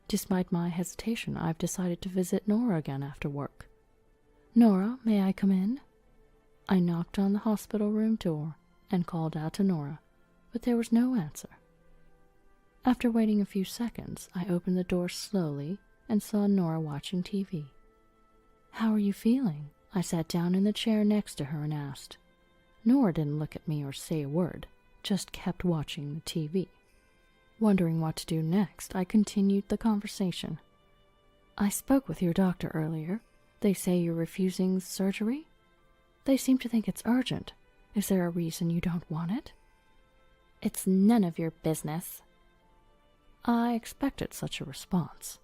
[SPEAKER 5] Despite my hesitation, I've decided to visit Nora again after work. "Nora, may I come in?" I knocked on the hospital room door and called out to Nora, but there was no answer. After waiting a few seconds, I opened the door slowly and saw Nora watching TV. "How are you feeling?" I sat down in the chair next to her and asked. Nora didn't look at me or say a word, just kept watching the TV. Wondering what to do next, I continued the conversation. "I spoke with your doctor earlier. They say you're refusing surgery? They seem to think it's urgent. Is there a reason you don't want it?"
[SPEAKER 6] It's none of your business.
[SPEAKER 5] I expected such a response.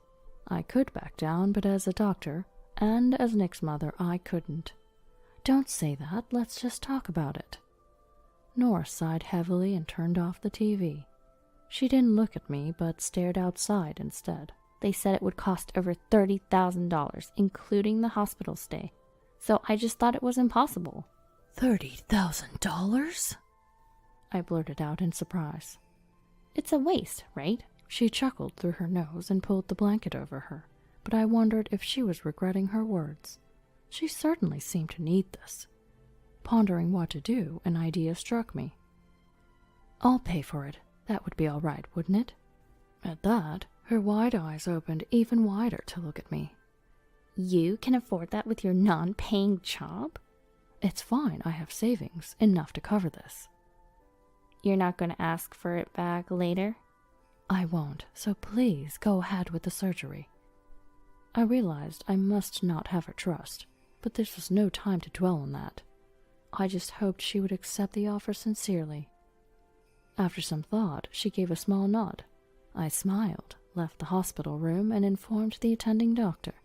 [SPEAKER 5] I could back down, but as a doctor, and as Nick's mother, I couldn't. "Don't say that. Let's just talk about it." Nora sighed heavily and turned off the TV. She didn't look at me, but stared outside instead.
[SPEAKER 6] They said it would cost over $30,000, including the hospital stay. So I just thought it was impossible.
[SPEAKER 5] $30,000? I blurted out in surprise.
[SPEAKER 6] It's a waste, right?
[SPEAKER 5] She chuckled through her nose and pulled the blanket over her, but I wondered if she was regretting her words. She certainly seemed to need this. Pondering what to do, an idea struck me. "I'll pay for it. That would be all right, wouldn't it?" At that, her wide eyes opened even wider to look at me.
[SPEAKER 6] You can afford that with your non-paying job?
[SPEAKER 5] "It's fine. I have savings, enough to cover this."
[SPEAKER 6] You're not going to ask for it back later?
[SPEAKER 5] "I won't, so please go ahead with the surgery." I realized I must not have her trust, but this was no time to dwell on that. I just hoped she would accept the offer sincerely. After some thought, she gave a small nod. I smiled, left the hospital room, and informed the attending doctor.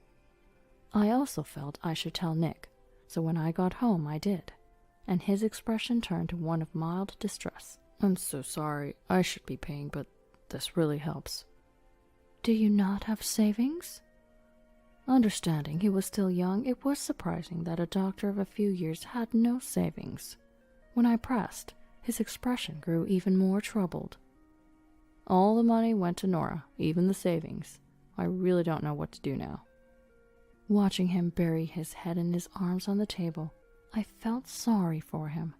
[SPEAKER 5] I also felt I should tell Nick, so when I got home I did, and his expression turned to one of mild distress. "I'm so sorry. I should be paying, but this really helps." "Do you not have savings?" Understanding he was still young, it was surprising that a doctor of a few years had no savings. When I pressed, his expression grew even more troubled. "All the money went to Nora, even the savings. I really don't know what to do now." Watching him bury his head in his arms on the table, I felt sorry for him.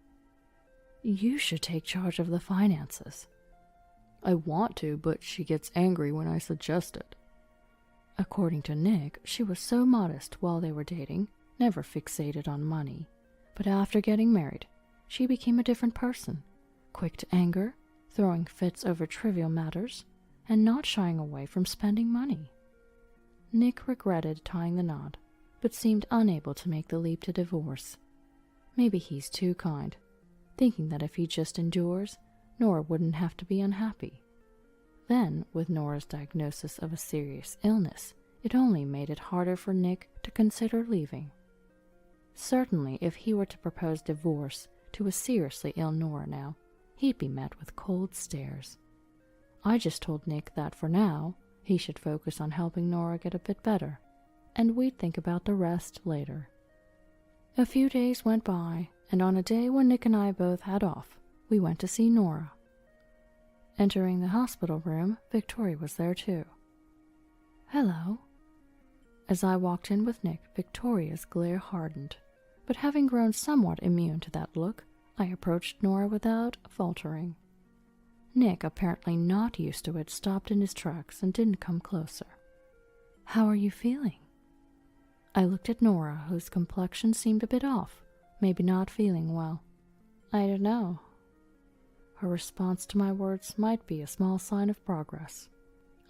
[SPEAKER 5] "You should take charge of the finances." "I want to, but she gets angry when I suggest it." According to Nick, she was so modest while they were dating, never fixated on money. But after getting married, she became a different person, quick to anger, throwing fits over trivial matters, and not shying away from spending money. Nick regretted tying the knot, but seemed unable to make the leap to divorce. Maybe he's too kind, thinking that if he just endures, Nora wouldn't have to be unhappy. Then, with Nora's diagnosis of a serious illness, It only made it harder for Nick to consider leaving. Certainly, if he were to propose divorce to a seriously ill Nora now, he'd be met with cold stares. I just told Nick that for now, he should focus on helping Nora get a bit better, and we'd think about the rest later. A few days went by, and on a day when Nick and I both had off, we went to see Nora. Entering the hospital room, Victoria was there too. "Hello." As I walked in with Nick, Victoria's glare hardened, but having grown somewhat immune to that look, I approached Nora without faltering. Nick, apparently not used to it, stopped in his tracks and didn't come closer. "How are you feeling?" I looked at Nora, whose complexion seemed a bit off, maybe not feeling well.
[SPEAKER 6] "I don't know."
[SPEAKER 5] Her response to my words might be a small sign of progress.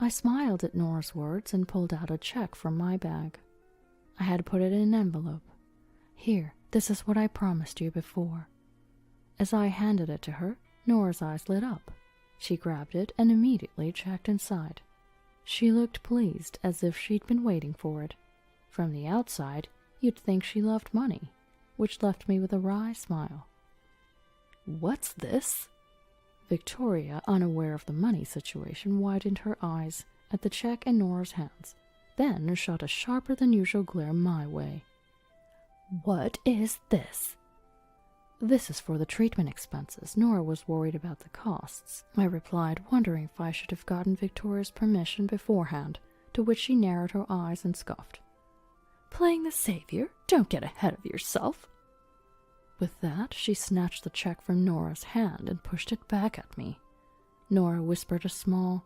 [SPEAKER 5] I smiled at Nora's words and pulled out a check from my bag. I had put it in an envelope. "Here, this is what I promised you before." As I handed it to her, Nora's eyes lit up. She grabbed it and immediately checked inside. She looked pleased, as if she'd been waiting for it. From the outside, you'd think she loved money, which left me with a wry smile. "What's this?" Victoria, unaware of the money situation, widened her eyes at the check in Nora's hands, then shot a sharper than usual glare my way. "What is this?" "This is for the treatment expenses. Nora was worried about the costs," I replied, wondering if I should have gotten Victoria's permission beforehand, to which she narrowed her eyes and scoffed. "Playing the savior? Don't get ahead of yourself." With that, she snatched the check from Nora's hand and pushed it back at me. Nora whispered a small,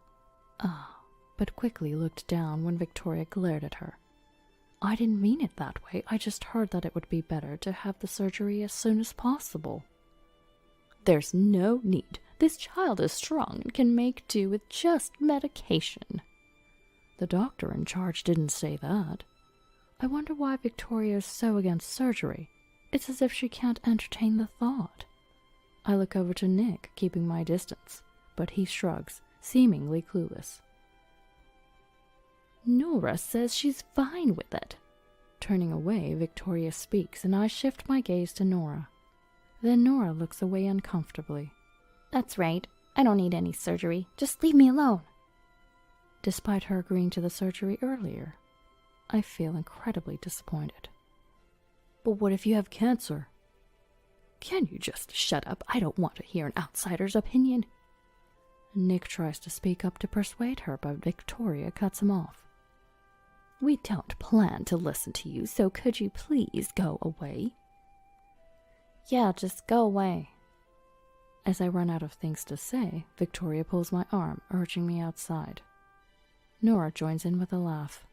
[SPEAKER 5] "Ah," but quickly looked down when Victoria glared at her. "I didn't mean it that way. I just heard that it would be better to have the surgery as soon as possible." "There's no need. This child is strong and can make do with just medication." "The doctor in charge didn't say that." I wonder why Victoria is so against surgery. It's as if she can't entertain the thought. I look over to Nick, keeping my distance, but he shrugs, seemingly clueless.
[SPEAKER 6] "Nora says she's fine with it."
[SPEAKER 5] Turning away, Victoria speaks, and I shift my gaze to Nora. Then Nora looks away uncomfortably.
[SPEAKER 6] "That's right. I don't need any surgery. Just leave me alone."
[SPEAKER 5] Despite her agreeing to the surgery earlier, I feel incredibly disappointed. "But what if you have cancer?"
[SPEAKER 6] "Can you just shut up? I don't want to hear an outsider's opinion."
[SPEAKER 5] Nick tries to speak up to persuade her, but Victoria cuts him off.
[SPEAKER 6] "We don't plan to listen to you, so could you please go away?"
[SPEAKER 5] "Yeah, just go away." As I run out of things to say, Victoria pulls my arm, urging me outside. Nora joins in with a laugh.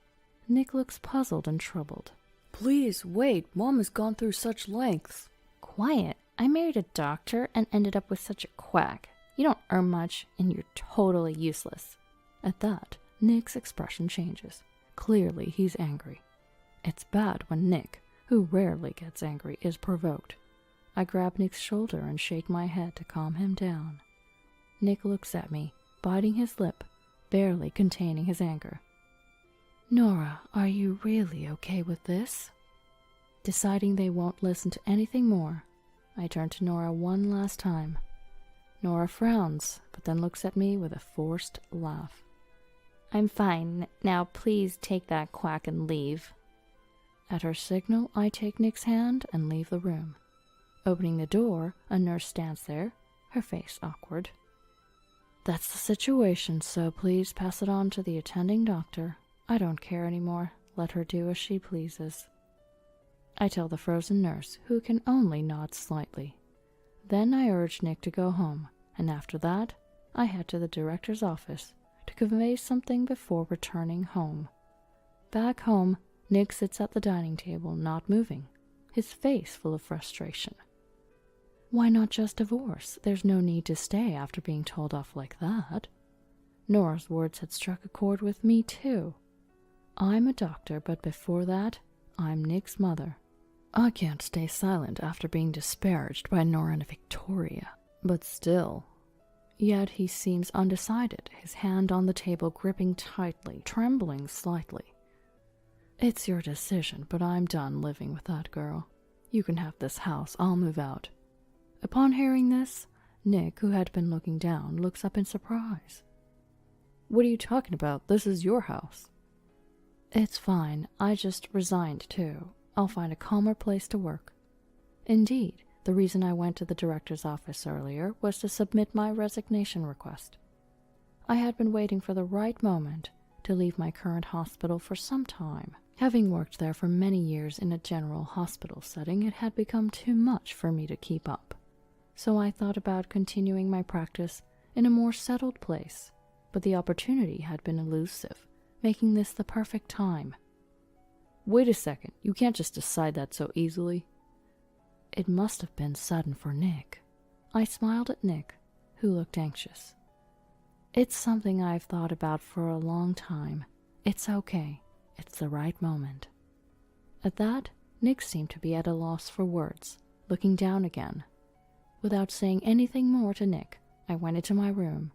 [SPEAKER 5] Nick looks puzzled and troubled. "Please, wait. Mom has gone through such lengths."
[SPEAKER 6] "Quiet. I married a doctor and ended up with such a quack. You don't earn much, and you're totally useless."
[SPEAKER 5] At that, Nick's expression changes. Clearly, he's angry. It's bad when Nick, who rarely gets angry, is provoked. I grab Nick's shoulder and shake my head to calm him down. Nick looks at me, biting his lip, barely containing his anger. "Nora, are you really okay with this?" Deciding they won't listen to anything more, I turn to Nora one last time. Nora frowns, but then looks at me with a forced laugh.
[SPEAKER 6] "I'm fine. Now please take that quack and leave."
[SPEAKER 5] At her signal, I take Nick's hand and leave the room. Opening the door, a nurse stands there, her face awkward. "That's the situation, so please pass it on to the attending doctor. I don't care anymore. Let her do as she pleases." I tell the frozen nurse, who can only nod slightly. Then I urge Nick to go home, and after that, I head to the director's office to convey something before returning home. Back home, Nick sits at the dining table, not moving, his face full of frustration. Why not just divorce? There's no need to stay after being told off like that. Nora's words had struck a chord with me, too. I'm a doctor, but before that, I'm Nick's mother. I can't stay silent after being disparaged by Nora and Victoria, but still. Yet he seems undecided, his hand on the table gripping tightly, trembling slightly. It's your decision, but I'm done living with that girl. You can have this house. I'll move out. Upon hearing this, Nick, who had been looking down, looks up in surprise. What are you talking about? This is your house. It's fine. I just resigned too. I'll find a calmer place to work. Indeed, the reason I went to the director's office earlier was to submit my resignation request. I had been waiting for the right moment to leave my current hospital for some time. Having worked there for many years in a general hospital setting, it had become too much for me to keep up. So I thought about continuing my practice in a more settled place, but the opportunity had been elusive, making this the perfect time. Wait a second, you can't just decide that so easily. It must have been sudden for Nick. I smiled at Nick, who looked anxious. It's something I've thought about for a long time. It's okay. It's the right moment. At that, Nick seemed to be at a loss for words, looking down again. Without saying anything more to Nick, I went into my room,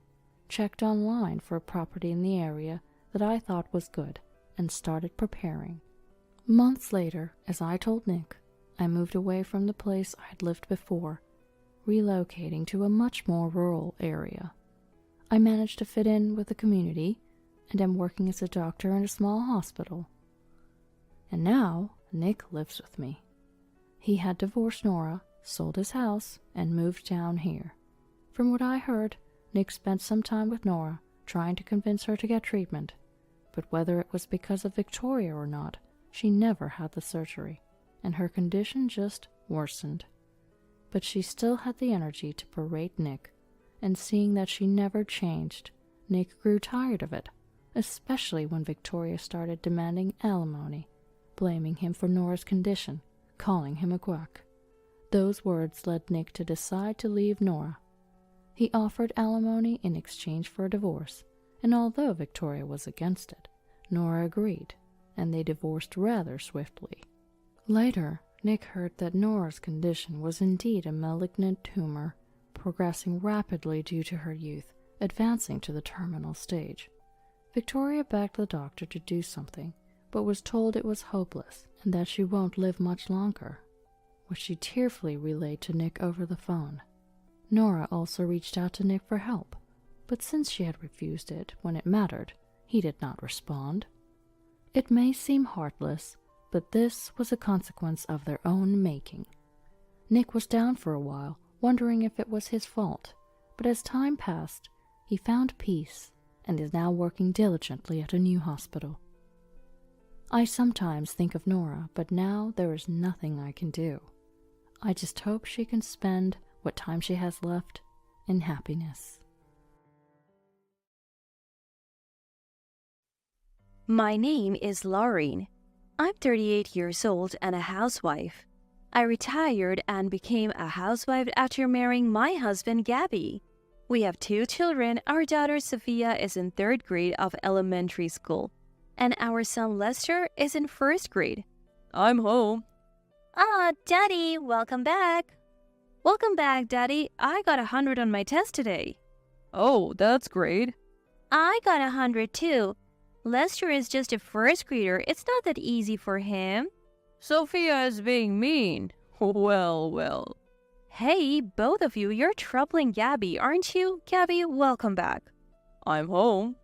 [SPEAKER 5] checked online for a property in the area that I thought was good, and started preparing. Months later, as I told Nick, I moved away from the place I had lived before, relocating to a much more rural area. I managed to fit in with the community and am working as a doctor in a small hospital. And now, Nick lives with me. He had divorced Nora, sold his house, and moved down here. From what I heard, Nick spent some time with Nora, trying to convince her to get treatment. But whether it was because of Victoria or not, she never had the surgery, and her condition just worsened. But she still had the energy to berate Nick, and seeing that she never changed, Nick grew tired of it, especially when Victoria started demanding alimony, blaming him for Nora's condition, calling him a quack. Those words led Nick to decide to leave Nora. He offered alimony in exchange for a divorce, and although Victoria was against it, Nora agreed, and they divorced rather swiftly. Later, Nick heard that Nora's condition was indeed a malignant tumor, progressing rapidly due to her youth, advancing to the terminal stage. Victoria begged the doctor to do something, but was told it was hopeless and that she won't live much longer, which she tearfully relayed to Nick over the phone. Nora also reached out to Nick for help, but since she had refused it when it mattered, he did not respond. It may seem heartless, but this was a consequence of their own making. Nick was down for a while, wondering if it was his fault, but as time passed, he found peace and is now working diligently at a new hospital. I sometimes think of Nora, but now there is nothing I can do. I just hope she can spend what time she has left in happiness.
[SPEAKER 7] My name is Lauren. I'm 38 years old and a housewife. I retired and became a housewife after marrying my husband, Gabby. We have 2 children. Our daughter, Sophia, is in 3rd grade of elementary school, and our son, Lester, is in 1st grade. I'm home. Ah, Daddy, welcome back. Welcome back, Daddy. I got 100 on my test today. Oh, that's great. I got 100 too. Lester is just a 1st grader. It's not that easy for him. Sophia is being mean. Well. Hey, both of you, you're troubling Gabby, aren't you? Gabby, welcome back. I'm home.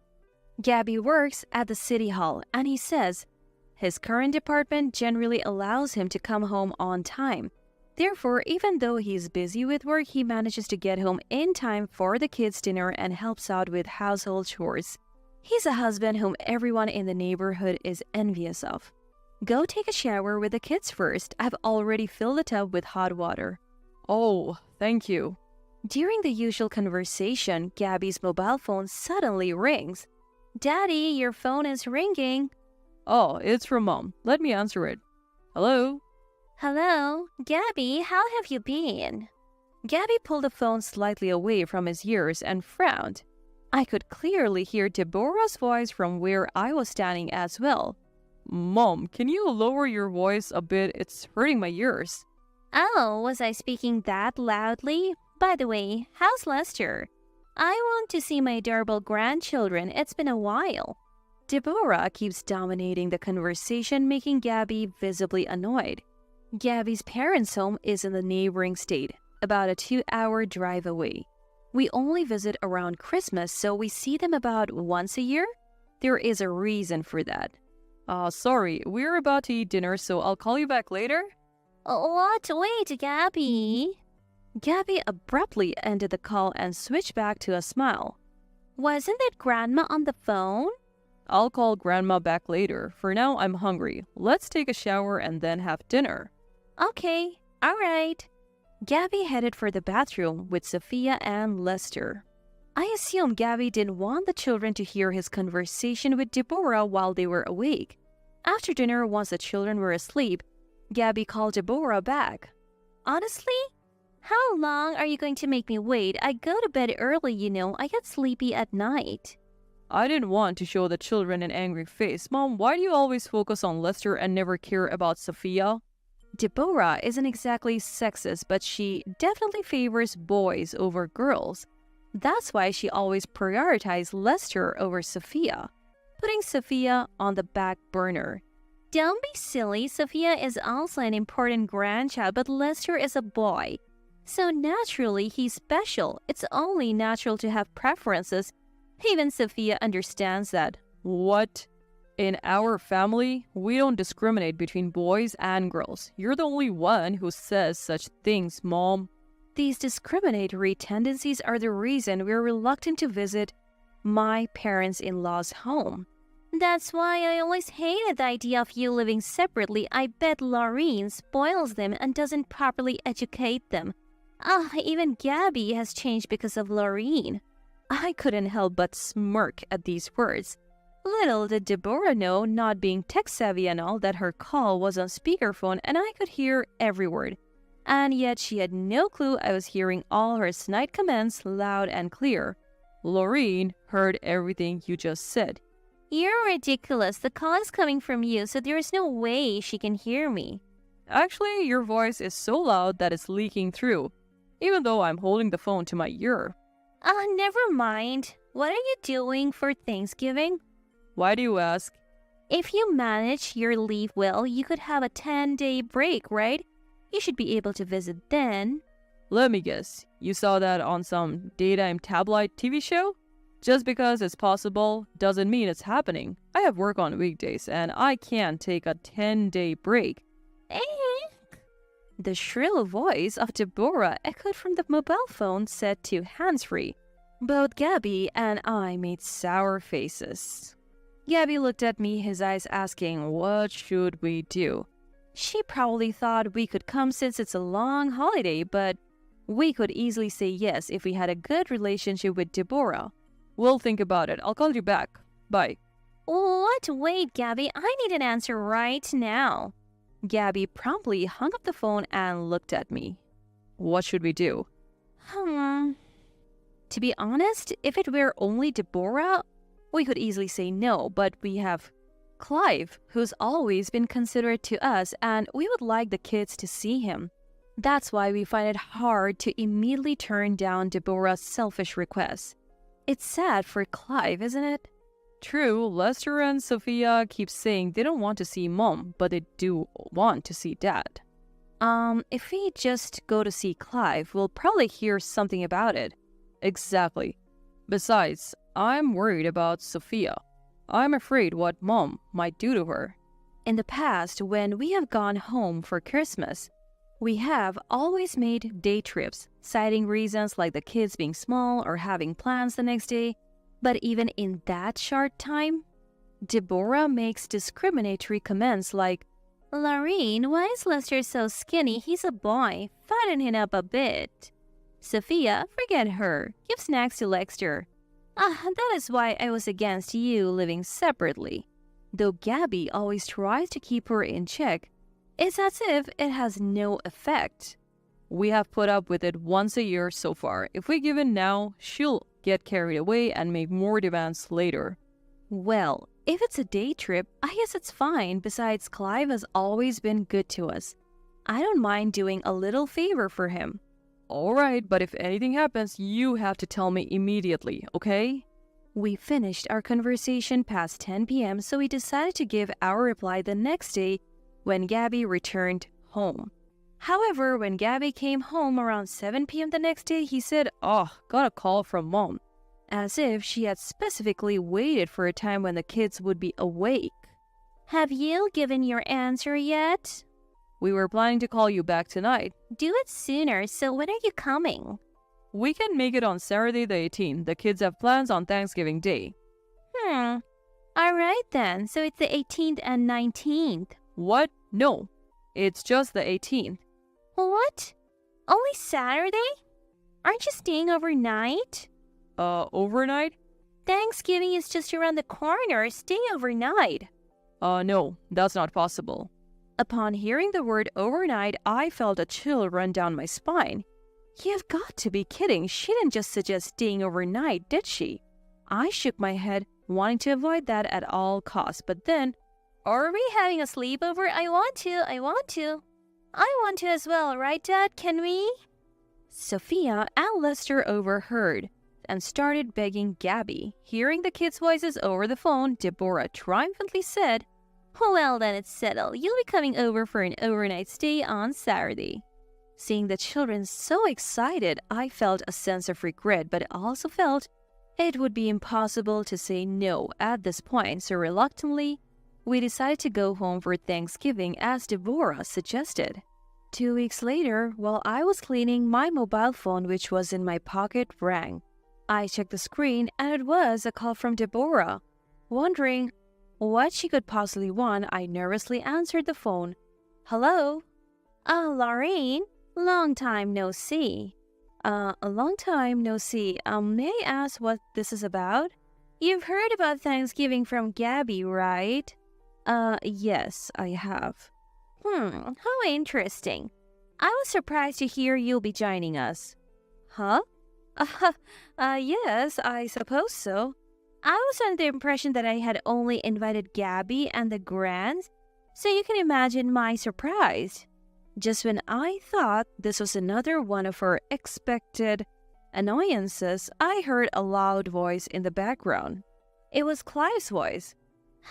[SPEAKER 7] Gabby works at the city hall, and he says his current department generally allows him to come home on time. Therefore, even though he's busy with work, he manages to get home in time for the kids' dinner and helps out with household chores. He's a husband whom everyone in the neighborhood is envious of. Go take a shower with the kids first. I've already filled the tub with hot water. Oh, thank you. During the usual conversation, Gabby's mobile phone suddenly rings. Daddy, your phone is ringing. Oh, it's from Mom. Let me answer it. Hello? Hello? Gabby, how have you been? Gabby pulled the phone slightly away from his ears and frowned. I could clearly hear Deborah's voice from where I was standing as well. Mom, can you lower your voice a bit? It's hurting my ears. Oh, was I speaking that loudly? By the way, how's Lester? I want to see my adorable grandchildren. It's been a while. Deborah keeps dominating the conversation, making Gabby visibly annoyed. Gabby's parents' home is in the neighboring state, about a 2-hour drive away. We only visit around Christmas, so we see them about once a year. There is a reason for that.
[SPEAKER 8] Sorry, we're about to eat dinner, so I'll call you back later.
[SPEAKER 6] What? Wait, Gabby.
[SPEAKER 7] Gabby abruptly ended the call and switched back to a smile.
[SPEAKER 6] Wasn't it Grandma on the phone?
[SPEAKER 8] I'll call Grandma back later. For now, I'm hungry. Let's take a shower and then have dinner.
[SPEAKER 6] Okay, all right.
[SPEAKER 7] Gabby headed for the bathroom with Sophia and Lester. I assume Gabby didn't want the children to hear his conversation with Deborah while they were awake. After dinner, once the children were asleep, Gabby called Deborah back.
[SPEAKER 6] Honestly? How long are you going to make me wait? I go to bed early, you know. I get sleepy at night.
[SPEAKER 8] I didn't want to show the children an angry face. Mom, why do you always focus on Lester and never care about Sophia?
[SPEAKER 7] Deborah isn't exactly sexist, but she definitely favors boys over girls. That's why she always prioritized Lester over Sophia, putting Sophia on the back burner.
[SPEAKER 6] Don't be silly. Sophia is also an important grandchild, but Lester is a boy. So naturally, he's special. It's only natural to have preferences. Even Sophia understands that.
[SPEAKER 8] What? In our family, we don't discriminate between boys and girls. You're the only one who says such things, Mom.
[SPEAKER 7] These discriminatory tendencies are the reason we're reluctant to visit my parents-in-law's home.
[SPEAKER 6] That's why I always hated the idea of you living separately. I bet Laureen spoils them and doesn't properly educate them. Even Gabby has changed because of Laureen.
[SPEAKER 7] I couldn't help but smirk at these words. Little did Deborah know, not being tech-savvy and all, that her call was on speakerphone and I could hear every word. And yet she had no clue I was hearing all her snide comments loud and clear.
[SPEAKER 8] Laureen heard everything you just said.
[SPEAKER 6] You're ridiculous. The call is coming from you, so there is no way she can hear me.
[SPEAKER 8] Actually, your voice is so loud that it's leaking through, even though I'm holding the phone to my ear.
[SPEAKER 6] Never mind. What are you doing for Thanksgiving?
[SPEAKER 8] Why do you ask?
[SPEAKER 6] If you manage your leave well, you could have a 10-day break, right? You should be able to visit then.
[SPEAKER 8] Let me guess, you saw that on some daytime tabloid TV show? Just because it's possible doesn't mean it's happening. I have work on weekdays and I can't take a 10-day break.
[SPEAKER 7] The shrill voice of Deborah echoed from the mobile phone set to hands-free. Both Gabby and I made sour faces. Gabby looked at me, his eyes asking, what should we do? She probably thought we could come since it's a long holiday, but we could easily say yes if we had a good relationship with Deborah.
[SPEAKER 8] We'll think about it. I'll call you back. Bye.
[SPEAKER 6] What? Wait, Gabby. I need an answer right now.
[SPEAKER 7] Gabby promptly hung up the phone and looked at me.
[SPEAKER 8] What should we do?
[SPEAKER 7] To be honest, if it were only Deborah, we could easily say no, but we have Clive, who's always been considerate to us, and we would like the kids to see him. That's why we find it hard to immediately turn down Deborah's selfish requests. It's sad for Clive, isn't it?
[SPEAKER 8] True, Lester and Sophia keep saying they don't want to see Mom, but they do want to see Dad.
[SPEAKER 7] If we just go to see Clive, we'll probably hear something about it.
[SPEAKER 8] Exactly. Besides, I'm worried about Sophia. I'm afraid what Mom might do to her.
[SPEAKER 7] In the past, when we have gone home for Christmas, we have always made day trips, citing reasons like the kids being small or having plans the next day. But even in that short time, Deborah makes discriminatory comments like,
[SPEAKER 6] Laureen, why is Lester so skinny? He's a boy. Fatten him up a bit.
[SPEAKER 7] Sophia, forget her. Give snacks to Lester. That is why I was against you living separately. Though Gabby always tries to keep her in check, it's as if it has no effect.
[SPEAKER 8] We have put up with it once a year so far. If we give in now, she'll get carried away and make more demands later.
[SPEAKER 7] Well, if it's a day trip, I guess it's fine. Besides, Clive has always been good to us. I don't mind doing a little favor for him.
[SPEAKER 8] Alright, but if anything happens, you have to tell me immediately, okay?
[SPEAKER 7] We finished our conversation past 10 p.m., so we decided to give our reply the next day when Gabby returned home. However, when Gabby came home around 7 p.m. the next day, he said, "Oh, got a call from mom," as if she had specifically waited for a time when the kids would be awake.
[SPEAKER 6] Have you given your answer yet?
[SPEAKER 8] We were planning to call you back tonight.
[SPEAKER 6] Do it sooner, so when are you coming?
[SPEAKER 8] We can make it on Saturday the 18th. The kids have plans on Thanksgiving Day.
[SPEAKER 6] Alright then, so it's the 18th and 19th.
[SPEAKER 8] What? No. It's just the 18th.
[SPEAKER 6] What? Only Saturday? Aren't you staying overnight?
[SPEAKER 8] Overnight?
[SPEAKER 6] Thanksgiving is just around the corner. Stay overnight.
[SPEAKER 8] No, that's not possible.
[SPEAKER 7] Upon hearing the word overnight, I felt a chill run down my spine. You've got to be kidding. She didn't just suggest staying overnight, did she? I shook my head, wanting to avoid that at all costs, but then,
[SPEAKER 6] are we having a sleepover? I want to. I want to as well, right, Dad? Can we?
[SPEAKER 7] Sophia and Lester overheard and started begging Gabby. Hearing the kids' voices over the phone, Deborah triumphantly said,
[SPEAKER 6] "Well, then it's settled. You'll be coming over for an overnight stay on Saturday."
[SPEAKER 7] Seeing the children so excited, I felt a sense of regret, but also felt it would be impossible to say no at this point, so reluctantly, we decided to go home for Thanksgiving as Deborah suggested. 2 weeks later, while I was cleaning, my mobile phone, which was in my pocket, rang. I checked the screen, and it was a call from Deborah. Wondering what she could possibly want, I nervously answered the phone. "Hello?"
[SPEAKER 6] Lorraine, long time no see.
[SPEAKER 7] A long time no see. May I ask what this is about?
[SPEAKER 6] You've heard about Thanksgiving from Gabby, right?
[SPEAKER 7] Yes, I have.
[SPEAKER 6] How interesting. I was surprised to hear you'll be joining us.
[SPEAKER 7] Huh? Yes, I suppose so.
[SPEAKER 6] I was under the impression that I had only invited Gabby and the Grants, so you can imagine my surprise.
[SPEAKER 7] Just when I thought this was another one of her expected annoyances, I heard a loud voice in the background. It was Clive's voice.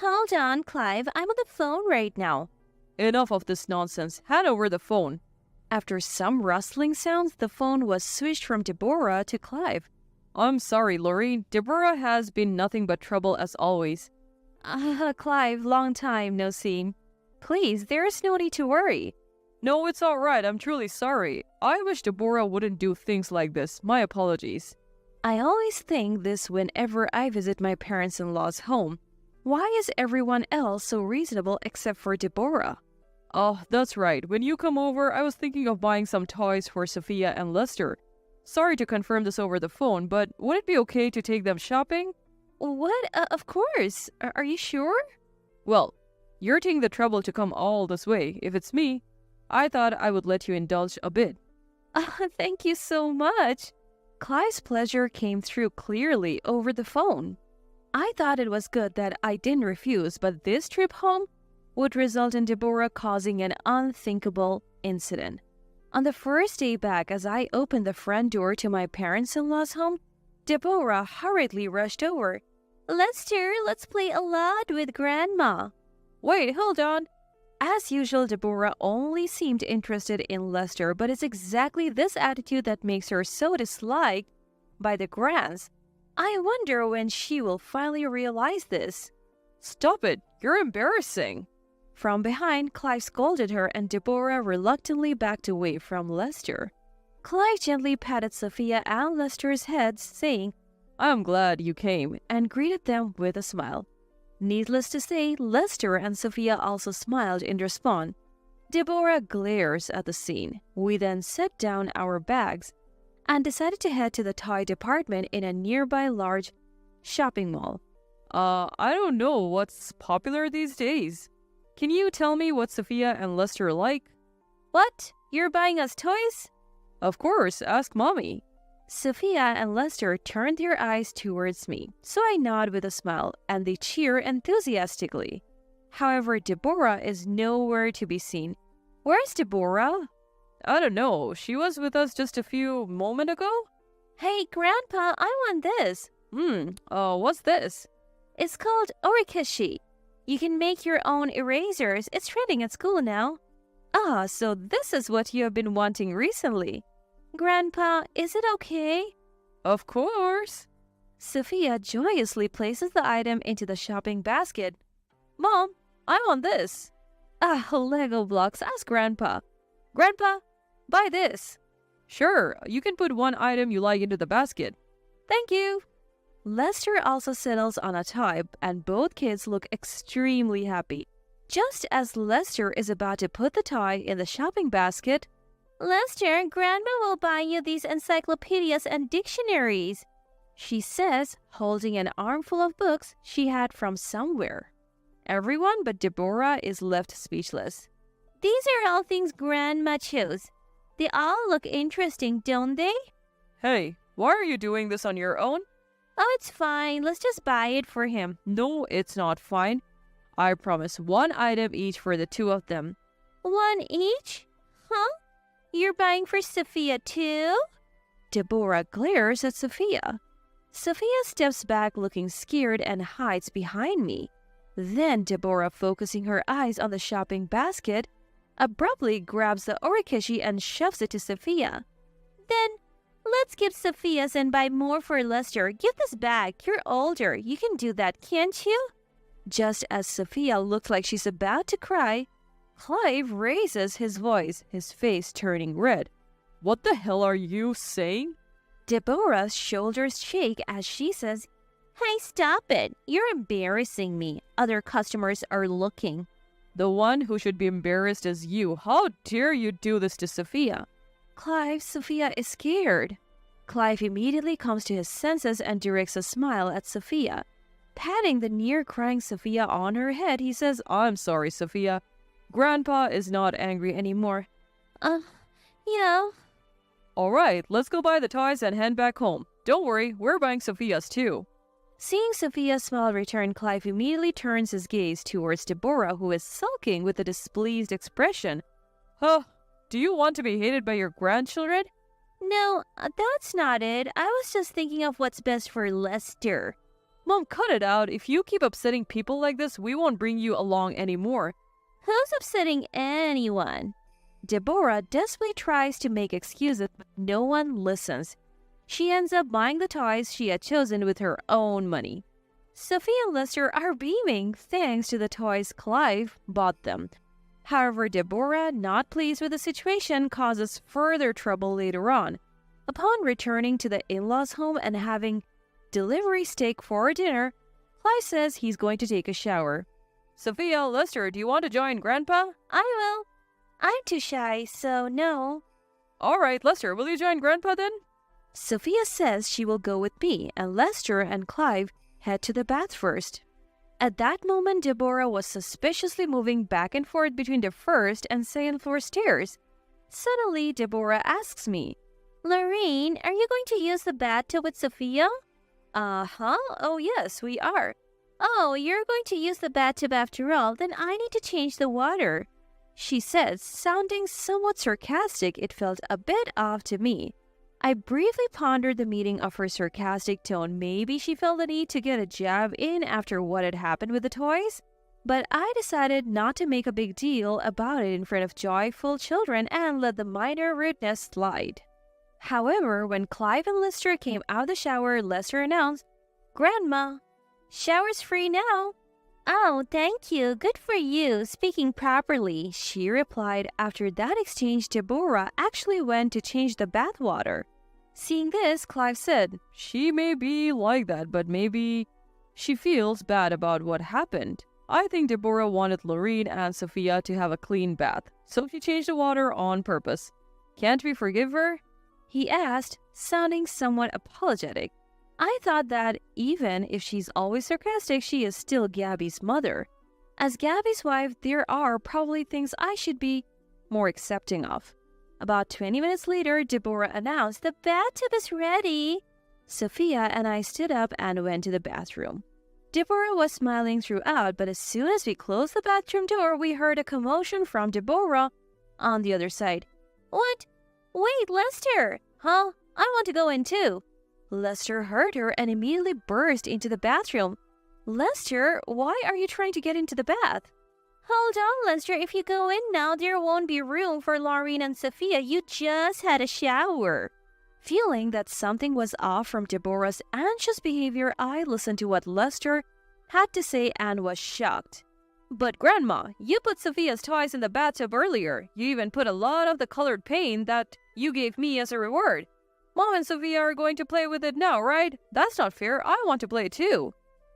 [SPEAKER 6] "Hold on, Clive. I'm on the phone right now."
[SPEAKER 8] Enough of this nonsense. Hand over the phone.
[SPEAKER 7] After some rustling sounds, the phone was switched from Deborah to Clive.
[SPEAKER 8] I'm sorry, Lorraine. Deborah has been nothing but trouble as always.
[SPEAKER 7] Clive, long time no see. Please, there is no need to worry.
[SPEAKER 8] No, it's all right. I'm truly sorry. I wish Deborah wouldn't do things like this. My apologies.
[SPEAKER 7] I always think this whenever I visit my parents-in-law's home. Why is everyone else so reasonable except for Deborah?
[SPEAKER 8] Oh, that's right. When you come over, I was thinking of buying some toys for Sophia and Lester. Sorry to confirm this over the phone, but would it be okay to take them shopping?
[SPEAKER 7] What? Of course. Are you sure?
[SPEAKER 8] Well, you're taking the trouble to come all this way. If it's me, I thought I would let you indulge a bit.
[SPEAKER 7] Thank you so much. Clive's pleasure came through clearly over the phone. I thought it was good that I didn't refuse, but this trip home would result in Deborah causing an unthinkable incident. On the first day back, as I opened the front door to my parents-in-law's home, Deborah hurriedly rushed over.
[SPEAKER 6] "Lester, let's play a lot with Grandma."
[SPEAKER 8] Wait, hold on.
[SPEAKER 7] As usual, Deborah only seemed interested in Lester, but it's exactly this attitude that makes her so disliked by the Grants. I wonder when she will finally realize this.
[SPEAKER 8] Stop it. You're embarrassing.
[SPEAKER 7] From behind, Clive scolded her and Deborah reluctantly backed away from Lester. Clive gently patted Sophia and Lester's heads, saying,
[SPEAKER 8] "I'm glad you came,"
[SPEAKER 7] and greeted them with a smile. Needless to say, Lester and Sophia also smiled in response. Deborah glares at the scene. We then set down our bags and decided to head to the toy department in a nearby large shopping mall.
[SPEAKER 8] I don't know what's popular these days. Can you tell me what Sophia and Lester like?
[SPEAKER 6] What? You're buying us toys?
[SPEAKER 8] Of course, ask Mommy.
[SPEAKER 7] Sophia and Lester turned their eyes towards me, so I nod with a smile, and they cheer enthusiastically. However, Deborah is nowhere to be seen. Where's Deborah?
[SPEAKER 8] I don't know. She was with us just a few moments ago?
[SPEAKER 6] Hey, Grandpa, I want this.
[SPEAKER 8] What's this?
[SPEAKER 6] It's called orikashi. You can make your own erasers. It's trending at school now.
[SPEAKER 8] Ah, so this is what you have been wanting recently.
[SPEAKER 6] Grandpa, is it okay?
[SPEAKER 8] Of course.
[SPEAKER 6] Sophia joyously places the item into the shopping basket.
[SPEAKER 8] Mom, I want this.
[SPEAKER 6] Lego blocks. Ask Grandpa. Grandpa, buy this.
[SPEAKER 8] Sure, you can put one item you like into the basket.
[SPEAKER 6] Thank you.
[SPEAKER 7] Lester also settles on a toy, and both kids look extremely happy. Just as Lester is about to put the toy in the shopping basket,
[SPEAKER 6] Lester, Grandma will buy you these encyclopedias and dictionaries,
[SPEAKER 7] she says, holding an armful of books she had from somewhere. Everyone but Deborah is left speechless.
[SPEAKER 6] These are all things Grandma chose. They all look interesting, don't they?
[SPEAKER 8] Hey, why are you doing this on your own?
[SPEAKER 6] Oh, it's fine. Let's just buy it for him.
[SPEAKER 8] No, it's not fine. I promise one item each for the two of them.
[SPEAKER 6] One each? Huh? You're buying for Sophia too?
[SPEAKER 7] Deborah glares at Sophia. Sophia steps back looking scared and hides behind me. Then Deborah, focusing her eyes on the shopping basket, abruptly grabs the orikashi and shoves it to Sophia.
[SPEAKER 6] Then let's give Sophia's and buy more for Lester. Give this back. You're older. You can do that, can't you?
[SPEAKER 7] Just as Sophia looks like she's about to cry, Clive raises his voice, his face turning red.
[SPEAKER 8] What the hell are you saying?
[SPEAKER 7] Deborah's shoulders shake as she says,
[SPEAKER 6] Hey, stop it. You're embarrassing me. Other customers are looking.
[SPEAKER 8] The one who should be embarrassed is you. How dare you do this to Sophia?
[SPEAKER 7] Clive, Sophia is scared. Clive immediately comes to his senses and directs a smile at Sophia. Patting the near-crying Sophia on her head, he says,
[SPEAKER 8] I'm sorry, Sophia. Grandpa is not angry anymore.
[SPEAKER 6] Yeah.
[SPEAKER 8] All right, let's go buy the toys and head back home. Don't worry, we're buying Sophia's too.
[SPEAKER 7] Seeing Sophia's smile return, Clive immediately turns his gaze towards Deborah, who is sulking with a displeased expression.
[SPEAKER 8] Huh? Do you want to be hated by your grandchildren?
[SPEAKER 6] No, that's not it. I was just thinking of what's best for Lester.
[SPEAKER 8] Mom, cut it out. If you keep upsetting people like this, we won't bring you along anymore.
[SPEAKER 6] Who's upsetting anyone?
[SPEAKER 7] Deborah desperately tries to make excuses, but no one listens. She ends up buying the toys she had chosen with her own money. Sophia and Lester are beaming thanks to the toys Clive bought them. However, Deborah, not pleased with the situation, causes further trouble later on. Upon returning to the in-laws' home and having delivery steak for dinner, Clive says he's going to take a shower.
[SPEAKER 8] Sophia, Lester, do you want to join Grandpa?
[SPEAKER 6] I will. I'm too shy, so no.
[SPEAKER 8] All right, Lester, will you join Grandpa then?
[SPEAKER 7] Sophia says she will go with me, and Lester and Clive head to the bath first. At that moment, Deborah was suspiciously moving back and forth between the first and second floor stairs. Suddenly, Deborah asks me,
[SPEAKER 6] Lorraine, are you going to use the bathtub with Sophia?
[SPEAKER 7] Oh yes, we are.
[SPEAKER 6] Oh, you're going to use the bathtub after all, then I need to change the water,
[SPEAKER 7] she said, sounding somewhat sarcastic. It felt a bit off to me. I briefly pondered the meaning of her sarcastic tone. Maybe she felt the need to get a jab in after what had happened with the toys? But I decided not to make a big deal about it in front of joyful children and let the minor rudeness slide. However, when Clive and Lester came out of the shower, Lester announced,
[SPEAKER 6] Grandma, shower's free now. Oh, thank you. Good for you. Speaking properly,
[SPEAKER 7] she replied. After that exchange, Deborah actually went to change the bath water. Seeing this, Clive said,
[SPEAKER 8] She may be like that, but maybe she feels bad about what happened. I think Deborah wanted Lorraine and Sophia to have a clean bath, so she changed the water on purpose. Can't we forgive her?
[SPEAKER 7] He asked, sounding somewhat apologetic. I thought that even if she's always sarcastic, she is still Gabby's mother. As Gabby's wife, there are probably things I should be more accepting of. About 20 minutes later, Deborah announced,
[SPEAKER 6] The bathtub is ready.
[SPEAKER 7] Sophia and I stood up and went to the bathroom. Deborah was smiling throughout, but as soon as we closed the bathroom door, we heard a commotion from Deborah on the other side.
[SPEAKER 6] What? Wait, Lester! Huh? I want to go in too.
[SPEAKER 7] Lester heard her and immediately burst into the bathroom. Lester, why are you trying to get into the bath?
[SPEAKER 6] Hold on, Lester. If you go in now, there won't be room for Laureen and Sophia. You just had a shower.
[SPEAKER 7] Feeling that something was off from Deborah's anxious behavior, I listened to what Lester had to say and was shocked.
[SPEAKER 8] But Grandma, you put Sophia's toys in the bathtub earlier. You even put a lot of the colored paint that you gave me as a reward. Mom and Sophia are going to play with it now, right? That's not fair. I want to play too.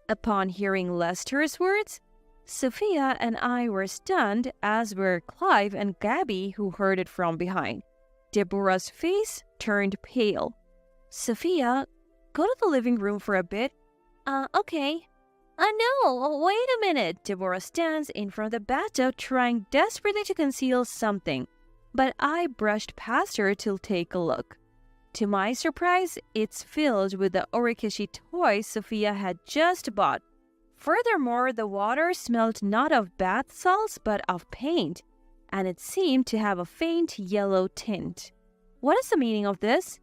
[SPEAKER 7] Upon hearing Lester's words, Sophia and I were stunned, as were Clive and Gabby, who heard it from behind. Deborah's face turned pale. Sophia, go to the living room for a bit.
[SPEAKER 6] Okay. No, wait a minute.
[SPEAKER 7] Deborah stands in front of the bathtub trying desperately to conceal something, but I brushed past her to take a look. To my surprise, it's filled with the Orikishi toys Sophia had just bought. Furthermore, the water smelled not of bath salts but of paint, and it seemed to have a faint yellow tint. What is the meaning of this?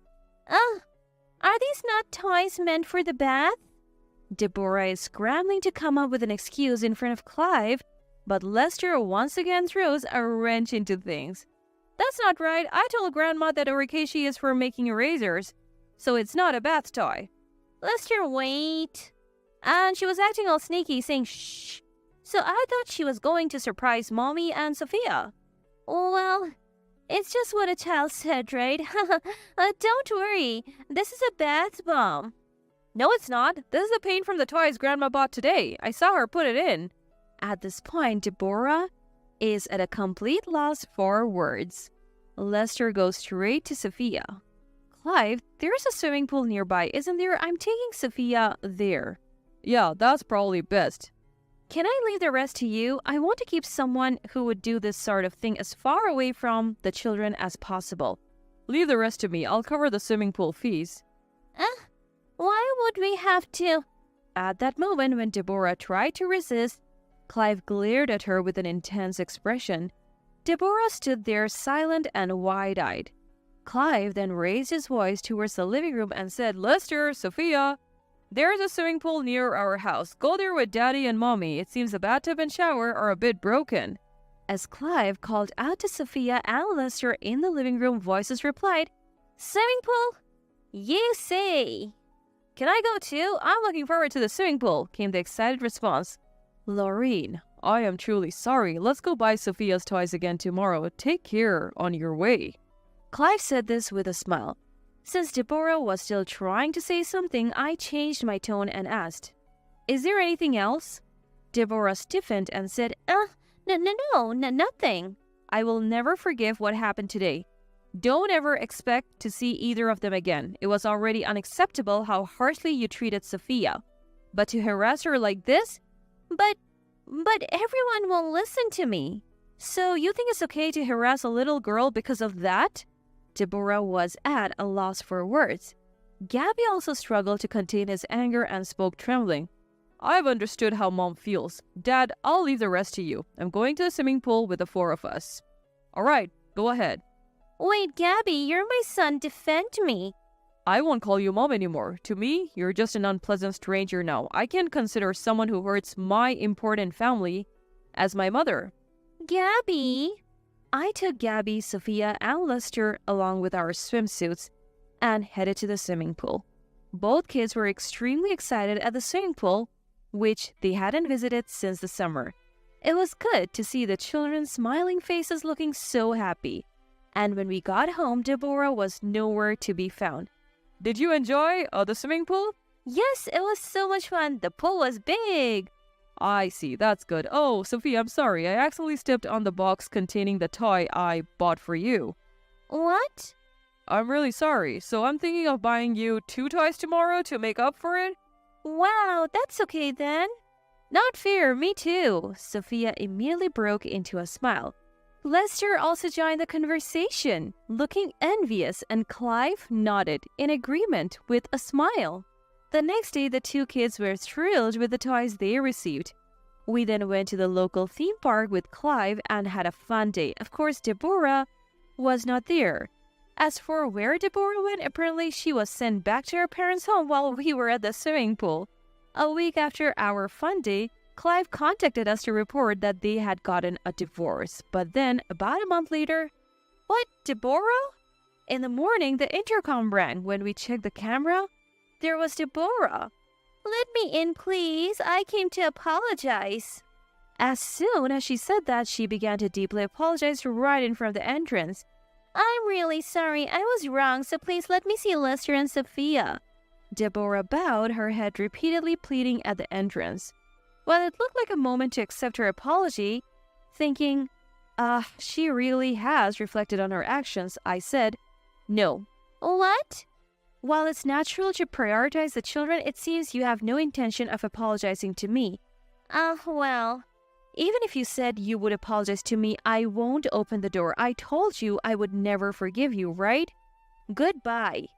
[SPEAKER 6] Are these not toys meant for the bath?
[SPEAKER 7] Deborah is scrambling to come up with an excuse in front of Clive, but Lester once again throws a wrench into things.
[SPEAKER 8] That's not right. I told Grandma that Orikashi is for making erasers, so it's not a bath toy.
[SPEAKER 6] Lester, wait. And she was acting all sneaky, saying shh. So I thought she was going to surprise Mommy and Sophia. Well, it's just what a child said, right? Don't worry. This is a bath bomb.
[SPEAKER 8] No, it's not. This is the paint from the toys Grandma bought today. I saw her put it in.
[SPEAKER 7] At this point, Deborah is at a complete loss for words. Lester goes straight to Sophia. Clive, there's a swimming pool nearby, isn't there? I'm taking Sophia there.
[SPEAKER 8] Yeah, that's probably best.
[SPEAKER 7] Can I leave the rest to you? I want to keep someone who would do this sort of thing as far away from the children as possible.
[SPEAKER 8] Leave the rest to me. I'll cover the swimming pool fees.
[SPEAKER 6] Why would we have to?
[SPEAKER 7] At that moment, when Deborah tried to resist, Clive glared at her with an intense expression. Deborah stood there silent and wide-eyed. Clive then raised his voice towards the living room and said,
[SPEAKER 8] Lester, Sophia, there's a swimming pool near our house. Go there with Daddy and Mommy. It seems the bathtub and shower are a bit broken.
[SPEAKER 7] As Clive called out to Sophia and Lester in the living room, voices replied,
[SPEAKER 6] Swimming pool? You say.
[SPEAKER 8] Can I go too? I'm looking forward to the swimming pool, came the excited response. Laureen, I am truly sorry. Let's go buy Sophia's toys again tomorrow. Take care on your way.
[SPEAKER 7] Clive said this with a smile. Since Deborah was still trying to say something, I changed my tone and asked, Is there anything else? Deborah stiffened and said,
[SPEAKER 6] No, nothing.
[SPEAKER 7] I will never forgive what happened today. Don't ever expect to see either of them again. It was already unacceptable how harshly you treated Sophia. But to harass her like this?
[SPEAKER 6] But everyone will listen to me.
[SPEAKER 7] So you think it's okay to harass a little girl because of that? Deborah was at a loss for words. Gabby also struggled to contain his anger and spoke trembling.
[SPEAKER 8] I've understood how Mom feels. Dad, I'll leave the rest to you. I'm going to the swimming pool with the four of us. All right, go ahead.
[SPEAKER 6] Wait, Gabby, you're my son. Defend me.
[SPEAKER 8] I won't call you Mom anymore. To me, you're just an unpleasant stranger now. I can't consider someone who hurts my important family as my mother.
[SPEAKER 6] Gabby.
[SPEAKER 7] I took Gabby, Sophia, and Lester along with our swimsuits and headed to the swimming pool. Both kids were extremely excited at the swimming pool, which they hadn't visited since the summer. It was good to see the children's smiling faces looking so happy. And when we got home, Deborah was nowhere to be found.
[SPEAKER 8] Did you enjoy the swimming pool?
[SPEAKER 6] Yes, it was so much fun. The pool was big.
[SPEAKER 8] I see, that's good. Oh, Sophia, I'm sorry. I accidentally stepped on the box containing the toy I bought for you.
[SPEAKER 6] What?
[SPEAKER 8] I'm really sorry. So I'm thinking of buying you 2 toys tomorrow to make up for it.
[SPEAKER 6] Wow, that's okay then.
[SPEAKER 7] Not fair, me too. Sophia immediately broke into a smile. Lester also joined the conversation, looking envious, and Clive nodded in agreement with a smile. The next day, the 2 kids were thrilled with the toys they received. We then went to the local theme park with Clive and had a fun day. Of course, Deborah was not there.
[SPEAKER 6] As for where Deborah went, apparently she was sent back to her parents' home while we were at the swimming pool. A week after our fun day, Clive contacted us to report that they had gotten a divorce. But then, about a month later, what, Deborah? In the morning, the intercom rang. When we checked the camera, there was Deborah.
[SPEAKER 7] Let me in, please. I came to apologize.
[SPEAKER 6] As soon as she said that, she began to deeply apologize right in front of the entrance.
[SPEAKER 7] I'm really sorry. I was wrong, so please let me see Lester and Sophia.
[SPEAKER 6] Deborah bowed her head, repeatedly pleading at the entrance. Well, it looked like a moment to accept her apology. Thinking, she really has reflected on her actions, I said, no.
[SPEAKER 7] What?
[SPEAKER 6] While it's natural to prioritize the children, it seems you have no intention of apologizing to me.
[SPEAKER 7] Well.
[SPEAKER 6] Even if you said you would apologize to me, I won't open the door. I told you I would never forgive you, right? Goodbye.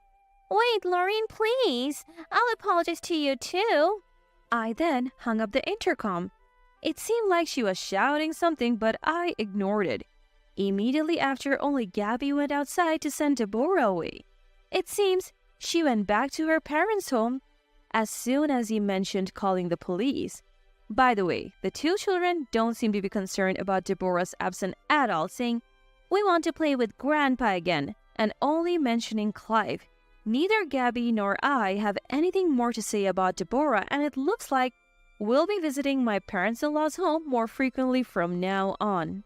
[SPEAKER 7] Wait, Lorraine, please. I'll apologize to you too.
[SPEAKER 6] I then hung up the intercom. It seemed like she was shouting something, but I ignored it. Immediately after, only Gabby went outside to send Deborah away. It seems she went back to her parents' home as soon as he mentioned calling the police. By the way, the two children don't seem to be concerned about Deborah's absence at all, saying, "We want to play with Grandpa again," and only mentioning Clive. Neither Gabby nor I have anything more to say about Deborah, and it looks like we'll be visiting my parents-in-law's home more frequently from now on.